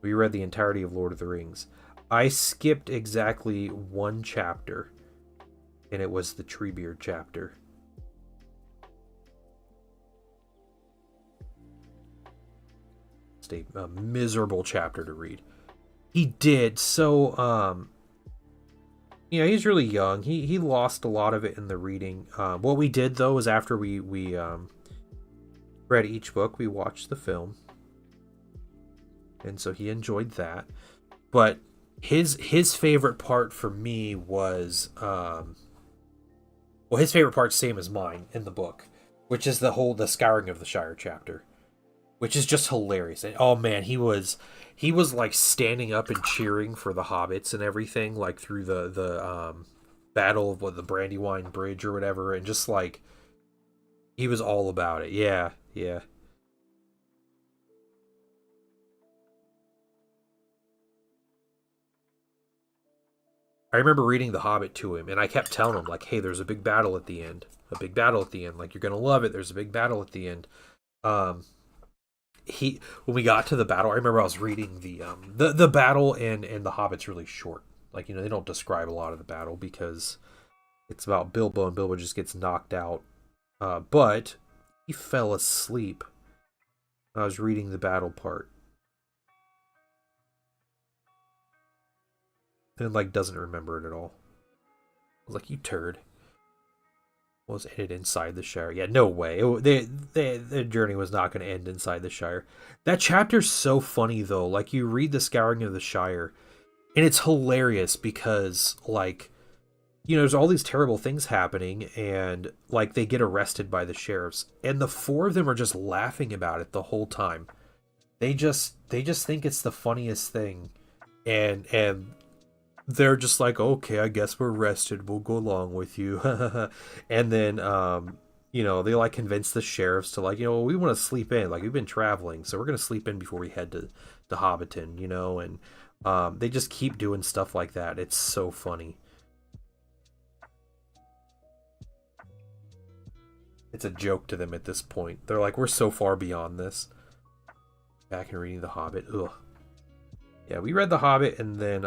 we read the entirety of Lord of the Rings. I skipped exactly one chapter, and it was the Treebeard chapter. It's a miserable chapter to read. He did. So, you know, he's really young. He lost a lot of it in the reading. What we did, though, is after we read each book, we watched the film. And so he enjoyed that. But his favorite part for me was, well, his favorite part's same as mine in the book, which is the Scouring of the Shire chapter, which is just hilarious. And oh man, he was like standing up and cheering for the hobbits and everything, like through the battle of the Brandywine Bridge or whatever, and just like he was all about it. Yeah. I remember reading The Hobbit to him, and I kept telling him, like, hey, there's a big battle at the end. A big battle at the end. Like, you're going to love it. There's a big battle at the end. When we got to the battle, I remember I was reading the battle, and The Hobbit's really short. Like, you know, they don't describe a lot of the battle because it's about Bilbo, and Bilbo just gets knocked out. But he fell asleep. I was reading the battle part. And, like, doesn't remember it at all. I was like, you turd. Was ended inside the Shire. Yeah, no way. The journey was not going to end inside the Shire. That chapter's so funny, though. Like, you read The Scouring of the Shire, and it's hilarious because, like, you know, there's all these terrible things happening, and, like, they get arrested by the sheriffs, and the 4 of them are just laughing about it the whole time. They just think it's the funniest thing, and they're just like, okay, I guess we're arrested. We'll go along with you. And then, you know, they like convince the sheriffs to, like, you know, we want to sleep in. Like, we've been traveling, so we're going to sleep in before we head to Hobbiton, you know? And they just keep doing stuff like that. It's so funny. It's a joke to them at this point. They're like, we're so far beyond this. Back and reading The Hobbit. Ugh. Yeah, we read The Hobbit, and then,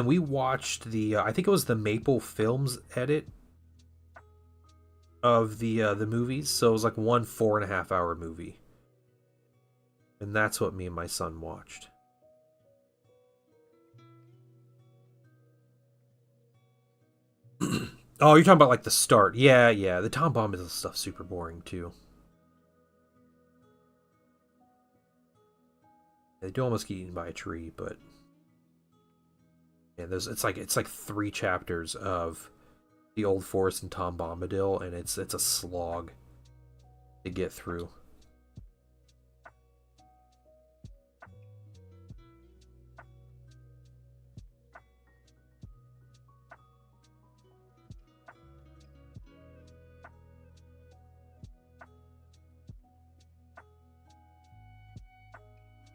we watched the, I think it was the Maple Films edit of the movies. So it was like 1 4.5-hour movie. And that's what me and my son watched. Oh, you're talking about like the start. Yeah. The Tom Bombadil stuff's super boring too. They do almost get eaten by a tree, but yeah, it's like 3 chapters of the Old Forest and Tom Bombadil, and it's a slog to get through.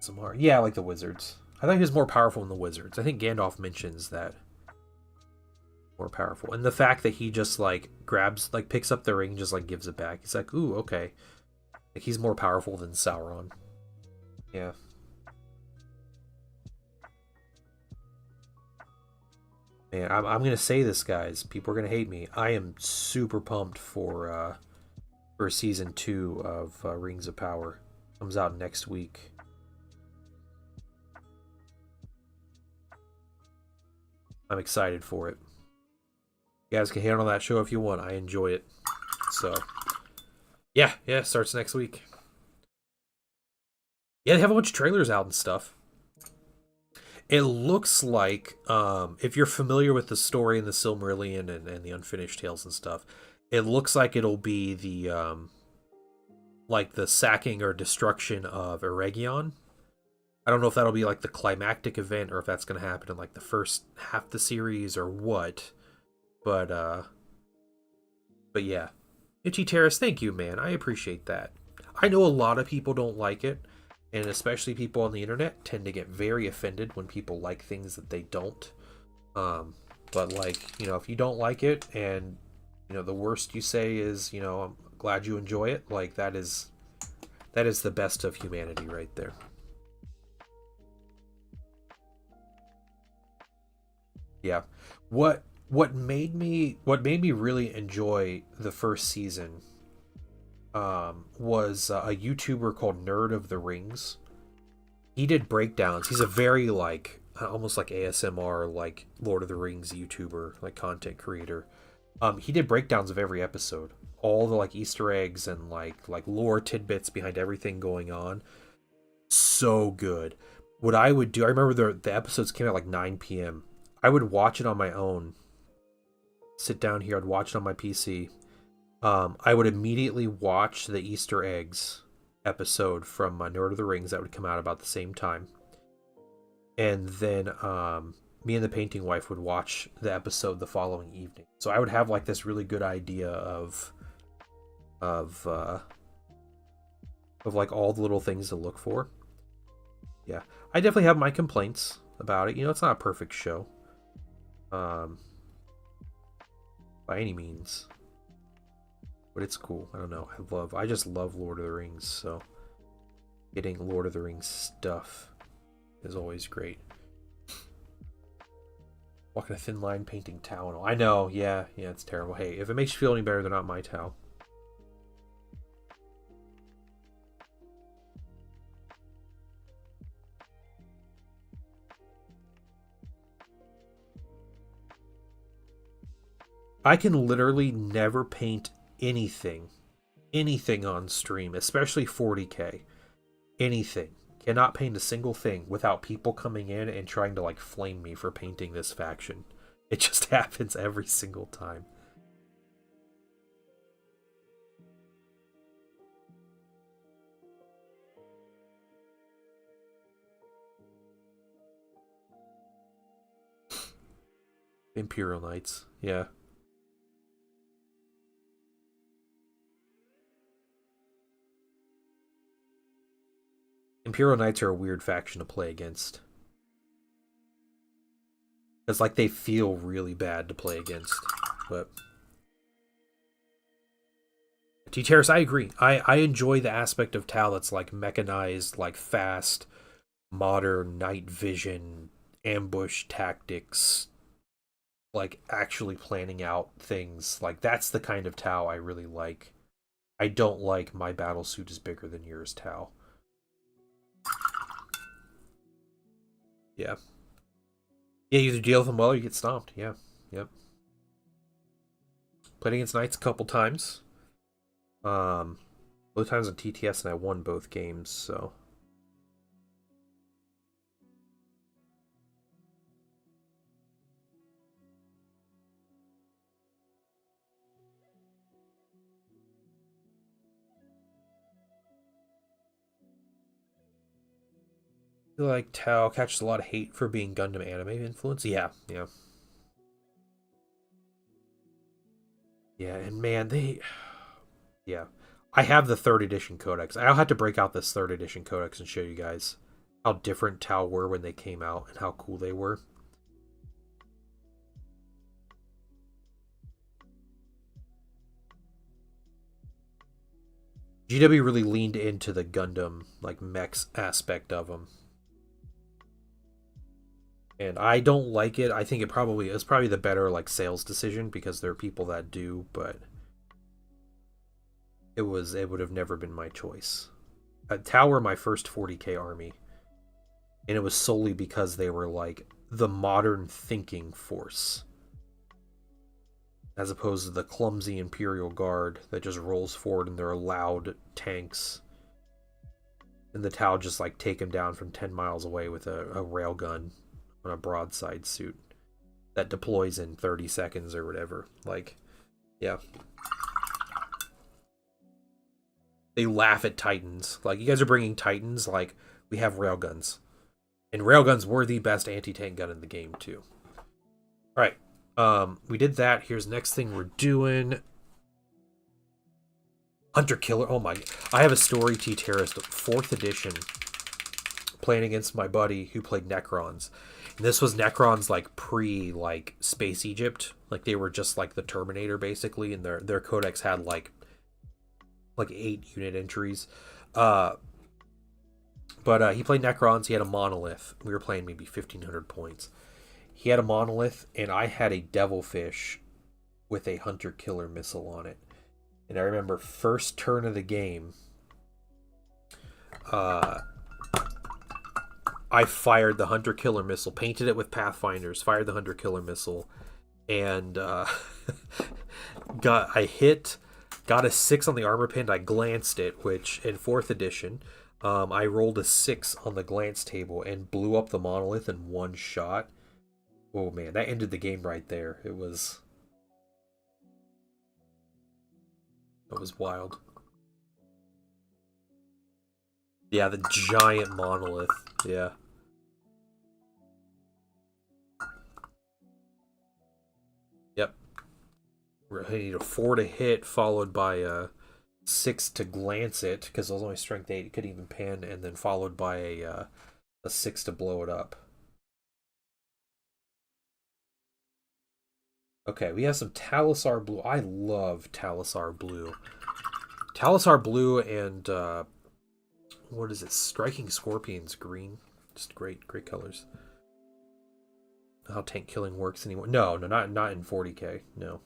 Some more, yeah, like the wizards. I thought he was more powerful than the wizards. I think Gandalf mentions that. More powerful. And the fact that he just, like, grabs, like, picks up the ring and just, like, gives it back. He's like, ooh, okay. Like, he's more powerful than Sauron. Yeah. Man, I'm gonna say this, guys. People are gonna hate me. I am super pumped for season 2 of Rings of Power. Comes out next week. I'm excited for it. You guys can hate on that show if you want. I enjoy it. So, yeah, starts next week. Yeah, they have a bunch of trailers out and stuff. It looks like, if you're familiar with the story in the Silmarillion and the Unfinished Tales and stuff, it looks like it'll be like the sacking or destruction of Eregion. I don't know if that'll be like the climactic event or if that's going to happen in like the first half the series or what. But yeah. Itchy Terrace, thank you, man. I appreciate that. I know a lot of people don't like it, and especially people on the internet tend to get very offended when people like things that they don't. But like, if you don't like it and the worst you say is, I'm glad you enjoy it, like that is the best of humanity right there. Yeah. What made me really enjoy the first season was a YouTuber called Nerd of the Rings. He did breakdowns. He's a very like almost like ASMR like Lord of the Rings YouTuber, like content creator. He did breakdowns of every episode, all the like Easter eggs and like lore tidbits behind everything going on. So good. What I would do, I remember the episodes came out like 9 p.m. I would watch it on my own. Sit down here, I'd watch it on my PC. I would immediately watch the Easter eggs episode from Lord of the Rings that would come out about the same time. And then me and the painting wife would watch the episode the following evening. So I would have like this really good idea of like all the little things to look for. Yeah, I definitely have my complaints about it. It's not a perfect show, by any means, but it's cool. I don't know. I just love Lord of the Rings. So getting Lord of the Rings stuff is always great. Walking a thin line painting Tau. I know, yeah, it's terrible. Hey, if it makes you feel any better, they're not my Tau. I can literally never paint anything on stream, especially 40k. Anything. Cannot paint a single thing without people coming in and trying to like flame me for painting this faction. It just happens every single time. Imperial Knights, yeah. Imperial Knights are a weird faction to play against. It's like they feel really bad to play against. But T-Terrace, I agree. I enjoy the aspect of Tau that's like mechanized, like fast, modern night vision, ambush tactics, like actually planning out things. Like that's the kind of Tau I really like. I don't like my battle suit is bigger than yours Tau. Yeah. Yeah, you either deal with them well or you get stomped. Yeah. Yep. Played against Knights a couple times. Both times on TTS and I won both games, so. I feel like Tau catches a lot of hate for being Gundam anime influence. Yeah. Yeah, and man, yeah. I have the third edition codex. I'll have to break out this third edition codex and show you guys how different Tau were when they came out and how cool they were. GW really leaned into the Gundam like mechs aspect of them. And I don't like it. I think it probably is probably the better like sales decision because there are people that do, but it would have never been my choice. Tau were my first 40k army, and it was solely because they were like the modern thinking force, as opposed to the clumsy Imperial Guard that just rolls forward and they're loud tanks. And the Tau just like take him down from 10 miles away with a railgun on a broadside suit that deploys in 30 seconds or whatever. Like, yeah. They laugh at Titans. Like, you guys are bringing Titans, like, we have railguns. And railguns were the best anti-tank gun in the game, too. Alright. We did that. Here's the next thing we're doing. Hunter Killer. Oh my. I have a Story T-Terrorist 4th edition playing against my buddy who played Necrons. And this was Necrons like pre like Space Egypt. Like they were just like the Terminator basically, and their codex had like 8 unit entries. But he played Necrons, he had a monolith. We were playing maybe 1500 points. He had a monolith and I had a Devilfish with a Hunter Killer missile on it. And I remember first turn of the game, I fired the Hunter Killer missile, painted it with Pathfinders, fired the Hunter Killer missile, and got a 6 on the armor pin. I glanced it, which in 4th edition, I rolled a 6 on the glance table and blew up the monolith in one shot. Oh man, that ended the game right there. It was wild. Yeah, the giant monolith. Yeah. Yep. I need a 4 to hit, followed by a 6 to glance it, because it was only strength 8, it could even pin, and then followed by a 6 to blow it up. Okay, we have some Talisar Blue. I love Talisar Blue. Talisar Blue and what is it? Striking Scorpions Green. Just great colors. How tank killing works anymore? No, not in 40k. No.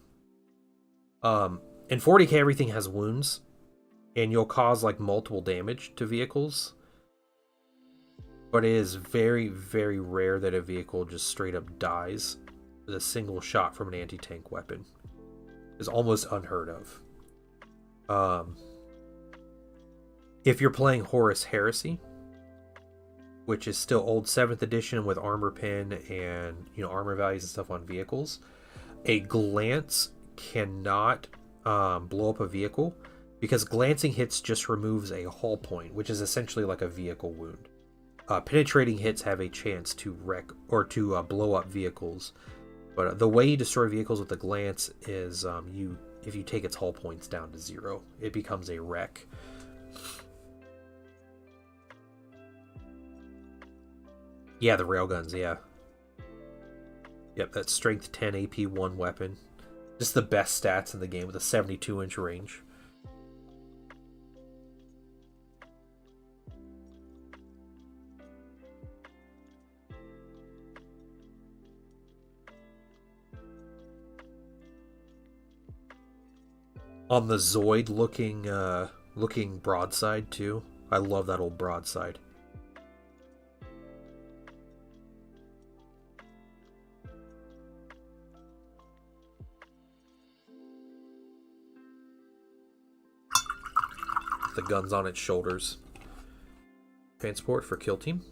In 40k everything has wounds, and you'll cause like multiple damage to vehicles. But it is very, very rare that a vehicle just straight up dies with a single shot from an anti-tank weapon. It's almost unheard of. If you're playing Horus Heresy, which is still old 7th edition with armor pin and armor values and stuff on vehicles, a glance cannot blow up a vehicle because glancing hits just removes a hull point, which is essentially like a vehicle wound. Penetrating hits have a chance to wreck or to blow up vehicles, but the way you destroy vehicles with a glance is if you take its hull points down to 0, it becomes a wreck. Yeah, the railguns, yeah. Yep, that's strength 10 AP 1 weapon. Just the best stats in the game with a 72-inch range. On the Zoid looking broadside too. I love that old broadside. The guns on its shoulders. Transport for kill team?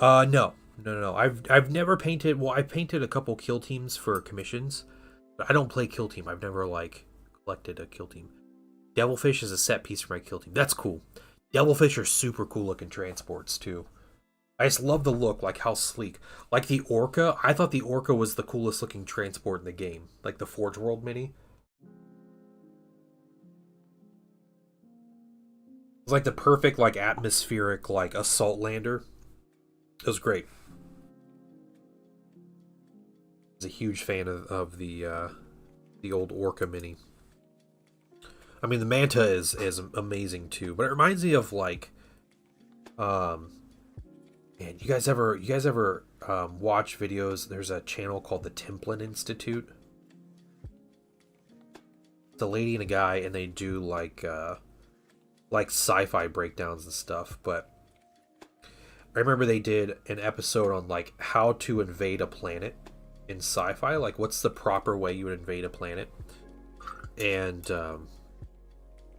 No. I've never painted. Well, I've painted a couple kill teams for commissions, but I don't play kill team. I've never collected a kill team. Devilfish is a set piece for my kill team. That's cool. Devilfish are super cool looking transports too. I just love the look, like how sleek. Like the Orca, I thought the Orca was the coolest looking transport in the game, like the Forge World mini. It's like the perfect atmospheric assault lander. It was great. I was a huge fan of the old Orca mini. I mean, the Manta is amazing too, but it reminds me of And you guys ever watch videos? There's a channel called the Templin Institute. It's a lady and a guy, and they do like sci-fi breakdowns and stuff. But I remember they did an episode on like how to invade a planet in sci-fi. Like, what's the proper way you would invade a planet? And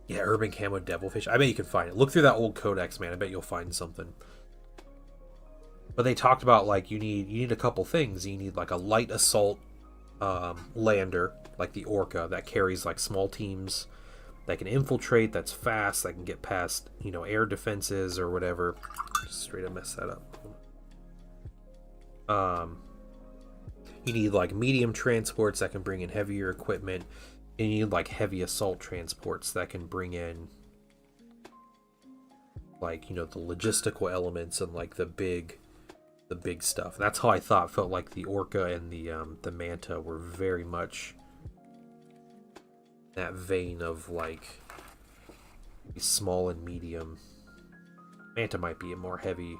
yeah, urban camo devilfish. I bet you can find it. Look through that old codex, man. I bet you'll find something. But they talked about like you need a couple things. You need like a light assault lander, like the Orca, that carries like small teams that can infiltrate, that's fast, that can get past, air defenses or whatever. Just straight up mess that up. You need like medium transports that can bring in heavier equipment, and you need like heavy assault transports that can bring in like, the logistical elements and like the big stuff. That's how I felt like the Orca and the Manta were very much that vein of like small and medium. Manta might be a more heavy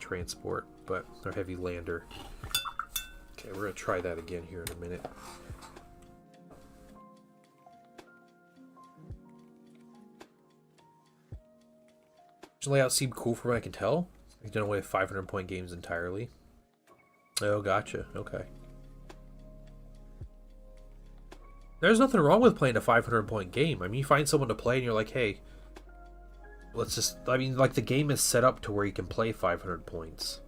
transport, but or heavy lander. Okay, we're gonna try that again here in a minute. The layout seemed cool from what I can tell. You've done away with 500-point games entirely. Oh, gotcha. Okay. There's nothing wrong with playing a 500-point game. I mean, you find someone to play and you're like, hey, let's just... I mean, like, the game is set up to where you can play 500 points.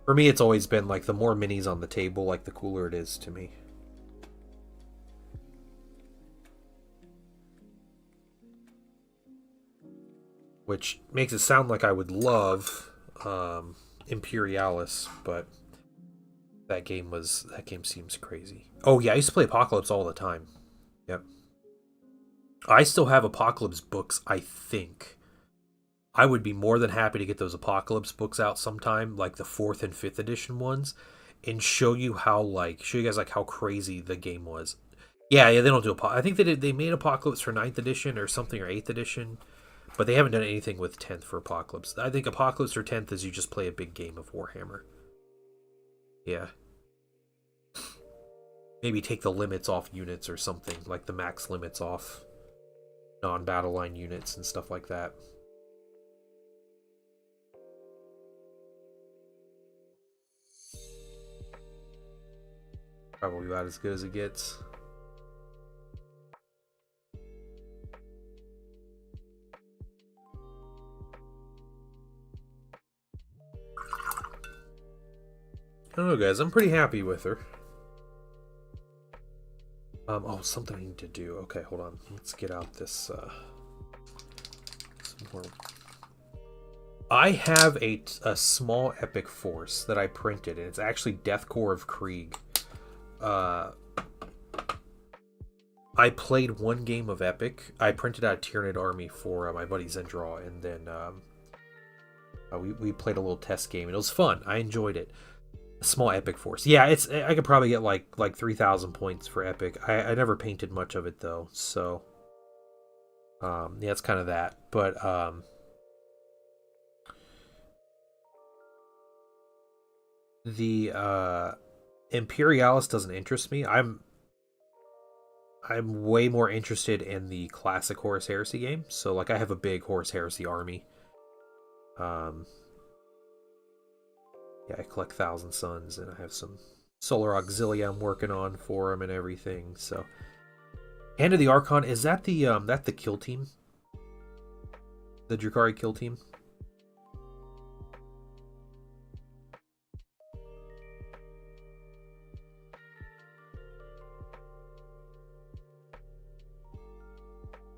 For me, it's always been, like, the more minis on the table, like, the cooler it is to me. Which makes it sound like I would love Imperialis, but that game seems crazy. Oh, yeah, I used to play Apocalypse all the time. Yep. I still have Apocalypse books, I think. I would be more than happy to get those Apocalypse books out sometime, like the 4th and 5th edition ones, and show you guys like how crazy the game was. Yeah, they don't do I think they made Apocalypse for 9th edition or something, or 8th edition, but they haven't done anything with 10th for Apocalypse. I think Apocalypse for 10th is you just play a big game of Warhammer. Yeah. Maybe take the limits off units or something, like the max limits off non-battle line units and stuff like that. Probably about as good as it gets. I don't know, guys. I'm pretty happy with her. Oh, something I need to do. Okay, hold on. Let's get out this, some more. I have a small epic force that I printed, and it's actually Death Corps of Krieg. I played one game of Epic. I printed out a Tyranid army for my buddy Zendraw, and then we played a little test game, and it was fun. I enjoyed it. A small Epic force. Yeah, I could probably get like 3,000 points for Epic. I never painted much of it though, so yeah, it's kind of that. But the Imperialis doesn't interest me. I'm way more interested in the classic Horus Heresy game. So like I have a big Horus Heresy army. Yeah, I collect Thousand Suns, and I have some Solar Auxilia I'm working on for them and everything. So, Hand of the Archon, is that the kill team? The Drukhari kill team?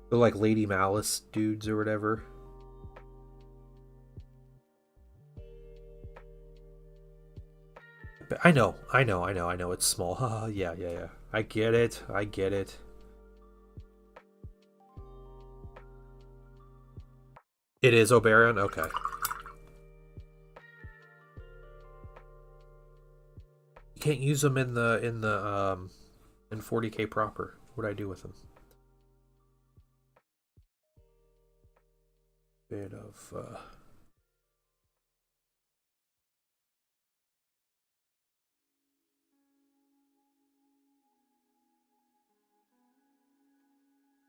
They're like Lady Malice dudes or whatever. I know. It's small. Yeah. I get it. It is Oberon? Okay. You can't use them in the in 40K proper. What do I do with them? Bit of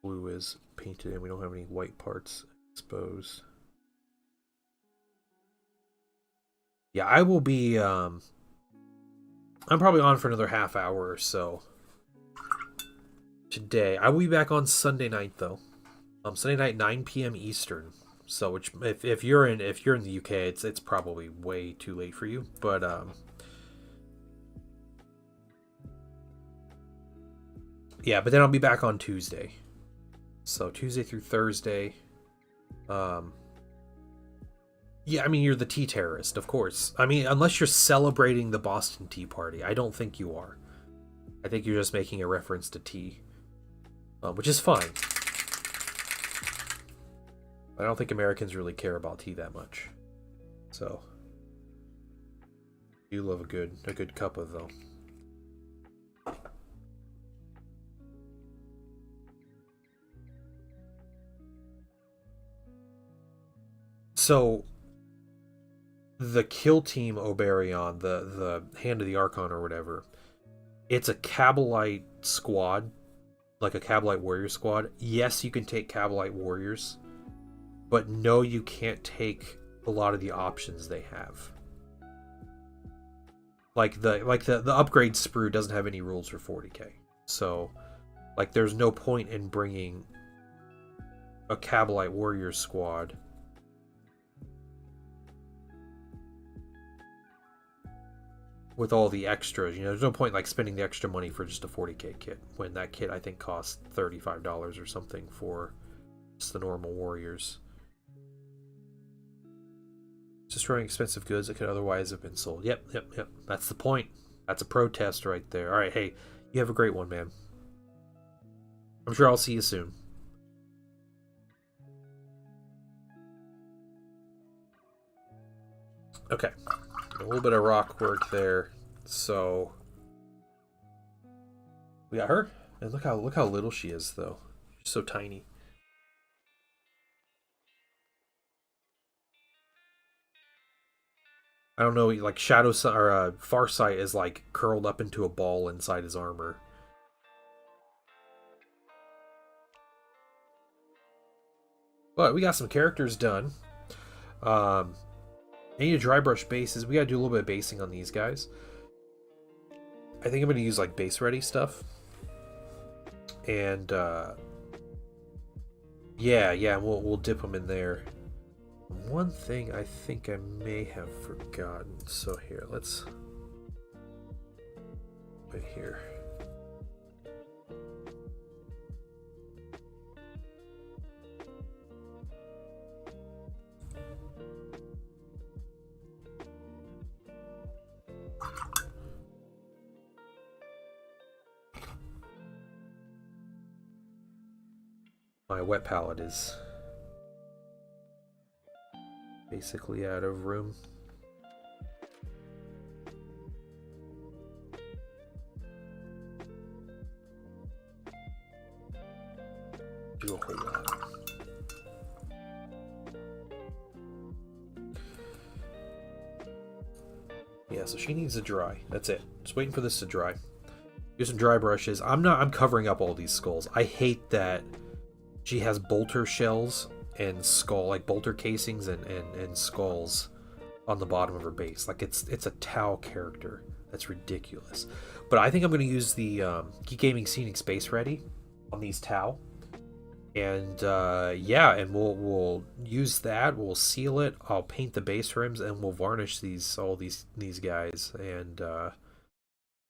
blue is painted in. We don't have any white parts exposed. Yeah, I will be I'm probably on for another half hour or so today. I will be back on Sunday night though. Sunday night 9 p.m. Eastern. So which if you're in the UK, it's probably way too late for you, but yeah, but then I'll be back on Tuesday. So Tuesday through Thursday. Yeah, I mean, you're the tea terrorist, of course. I mean, unless you're celebrating the Boston Tea Party. I don't think you are. I think you're just making a reference to tea, which is fine. I don't think Americans really care about tea that much. So, you love a good cup of though. So, the Kill Team Oberion, the Hand of the Archon or whatever, it's a Kabalite squad, like a Kabalite warrior squad. Yes, you can take Kabalite warriors, but no, you can't take a lot of the options they have. Like the upgrade sprue doesn't have any rules for 40k, so like there's no point in bringing a Kabalite warrior squad with all the extras. You know, there's no point like spending the extra money for just a 40k kit when that kit I think costs $35 or something for just the normal warriors. Destroying expensive goods that could otherwise have been sold. Yep. That's the point. That's a protest right there. All right, hey, you have a great one, man. I'm sure I'll see you soon. Okay. A little bit of rock work there. So we got her. And look how little she is though. She's so tiny. I don't know, like Shadow or Farsight is like curled up into a ball inside his armor. But we got some characters done. I need to dry brush bases. We gotta do a little bit of basing on these guys. I think I'm gonna use like base ready stuff. And yeah, we'll dip them in there. One thing I think I may have forgotten. So here, let's right here. My wet palette is basically out of room. Do a whole lot. Yeah, so she needs to dry. That's it. Just waiting for this to dry. Use some dry brushes. I'm covering up all these skulls. I hate that she has bolter shells and skull, like bolter casings and skulls on the bottom of her base. Like it's a Tau character. That's ridiculous. But I think I'm going to use the Geek Gaming Scenic Space Ready on these Tau. And yeah, and we'll use that. We'll seal it. I'll paint the base rims, and we'll varnish all these guys, and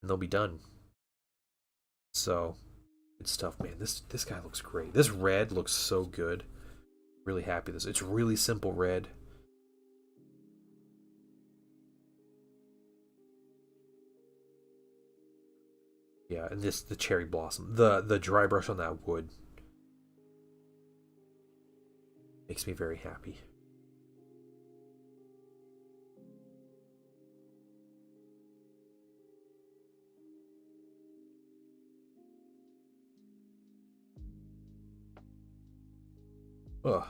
they'll be done. So good stuff, man. This guy looks great. This red looks so good. Really happy with this. It's really simple red. Yeah, and the cherry blossom. The dry brush on that wood makes me very happy. Ugh.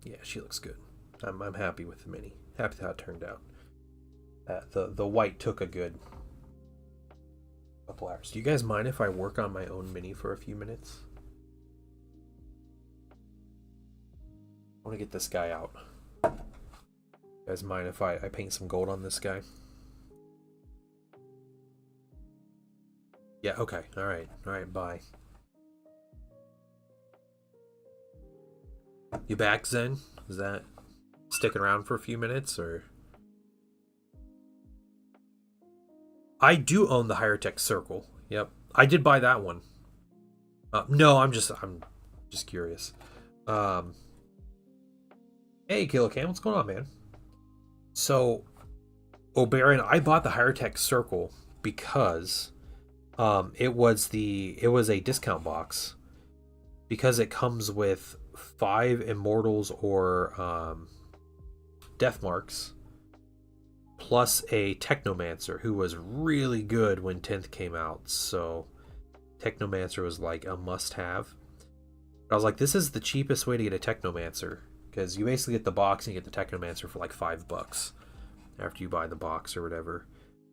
Yeah, she looks good. I'm happy with the mini. Happy with how it turned out. The white took a good couple hours. Do you guys mind if I work on my own mini for a few minutes? I want to get this guy out. You guys mind if I paint some gold on this guy? Yeah, okay. Alright, bye. You back, Zen? Is that sticking around for a few minutes, or? I do own the Higher Tech Circle. Yep, I did buy that one. No, I'm just curious. Hey, Killicam, what's going on, man? So, Oberon, I bought the Higher Tech Circle because it was a discount box because it comes with 5 Immortals or Death Marks, plus a Technomancer who was really good when 10th came out. So Technomancer was like a must-have. I was like, this is the cheapest way to get a Technomancer, because you basically get the box and you get the Technomancer for like $5 after you buy the box or whatever.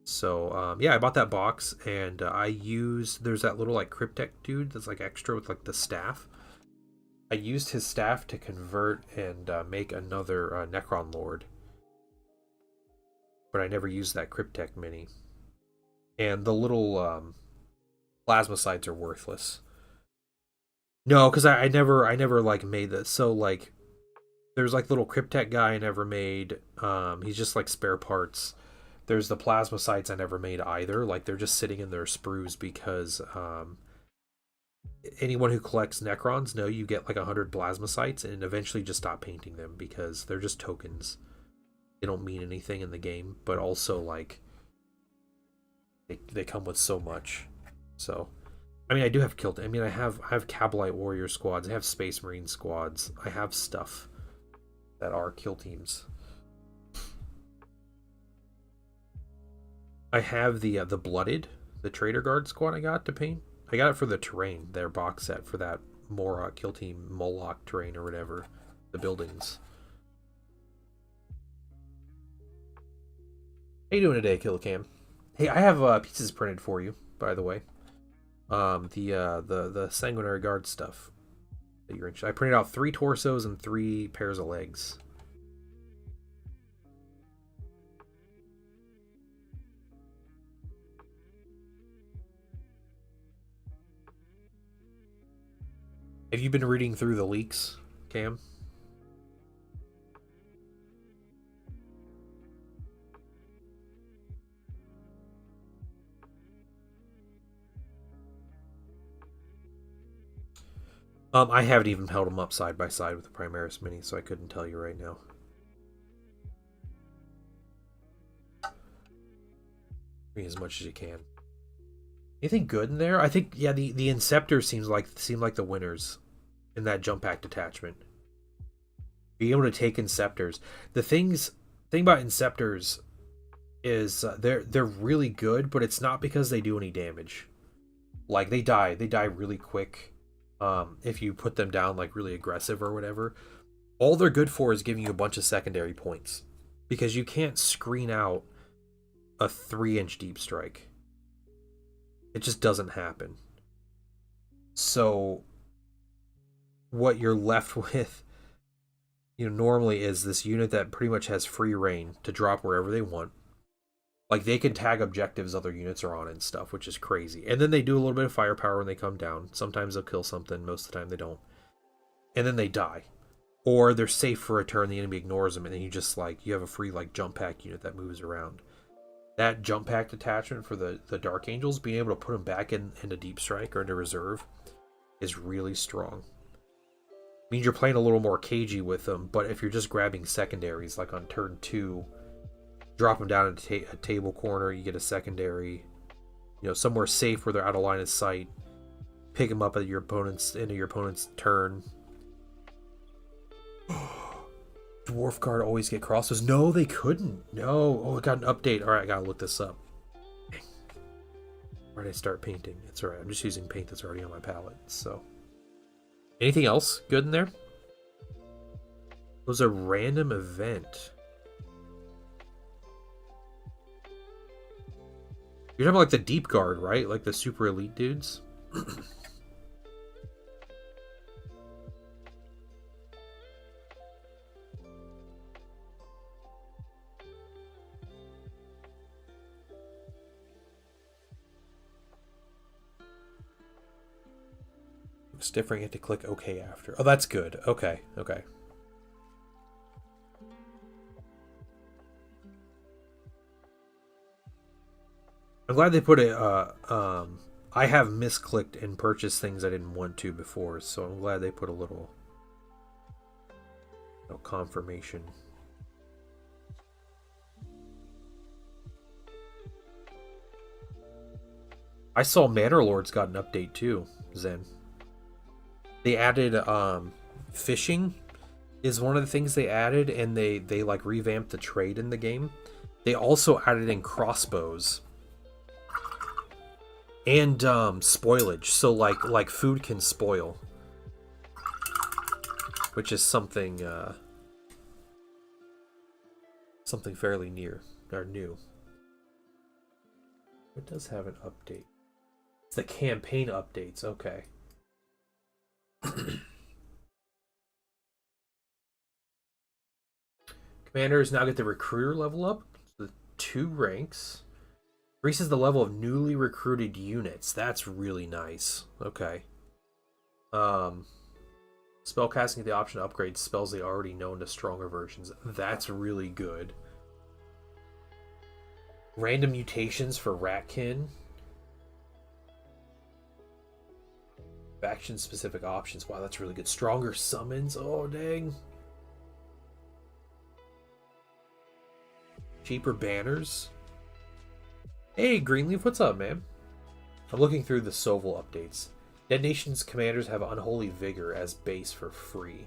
So yeah, I bought that box, and there's that little like Cryptek dude that's like extra with like the staff. I used his staff to convert and make another Necron Lord, but I never used that Cryptek mini. And the little Plasmacytes are worthless. No, because I never like made this. So like, there's like little Cryptek guy I never made. He's just like spare parts. There's the Plasmacytes I never made either. Like, they're just sitting in their sprues because anyone who collects Necrons know you get like 100 Plasmacytes and eventually just stop painting them because they're just tokens. They don't mean anything in the game, but also like they come with so much. So I mean, I do have I have Kabalite Warrior squads, I have Space Marine squads, I have stuff that are kill teams. I have the Blooded, the Trader Guard squad I got to paint. I got it for the terrain, their box set for that more kill team Moloch terrain or whatever, the buildings. How you doing today, Killicam? Hey, I have pieces printed for you, by the way. The Sanguinary Guard stuff that you're interested. I printed out 3 torsos and 3 pairs of legs. Have you been reading through the leaks, Cam? I haven't even held them up side by side with the Primaris Mini, so I couldn't tell you right now. Read as much as you can. Anything good in there? I think, yeah, the Inceptors seem like the winners in that jump pack detachment. Being able to take Inceptors. The thing about Inceptors is they're really good, but it's not because they do any damage. Like, they die really quick. If you put them down like really aggressive or whatever. All they're good for is giving you a bunch of secondary points, because you can't screen out a 3-inch deep strike. It just doesn't happen. So what you're left with, normally is this unit that pretty much has free reign to drop wherever they want. Like, they can tag objectives other units are on and stuff, which is crazy. And then they do a little bit of firepower when they come down. Sometimes they'll kill something, most of the time they don't. And then they die. Or they're safe for a turn, the enemy ignores them, and then you have a free jump pack unit that moves around. That jump pack detachment for the Dark Angels, being able to put them back into Deep Strike or into Reserve is really strong. Means you're playing a little more cagey with them, but if you're just grabbing secondaries, like on turn 2, drop them down at a table corner, you get a secondary, somewhere safe where they're out of line of sight, pick them up at into your opponent's turn. Dwarf guard always get crossbows. No, they couldn't. No. Oh, it got an update. All right, I gotta look this up. Where did I start painting? It's all right. I'm just using paint that's already on my palette. So, anything else good in there? It was a random event. You're talking about like the deep guard, right? Like the super elite dudes. It's different. You have to click OK after. Oh, that's good. Okay, okay. I'm glad they put it. I have misclicked and purchased things I didn't want to before, so I'm glad they put a little confirmation. I saw Manor Lords got an update too, Zen. They added fishing is one of the things they added, and they like revamped the trade in the game. They also added in crossbows and spoilage, so like food can spoil, which is something something fairly new. It does have an update. It's the campaign updates. Okay. Commanders now get the recruiter level up, the 2 ranks. Increases the level of newly recruited units. That's really nice. Okay. Spellcasting the option to upgrade spells they already know into stronger versions. That's really good. Random mutations for Ratkin. Faction specific options. Wow, that's really good. Stronger summons. Oh, dang. Cheaper banners. Hey, Greenleaf, what's up, man? I'm looking through the Sovil updates. Dead Nation's commanders have Unholy Vigor as base for free.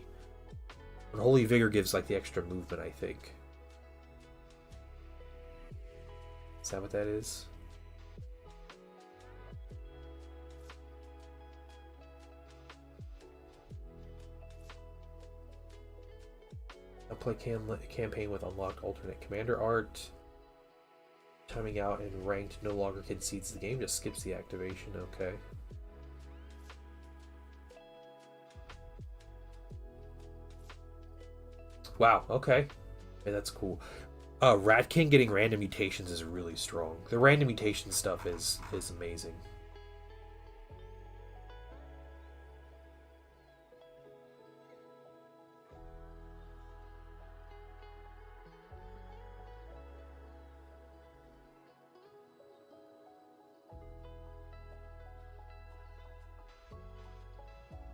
Unholy Vigor gives like the extra movement, I think. Is that what that is? I'll play campaign with unlocked alternate commander art. Timing out and ranked no longer concedes the game, just skips the activation. Okay. Wow, okay. Yeah, that's cool. Ratkin getting random mutations is really strong. The random mutation stuff is amazing.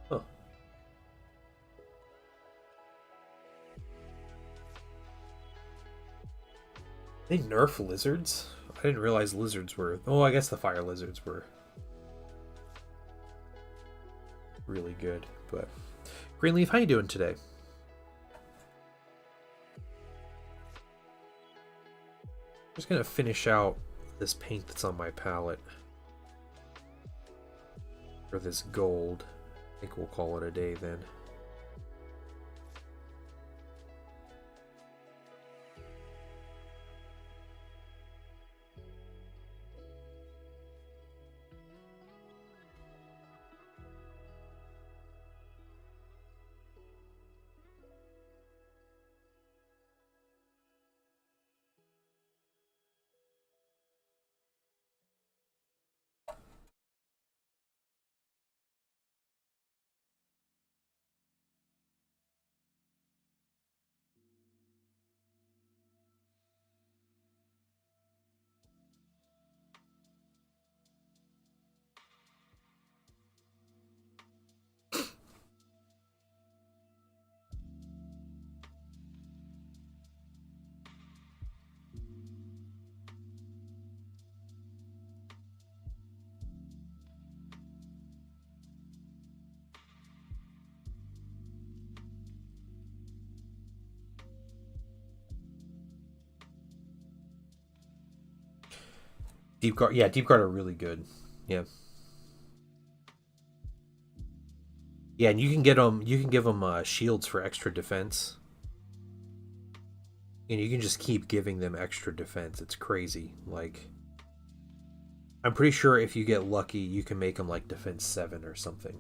Huh. They nerf lizards? I didn't realize lizards were... Oh, I guess the fire lizards were really good, but... Greenleaf, how you doing today? I'm just gonna finish out this paint that's on my palette. For this gold. I think we'll call it a day then. Deep guard, yeah, deep guard are really good. Yeah. Yeah, and you can get them. You can give them shields for extra defense, and you can just keep giving them extra defense. It's crazy. Like, I'm pretty sure if you get lucky, you can make them like defense 7 or something.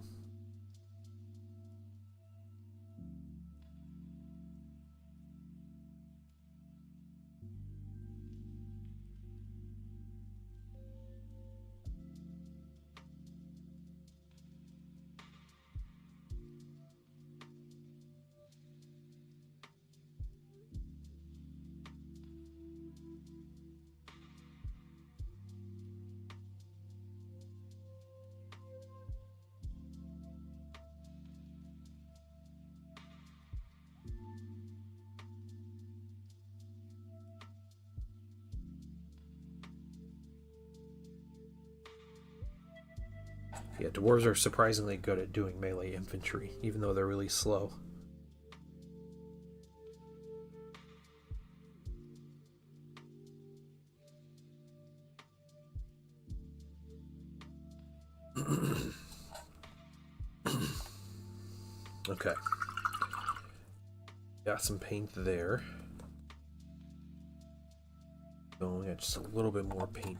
Yeah, dwarves are surprisingly good at doing melee infantry, even though they're really slow. Okay. Got some paint there. Oh, yeah, just a little bit more paint.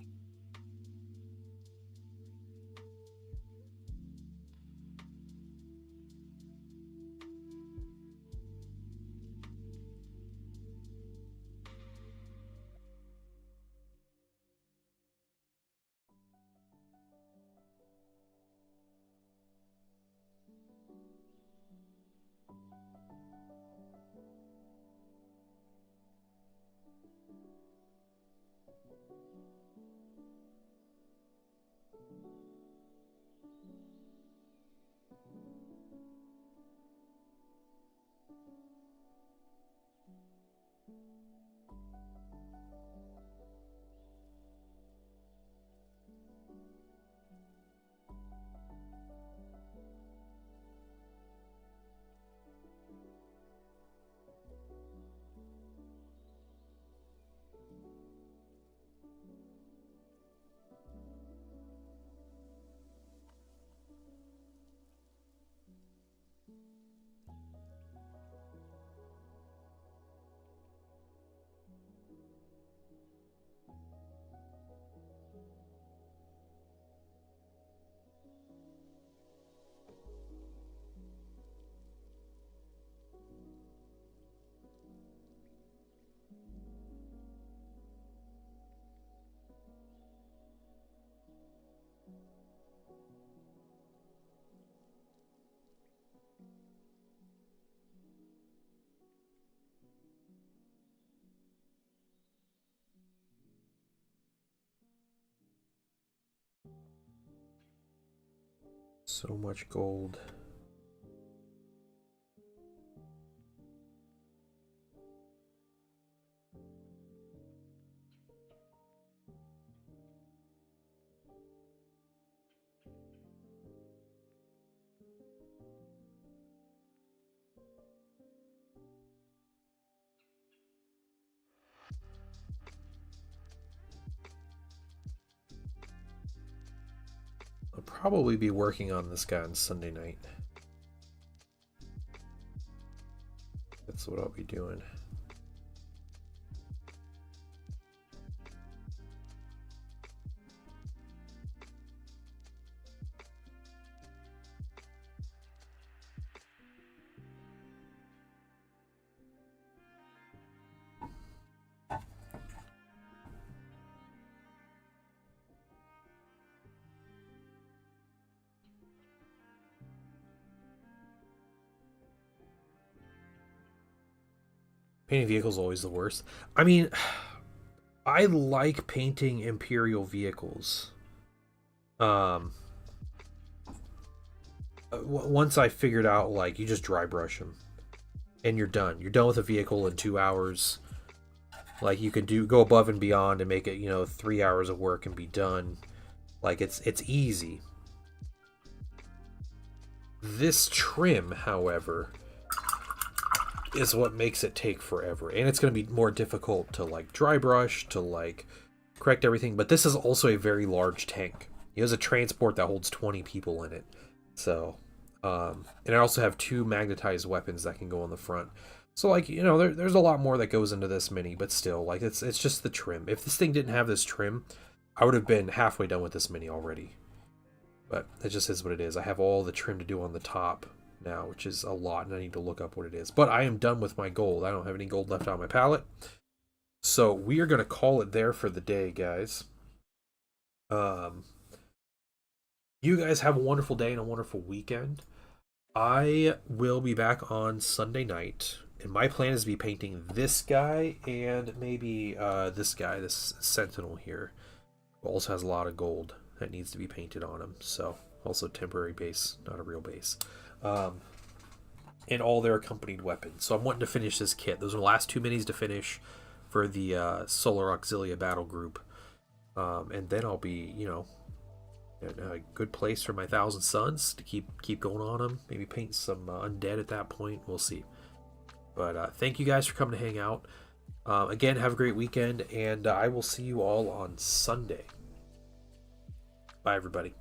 So much gold. I'll probably be working on this guy on Sunday night. That's what I'll be doing. Painting vehicles is always the worst. I mean, I like painting Imperial vehicles. Once I figured out, like, you just dry brush them, and you're done. You're done with a vehicle in 2 hours. Like, you can go above and beyond and make it, 3 hours of work and be done. Like, it's easy. This trim, however, is what makes it take forever, and it's going to be more difficult to like dry brush, to like correct everything, but this is also a very large tank. He has a transport that holds 20 people in it. So, and I also have 2 magnetized weapons that can go on the front. So, like, you know, there's a lot more that goes into this mini, but still, like, it's just the trim. If this thing didn't have this trim, I would have been halfway done with this mini already. But it just is what it is. I have all the trim to do on the top now, which is a lot, and I need to look up what it is. But I am done with my gold. I don't have any gold left on my palette. So we are going to call it there for the day, guys. You guys have a wonderful day and a wonderful weekend. I will be back on Sunday night, and my plan is to be painting this guy and maybe this guy, this Sentinel here, who also has a lot of gold that needs to be painted on him. So also temporary base, not a real base. And all their accompanied weapons. So I'm wanting to finish this kit. Those are the last 2 minis to finish for the Solar Auxilia battle group. And then I'll be, you know, in a good place for my 1,000 Suns to keep going on them. Maybe paint some undead at that point. We'll see. But thank you guys for coming to hang out. Again, have a great weekend, and I will see you all on Sunday. Bye, everybody.